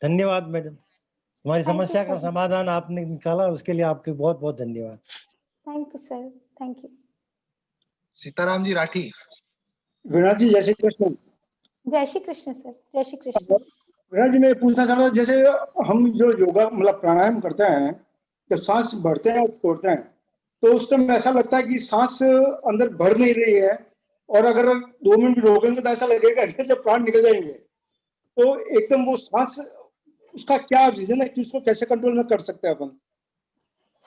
धन्यवाद मैडम, हमारी समस्या का समाधान आपने निकाला, उसके लिए आपके बहुत बहुत धन्यवाद। Thank you sir, thank you. Sitaram ji Rathi. Veena ji जय श्री कृष्ण। जय श्री कृष्ण सर, जय श्री कृष्ण। वीणा जी मैं पूछना चाह रहा हूँ, जैसे हम जो योगा मतलब प्राणायाम करते हैं, जब सांस बढ़ते हैं और छोड़ते हैं तो उस टाइम ऐसा लगता है कि सांस अंदर बढ़ नहीं रही है, और अगर 2 मिनट रोकेंगे तो ऐसा लगेगा कि जब प्राण निकल जाएंगे। तो एकदम वो सांस, उसका क्या रीजन है कि उसको कैसे कंट्रोल में कर सकते हैं अपन?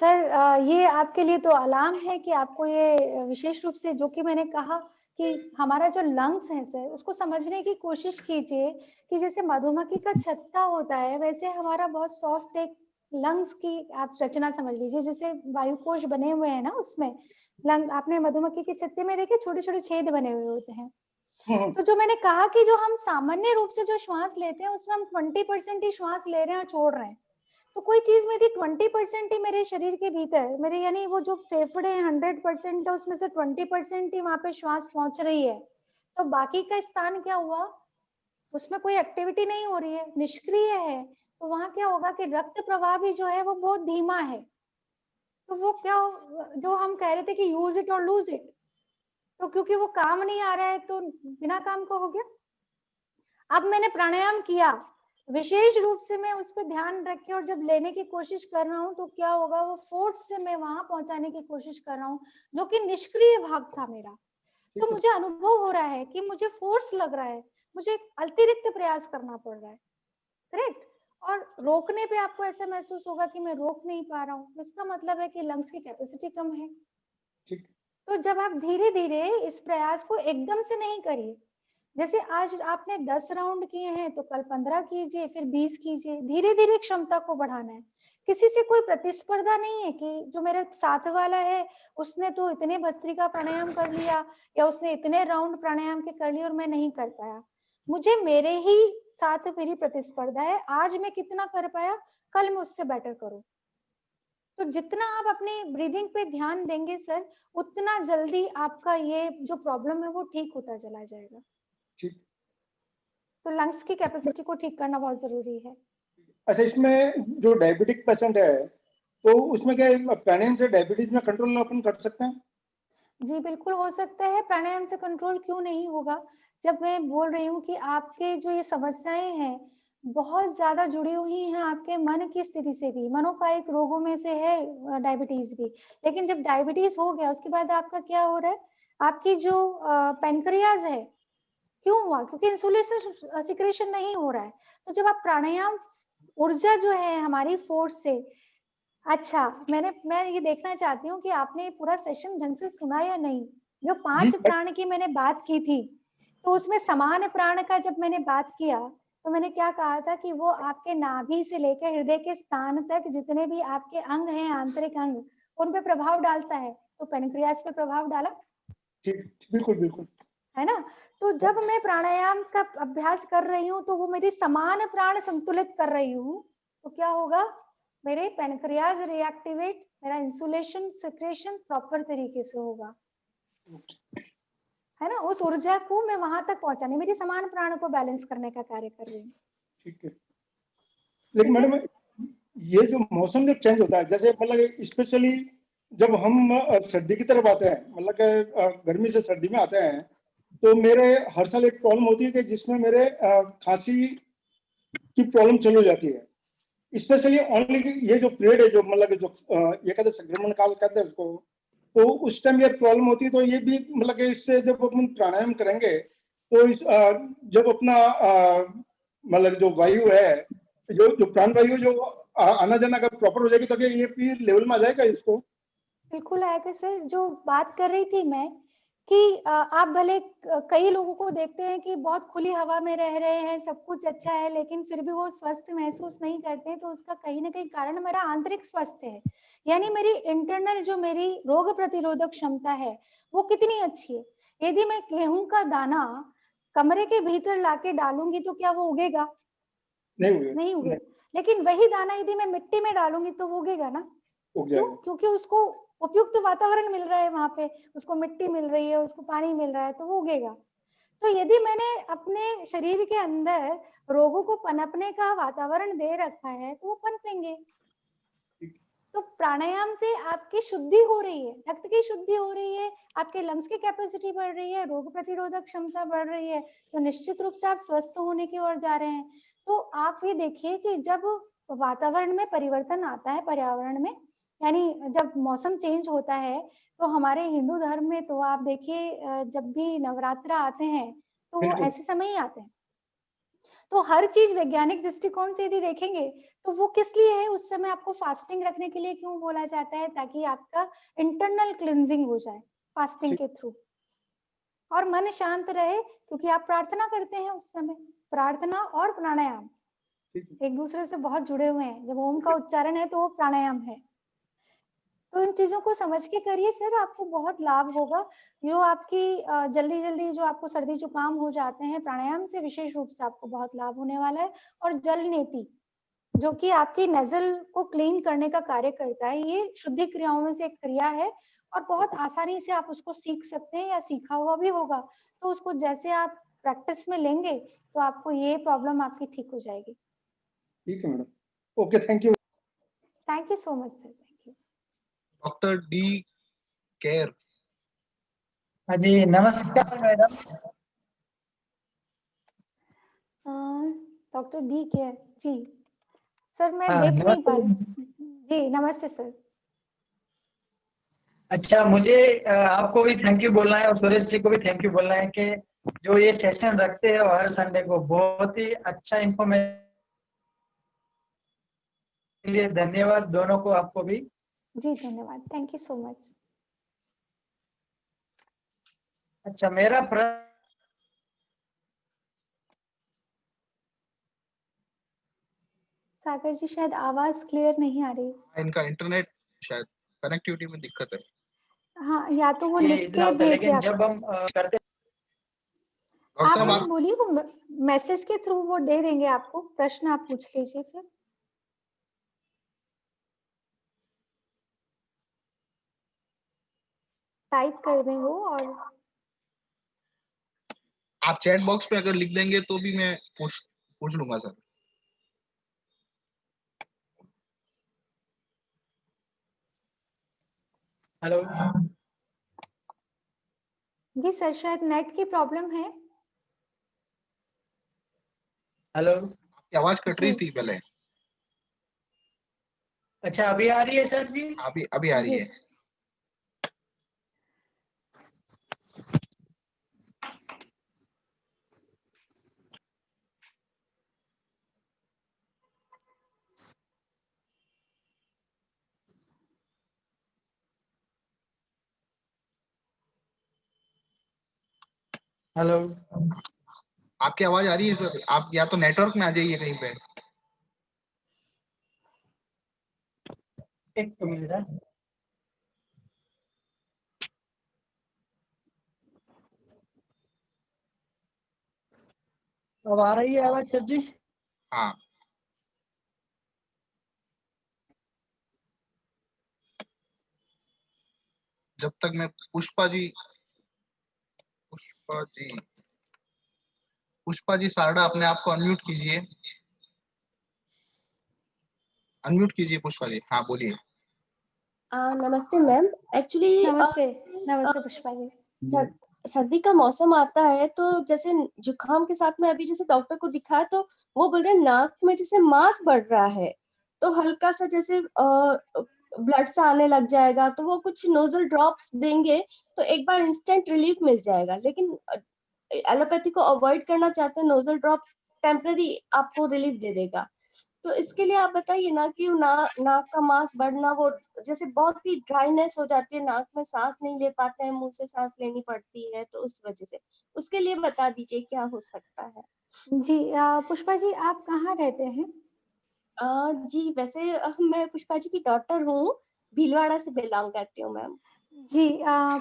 सर ये आपके लिए तो अलार्म है कि आपको ये विशेष रूप से जो कि मैंने कहा कि हमारा जो लंग्स है सर, उसको समझने की कोशिश कीजिए कि जैसे मधुमक्खी का छत्ता होता है वैसे हमारा बहुत सॉफ्ट एक लंग्स की आप रचना समझ लीजिए। जैसे वायुकोश बने हुए हैं ना, उसमें लंग, आपने मधुमक्खी के छत्ते में देखे छोटे छोटे छेद बने हुए होते हैं। तो जो मैंने कहा कि जो हम सामान्य रूप से जो श्वास लेते हैं उसमें हम 20% ही श्वास ले रहे हैं और छोड़ रहे हैं। तो कोई चीज मेरी 20% ही मेरे शरीर के भीतर, मेरे यानी वो जो फेफड़े 100% है उसमें से 20% ही वहां पे श्वास पहुंच रही है, तो बाकी का स्थान क्या हुआ, उसमें कोई एक्टिविटी नहीं हो रही है, निष्क्रिय है। तो वहां क्या होगा कि रक्त प्रवाह भी जो है वो बहुत धीमा है। तो वो क्या, जो हम कह रहे थे कि यूज इट और लूज इट, तो क्योंकि वो काम नहीं आ रहा है तो बिना काम का हो गया। अब मैंने प्राणायाम किया, विशेष रूप से मैं उस पर ध्यान रख के और जब लेने की कोशिश कर रहा हूँ तो क्या होगा, वो फोर्स से मैं वहां पहुंचाने की कोशिश कर रहा हूँ जो कि निष्क्रिय भाग था मेरा। तो मुझे अनुभव हो रहा है कि मुझे फोर्स लग रहा है, मुझे अतिरिक्त प्रयास करना पड़ रहा है, करेक्ट। और रोकने पे आपको ऐसा महसूस होगा कि मैं रोक नहीं पा रहा हूँ, इसका मतलब है कि लंग्स की कैपेसिटी कम है। तो जब आप धीरे धीरे इस प्रयास को एकदम से नहीं करिए, जैसे आज आपने 10 राउंड किए हैं तो कल 15 कीजिए, फिर 20 कीजिए, धीरे धीरे क्षमता को बढ़ाना है। किसी से कोई प्रतिस्पर्धा नहीं है कि जो मेरे साथ वाला है उसने तो इतने भस्त्रिका प्राणायाम कर लिया या उसने इतने राउंड प्राणायाम के कर लिए और मैं नहीं कर पाया। मुझे मेरे ही साथ मेरी प्रतिस्पर्धा है, आज मैं कितना कर पाया, कल मैं उससे बेटर करूं। तो जितना आप अपने ब्रीदिंग पे ध्यान देंगे सर, उतना जल्दी आपका ये जो प्रॉब्लम है वो ठीक होता चला जाएगा। तो लंग्स की कैपेसिटी को ठीक करना बहुत जरूरी है। अच्छा, इसमें जो डायबिटिक पेशेंट है तो उसमें क्या प्राणायाम से डायबिटीज में कंट्रोल अपन कर सकते हैं? जी बिल्कुल हो सकता है, प्राणायाम से कंट्रोल क्यों नहीं होगा। जब मैं बोल रही हूँ कि आपके जो ये समस्याएं हैं बहुत ज्यादा जुड़ी हुई हैं आपके मन की स्थिति से भी, मनोकायिक रोगों में से है डायबिटीज भी। लेकिन जब डायबिटीज हो गया उसके बाद आपका क्या हो रहा है, आपकी जो पैनक्रियाज है, क्यों हुआ, क्योंकि इंसुलिन सिक्रेशन नहीं हो रहा है। तो जब आप प्राणायाम, ऊर्जा जो है हमारी फोर्स से, अच्छा मैं ये देखना चाहती हूँ कि आपने पूरा सेशन ढंग से सुना या नहीं। जो 5 प्राण की मैंने बात की थी तो उसमें समान प्राण का जब मैंने बात किया तो मैंने क्या कहा था कि वो आपके नाभि से लेकर हृदय के स्थान तक जितने भी आपके अंग हैं, आंतरिक अंग, उन पे प्रभाव डालता है। तो पैनक्रियास पे प्रभाव डाला, बिल्कुल बिल्कुल, है ना। तो जब मैं प्राणायाम का अभ्यास कर रही हूँ तो वो मेरी समान प्राण संतुलित कर रही हूँ, तो क्या होगा, मेरे पैनक्रियाज रिएक्टिवेट, मेरा इंसुलेशन सिक्रेशन प्रॉपर तरीके से होगा, है ना। उस ऊर्जा को मैं वहां तक पहुंचाने, मेरी समान प्राण को बैलेंस करने का कार्य कर रही हूँ। ठीक है। लेकिन मैडम ये जो मौसम जब चेंज होता है, जैसे मतलब स्पेशली जब हम सर्दी की तरफ आते हैं, मतलब गर्मी से सर्दी में आते हैं, तो मेरे हर साल एक प्रॉब्लम होती है कि जिसमें मेरे खांसी की प्रॉब्लम चालू हो जाती है। स्पेशली ओनली ये जो पीरियड है, जो मतलब जो ये कहते हैं संक्रमण काल कहते हैं उसको, तो उस टाइम ये प्रॉब्लम होती है। तो ये भी मतलब कि इससे जब अपन प्राणायाम करेंगे तो इस जब अपना मतलब जो वायु है, जो प्राण वायु जो आना जाना का प्रॉपर हो जाएगी, तो क्या ये पी लेवल में आ जाएगा इसको? बिल्कुल आएगा सर। जो बात कर रही थी मैं कि आप भले कई लोगों को देखते हैं कि बहुत खुली हवा में रह रहे हैं, सब कुछ अच्छा है, लेकिन फिर भी वो स्वस्थ महसूस नहीं करते, तो उसका कहीं ना कहीं कारण मेरा आंतरिक स्वास्थ्य है, यानी मेरी इंटरनल जो मेरी रोग प्रतिरोधक क्षमता है वो कितनी अच्छी है। यदि मैं गेहूं का दाना कमरे के भीतर लाके डालूंगी तो क्या वो उगेगा? नहीं उगेगा। लेकिन वही दाना यदि मैं मिट्टी में डालूंगी तो वो उगेगा ना? क्यों? क्योंकि उसको उपयुक्त वातावरण मिल रहा है, वहां पे उसको मिट्टी मिल रही है, उसको पानी मिल रहा है, तो वो उगेगा। तो यदि मैंने अपने शरीर के अंदर रोगों को पनपने का वातावरण दे रखा है तो वो पनपेंगे। तो प्राणायाम से आपकी शुद्धि हो रही है, रक्त की शुद्धि हो रही है, आपके लंग्स की कैपेसिटी बढ़ रही है, रोग प्रतिरोधक क्षमता बढ़ रही है, तो निश्चित रूप से आप स्वस्थ होने की ओर जा रहे हैं। तो आप ये देखिए कि जब वातावरण में परिवर्तन आता है, पर्यावरण में, यानी जब मौसम चेंज होता है, तो हमारे हिंदू धर्म में तो आप देखिए जब भी नवरात्र आते हैं तो वो ऐसे समय ही आते हैं। तो हर चीज वैज्ञानिक दृष्टिकोण से यदि देखेंगे तो वो किस लिए है, उस समय आपको फास्टिंग रखने के लिए क्यों बोला जाता है? ताकि आपका इंटरनल क्लिनजिंग हो जाए फास्टिंग के थ्रू, और मन शांत रहे, क्योंकि आप प्रार्थना करते हैं उस समय। प्रार्थना और प्राणायाम एक दूसरे से बहुत जुड़े हुए हैं। जब ओम का उच्चारण है तो वो प्राणायाम है। तो इन चीजों को समझ के करिए सर, आपको बहुत लाभ होगा। जो आपकी जल्दी जल्दी जो आपको सर्दी जुकाम हो जाते हैं, प्राणायाम से विशेष रूप से आपको बहुत लाभ होने वाला है। और जल नेति जो कि आपकी नजल को क्लीन करने का कार्य करता है, ये शुद्धि क्रियाओं में से एक क्रिया है और बहुत आसानी से आप उसको सीख सकते हैं, या सीखा हुआ भी होगा तो उसको जैसे आप प्रैक्टिस में लेंगे तो आपको ये प्रॉब्लम आपकी ठीक हो जाएगी। ठीक है madam, okay, thank you. Thank you so much sir, thank you. Doctor D care. हाँ जी, नमस्कार मैडम। डॉक्टर डी केयर जी सर, मैं हाँ, देख नहीं पा रही जी। नमस्ते सर। अच्छा, मुझे आपको भी थैंक यू बोलना है और सुरेश जी को भी थैंक यू बोलना है कि जो ये सेशन रखते हैं हर संडे को, बहुत ही अच्छा इंफॉर्मेशन के लिए धन्यवाद दोनों को, आपको भी जी धन्यवाद, थैंक यू सो मच। अच्छा, मेरा प्रश्न सागर जी शायद आवाज क्लियर नहीं आ रही। इनका इंटरनेट शायद कनेक्टिविटी में दिक्कत है। हाँ, या तो वो लिख के भेज लेकिन दे जब हम करते आप उन्हें बोलिए, वो मैसेज के थ्रू वो दे देंगे आपको। प्रश्न आप पूछ लीजिए फिर। टाइप कर दें वो, और आप चैट बॉक्स पे अगर लिख देंगे तो भी मैं पूछ लूंगा सर। हेलो जी सर, शायद नेट की प्रॉब्लम है। हेलो, आपकी आवाज कट रही थी पहले। अच्छा, अभी आ रही है सर जी? अभी आ रही है। हेलो, आपकी आवाज आ रही है सर, आप या तो नेटवर्क में आ जाइए कहीं पे। एक मिनट है। अब आ रही है आवाज सर जी? हाँ, जब तक मैं पुष्पा जी सारडा, अपने आप को अनम्यूट कीजिए। अनम्यूट कीजिए पुष्पा जी। हाँ बोलिए। नमस्ते मैम। एक्चुअली नमस्ते पुष्पा जी। सर्दी का मौसम आता है तो जैसे जुकाम के साथ में अभी जैसे डॉक्टर को दिखाया तो वो बोल रहे हैं नाक में जैसे मांस बढ़ रहा है, तो हल्का सा जैसे ब्लड सा आने लग जाएगा, तो वो कुछ नोजल ड्रॉप्स देंगे तो एक बार इंस्टेंट रिलीफ मिल जाएगा। लेकिन एलोपैथी को अवॉइड करना चाहते हैं, नोजल ड्रॉप टेम्पररी आपको रिलीफ दे देगा। तो इसके लिए आप बताइए ना कि नाक का मांस बढ़ना, वो जैसे बहुत ही ड्राइनेस हो जाती है, नाक में सांस नहीं ले पाते हैं, मुंह से सांस लेनी पड़ती है, तो उस वजह से उसके लिए बता दीजिए क्या हो सकता है। जी पुष्पा जी, आप कहाँ रहते हैं? जी वैसे मैं पुष्पा जी की डॉटर हूँ, भीलवाड़ा से बिलोंग करती हूँ मैम। जी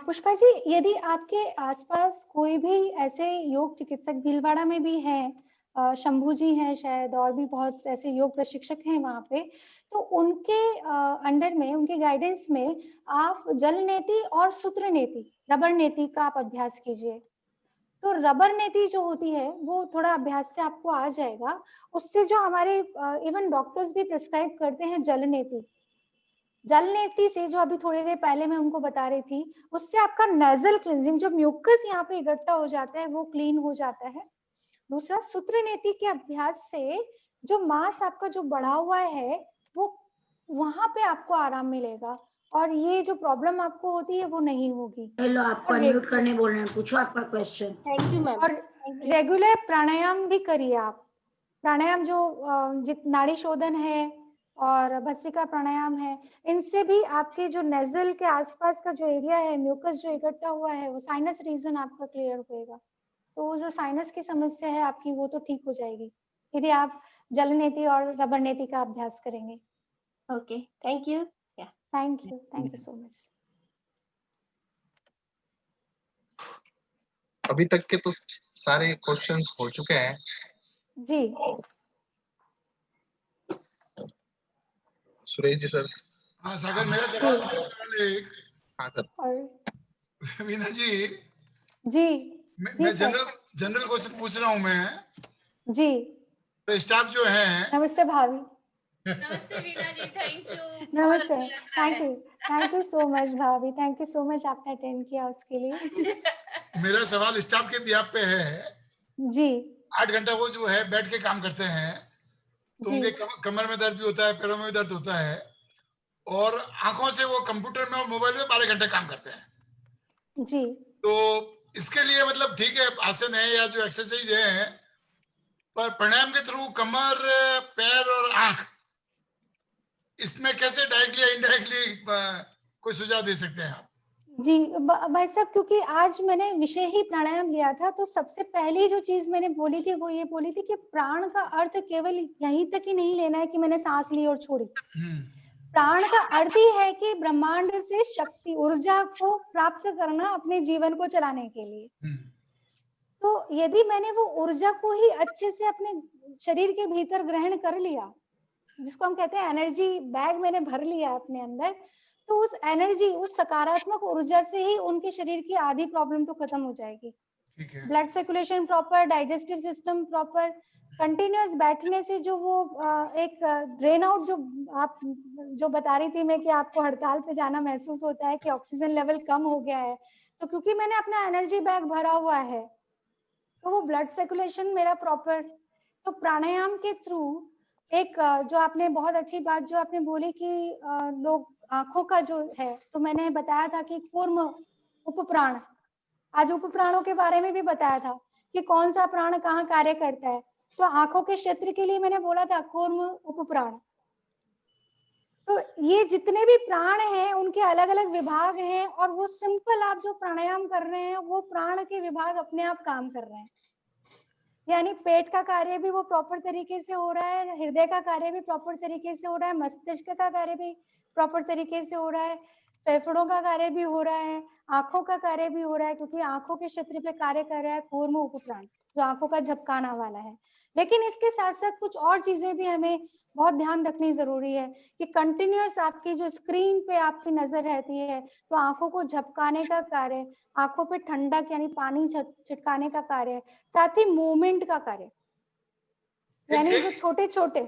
पुष्पा जी, यदि आपके आसपास कोई भी ऐसे योग चिकित्सक भीलवाड़ा में भी हैं, शंभू जी हैं शायद, और भी बहुत ऐसे योग प्रशिक्षक हैं वहाँ पे, तो उनके अंडर में, उनके गाइडेंस में आप जल नेति और सूत्र नेति, रबर नेति का आप अभ्यास कीजिए। तो रबर नेति जो होती है वो थोड़ा अभ्यास से आपको आ जाएगा। उससे जो हमारे इवन डॉक्टर्स भी प्रिस्क्राइब करते हैं जल नेति, जल नेति से जो अभी थोड़ी देर पहले मैं उनको बता रही थी, उससे आपका नेजल क्लींजिंग, जो म्यूकस यहाँ पे इकट्ठा हो जाता है, वो क्लीन हो जाता है। दूसरा, सूत्र नेति के अभ्यास से जो मांस आपका जो बढ़ा हुआ है वो वहां पे आपको आराम मिलेगा, और ये जो प्रॉब्लम आपको होती है वो नहीं होगी। हेलो, आपको अनम्यूट करने बोल रहे हैं, पूछो आपका क्वेश्चन। Thank you ma'am. और रेगुलर प्राणायाम भी करिए आप। प्राणायाम जो नाड़ी शोधन है और भस्त्रिका प्राणायाम है, इनसे भी आपके जो नेजल के आसपास का जो एरिया है, म्यूकस जो इकट्ठा हुआ है, वो साइनस रीजन आपका क्लियर होएगा। तो जो साइनस की समस्या है आपकी वो तो ठीक हो जाएगी यदि आप जल नेति और रबर नेति का अभ्यास करेंगे। Okay, thank you. Thank you so much. अभी तक के तो सारे क्वेश्चंस हो चुके हैं जी। सुरेश जी सर। हाँ सागर, मेरा सवाल एक। हाँ सर। वीना जी। जी। मैं जनरल क्वेश्चन पूछ रहा हूँ मैं। जी। तो स्टाफ जो है। नमस्ते भाभी। नमस्ते वीना जी, थैंक यू। नमस्ते, थैंक यू सो मच भाभी, थैंक यू सो मच, आपने अटेंड किया उसके लिए। मेरा सवाल स्टाफ के बिहाफ पे है जी। 8 घंटा वो जो है बैठ के काम करते हैं, तो उनके कमर में दर्द भी होता है, पैरों में भी दर्द होता है, और आंखों से वो कंप्यूटर में और मोबाइल में 12 घंटे काम करते हैं। जी। तो इसके लिए मतलब ठीक है आसन है या जो एक्सरसाइज है, पर प्राणायाम के थ्रू कमर, पैर और आंख, इसमें कैसे डायरेक्टली या इनडायरेक्टली कोई सुझाव दे सकते हैं आप? जी भाई साहब, क्योंकि आज मैंने विषय ही प्राणायाम लिया था, तो सबसे पहली जो चीज मैंने बोली थी वो ये बोली थी कि प्राण का अर्थ केवल यहीं तक ही नहीं लेना है कि मैंने सांस ली और छोड़ी। प्राण का अर्थ ही है कि ब्रह्मांड से शक्ति, ऊर्जा को प्राप्त करना अपने जीवन को चलाने के लिए। तो यदि मैंने वो ऊर्जा को ही अच्छे से अपने शरीर के भीतर ग्रहण कर लिया, जिसको हम कहते हैं एनर्जी बैग मैंने भर लिया अपने अंदर, तो उस एनर्जी, उस सकारात्मक ऊर्जा से ही उनके शरीर की आधी प्रॉब्लम तो खत्म हो जाएगी। Blood circulation proper, digestive system proper, continuous बैठने से जो वो एक ड्रेन आउट, जो आप जो बता रही थी मैं कि आपको हड़ताल पे जाना महसूस होता है कि ऑक्सीजन लेवल कम हो गया है, तो क्योंकि मैंने अपना एनर्जी बैग भरा हुआ है तो वो ब्लड सर्कुलेशन मेरा प्रॉपर। तो प्राणायाम के थ्रू एक जो आपने बहुत अच्छी बात जो आपने बोली कि लोग आंखों का जो है, तो मैंने बताया था कि कूर्म उपप्राण, आज उपप्राणों के बारे में भी बताया था कि कौन सा प्राण कहाँ कार्य करता है। तो आंखों के क्षेत्र के लिए मैंने बोला था कूर्म उपप्राण। तो ये जितने भी प्राण हैं उनके अलग अलग विभाग हैं, और वो सिंपल आप जो प्राणायाम कर रहे हैं वो प्राण के विभाग अपने आप काम कर रहे हैं। यानी पेट का कार्य भी वो प्रॉपर तरीके से हो रहा है, हृदय का कार्य भी प्रॉपर तरीके से हो रहा है, मस्तिष्क का कार्य भी प्रॉपर तरीके से हो रहा है, फेफड़ों का कार्य भी हो रहा है, आंखों का कार्य भी हो रहा है, क्योंकि आंखों के क्षेत्र पे कार्य कर रहा है कूर्म उपप्राण, जो आंखों का झपकाना वाला है। लेकिन इसके साथ साथ कुछ और चीजें भी हमें बहुत ध्यान रखनी जरूरी है कि कंटिन्यूअस आपकी जो स्क्रीन पे आपकी नजर रहती है, तो आंखों को झपकाने का कार्य, आंखों पे ठंडक यानी पानी छिटकाने का कार्य, साथ ही मूवमेंट का कार्य, यानी जो छोटे छोटे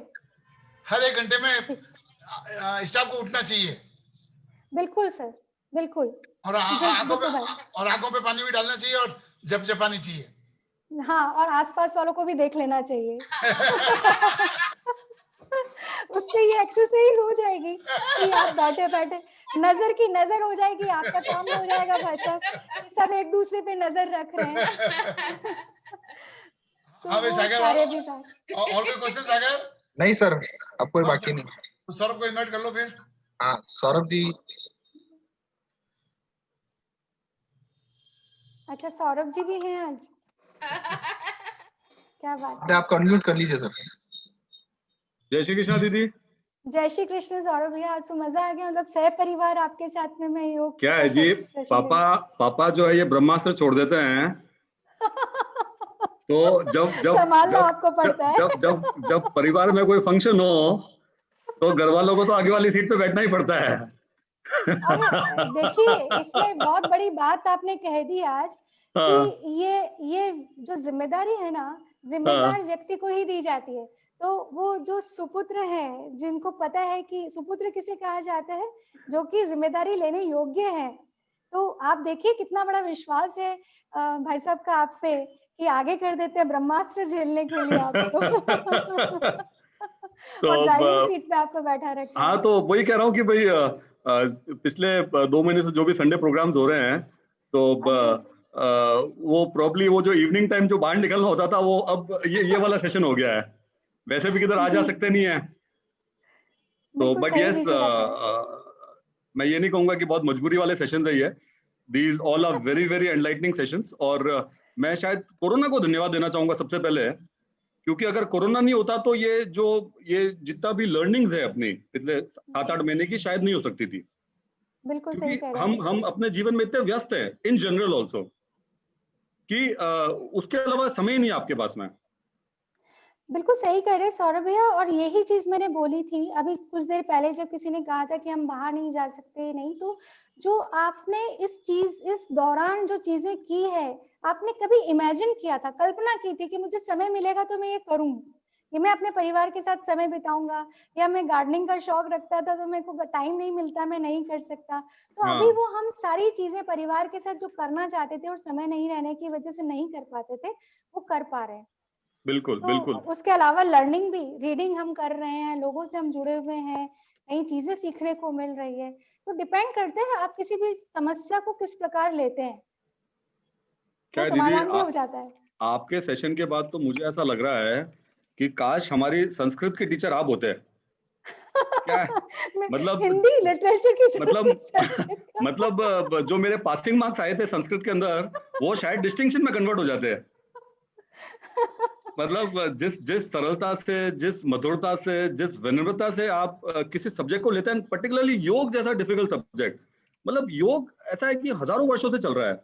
हर 1 घंटे में स्टाफ को उठना चाहिए। बिल्कुल सर, बिल्कुल। और आंखों पे पानी भी डालना चाहिए और झपझपानी चाहिए। हाँ, और आसपास वालों को भी देख लेना चाहिए। उससे ये एक्सरसाइज हो जाएगी कि आप बैठे बैठे नजर की नजर हो जाएगी, आपका काम हो जाएगा भाई साहब, सब एक दूसरे पे नजर रख रहे हैं। हाँ भाई सागर, और कोई क्वेश्चन सागर? नहीं सर, अब कोई बाकी नहीं। तो सौरभ को इनवाइट कर लो फिर। हाँ सौरभ जी। अच्छा सौरभ जी भी हैं आज। क्या बात है। आप अनम्यूट कर लीजिए सर। जय श्री कृष्णा दीदी। जय श्री कृष्ण सौरभ भैया, आज तो मजा आ गया, मतलब सह परिवार आपके साथ में मैं योग क्या है जी, पापा जो है ये ब्रह्मास्त्र छोड़ देते हैं तो जब आपको पड़ता है। जब परिवार में कोई फंक्शन हो तो घर वालों को तो आगे वाली सीट पे बैठना ही पड़ता है। देखिए इसमें बहुत बड़ी बात आपने कह दी आज कि ये जो जिम्मेदारी है ना, जिम्मेदार व्यक्ति को ही दी जाती है। तो वो जो सुपुत्र है, जिनको पता है कि सुपुत्र किसे कहा जाता है, जो कि जिम्मेदारी लेने योग्य है। तो आप देखिए कितना बड़ा विश्वास है भाई साहब का आप पे कि आगे कर देते हैं ब्रह्मास्त्र झेलने के लिए आपको। तो और ड्राइविंग सीट पे आपको बैठा रखा है। हाँ, तो वही कह रहा हूँ कि भाई पिछले 2 महीने से जो भी संडे प्रोग्राम्स हो रहे हैं तो वो प्रॉब्ली वो जो इवनिंग टाइम जो बाहर निकलना होता था वो अब ये वाला सेशन हो गया है। वैसे भी किधर आ जा सकते नहीं है तो, बट यस मैं ये नहीं कहूंगा कि बहुत मजबूरी वाले सेशंस है ये। These all are very very enlightening sessions. और मैं शायद कोरोना को धन्यवाद देना चाहूंगा सबसे पहले, क्योंकि अगर कोरोना नहीं होता तो ये जितना भी लर्निंग्स है अपनी पिछले 7-8 महीने की शायद नहीं हो सकती थी। बिल्कुल सही कह रहे हैं। हम अपने जीवन में इतने व्यस्त हैं इन जनरल ऑल्सो कि उसके अलावा समय नहीं आपके पास में। बिल्कुल सही कह रहे सौरभ भैया, और यही चीज मैंने बोली थी अभी कुछ देर पहले जब किसी ने कहा था कि हम बाहर नहीं जा सकते। नहीं, तो जो आपने इस दौरान जो चीजें की है, आपने कभी इमेजिन किया था, कल्पना की थी कि मुझे समय मिलेगा तो मैं ये करूं, कि मैं अपने परिवार के साथ समय बिताऊंगा, या मैं गार्डनिंग का शौक रखता था तो मेरे को टाइम नहीं मिलता, मैं नहीं कर सकता। तो अभी वो हम सारी चीजें परिवार के साथ जो करना चाहते थे और समय नहीं रहने की वजह से नहीं कर पाते थे, वो कर पा रहे हैं। बिल्कुल तो बिल्कुल। उसके अलावा लर्निंग भी, रीडिंग हम कर रहे हैं, लोगों से हम जुड़े हुए हैं, नई चीजें सीखने को मिल रही है। तो डिपेंड करते हैं आप किसी भी समस्या को किस प्रकार लेते हैं, क्या समाधान भी हो जाता है। आपके सेशन के बाद तो मुझे ऐसा लग रहा है कि काश हमारी संस्कृत के टीचर आप होते हैं। क्या मतलब हिंदी लिटरेचर की मतलब जो मेरे पासिंग मार्क्स आए थे संस्कृत के अंदर वो शायद डिस्टिंक्शन में कन्वर्ट हो जाते हैं। मतलब जिस सरलता से, जिस मधुरता से, जिस विनम्रता से आप किसी सब्जेक्ट को लेते हैं, पर्टिकुलरली योग जैसा डिफिकल्ट सब्जेक्ट, मतलब योग ऐसा है कि हजारों वर्षों से चल रहा है,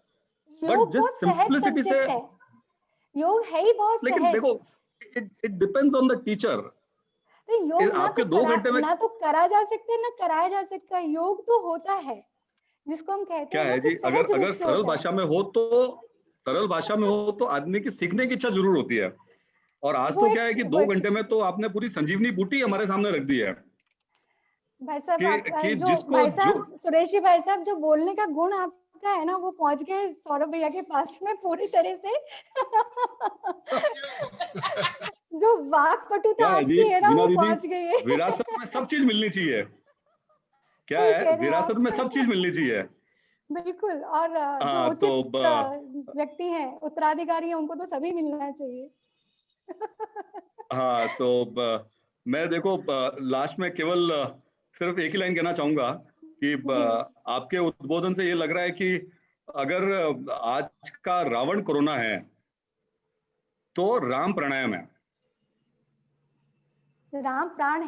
बट जिस सिंपलिसिटी से योग है ही बहुत सहज। लेकिन देखो it depends on the teacher. योग आपके 2 घंटे में ना तो करा जा सकता है ना कराया जा सकता है, योग तो होता है जिसको हम कहते हैं। क्या है जी, अगर सरल भाषा में हो तो आदमी की सीखने की इच्छा जरूर होती है। और आज तो क्या है कि 2 घंटे में तो आपने पूरी संजीवनी बूटी हमारे सामने रख दी है भाई साहब। सुरेश जी भाई साहब, जो बोलने का गुण आपका है ना, वो पहुंच गए सौरभ भैया के पास में पूरी तरह से। जो वाक पटुता आपकी है ना, वो पहुंच गई है। विरासत में सब चीज मिलनी चाहिए। क्या है, विरासत में सब चीज मिलनी चाहिए। बिल्कुल। और जो उचित व्यक्ति हैं, उत्तराधिकारी हैं, उनको तो सभी मिलना चाहिए। हाँ, तो मैं देखो लास्ट में केवल सिर्फ एक ही लाइन कहना चाहूंगा कि आपके उद्बोधन से ये लग रहा है कि अगर आज का रावण कोरोना है तो राम प्राणायाम है। राम प्राण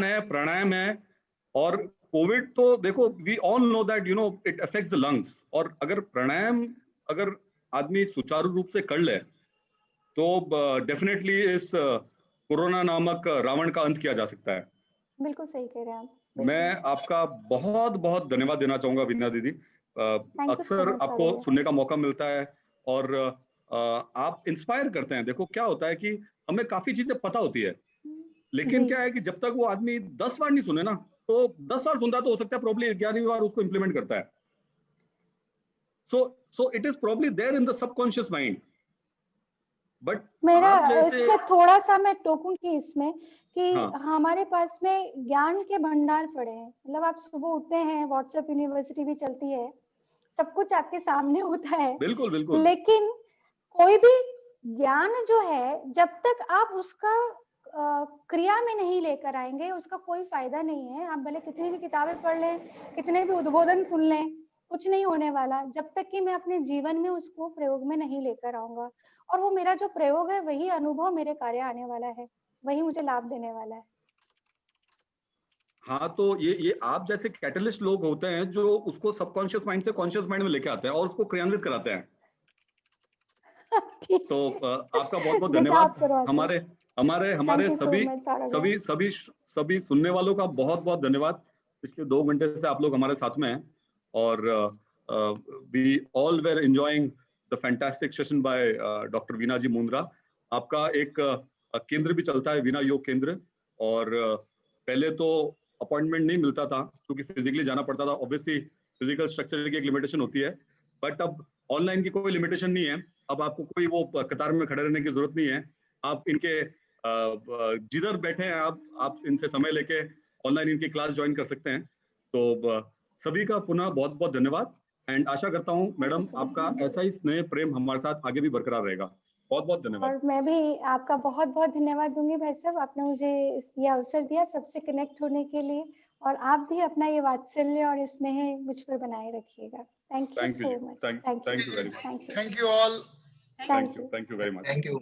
है, प्राणायाम है। और कोविड तो देखो, we all know that it affects the lungs. और अगर प्राणायाम अगर आदमी सुचारू रूप से कर ले तो डेफिनेटली इस कोरोना नामक रावण का अंत किया जा सकता है। बिल्कुल सही कह रहे हैं आप। मैं आपका बहुत बहुत धन्यवाद देना चाहूंगा वीना दीदी। अक्सर आपको सुनने का मौका मिलता है और आप इंस्पायर करते हैं। देखो क्या होता है कि हमें काफी चीजें पता होती है, लेकिन क्या है कि जब तक वो आदमी 10 बार नहीं सुने ना, तो 10 बार सुनता तो हो सकता है प्रॉब्ली 11वीं बार उसको इंप्लीमेंट करता है। So it is probably there in the subconscious mind. But मेरा इसमें थोड़ा सा मैं टोकूंगी इसमें कि हमारे पास में ज्ञान के भंडार पड़े हैं। मतलब आप सुबह उठते हैं, व्हाट्सएप यूनिवर्सिटी भी चलती है, सब कुछ आपके सामने होता है। बिल्कुल बिल्कुल। लेकिन कोई भी ज्ञान जो है जब तक आप उसका क्रिया में नहीं लेकर आएंगे उसका कोई फायदा नहीं है। आप भले कितनी भी किताबें पढ़ लें, कितने भी उद्बोधन सुन लें, कुछ नहीं होने वाला जब तक कि मैं अपने जीवन में उसको प्रयोग में नहीं लेकर आऊंगा। और वो मेरा जो प्रयोग है वही अनुभव मेरे कार्य आने वाला है, वही मुझे लाभ देने वाला है। हाँ, तो ये आप जैसे कैटलिस्ट लोग होते हैं जो उसको सबकॉन्शियस माइंड से कॉन्शियस माइंड में लेके आते हैं और उसको क्रियान्वित कराते हैं। तो आपका बहुत बहुत धन्यवाद। हमारे सभी सुनने वालों का बहुत बहुत धन्यवाद। पिछले 2 घंटे से आप लोग हमारे साथ में हैं और we all were enjoying the fantastic session by doctor Veena ji Mundra. आपका एक केंद्र भी चलता है, वीना योग केंद्र, और पहले तो अपॉइंटमेंट नहीं मिलता था क्योंकि फिजिकली जाना पड़ता था। ऑब्वियसली फिजिकल स्ट्रक्चर की एक लिमिटेशन होती है, बट अब ऑनलाइन की कोई लिमिटेशन नहीं है। अब आपको कोई वो कतार में खड़े रहने की जरूरत नहीं है। आप इनके जिधर बैठे हैं आप इनसे समय लेके ऑनलाइन इनकी क्लास ज्वाइन कर सकते हैं। तो सभी का पुनः बहुत बहुत धन्यवाद एंड आशा करता हूँ मैडम आपका ऐसा ही स्नेह प्रेम हमारे साथ आगे भी बरकरार रहेगा। बहुत बहुत धन्यवाद। और मैं भी आपका बहुत बहुत धन्यवाद दूंगी भाई साहब, आपने मुझे ये अवसर दिया सबसे कनेक्ट होने के लिए, और आप भी अपना ये वात्सल्य और स्नेह मुझ पर बनाए रखिएगा। Thank you so much. Thank you very much. Thank you all. Thank you very much. Thank you.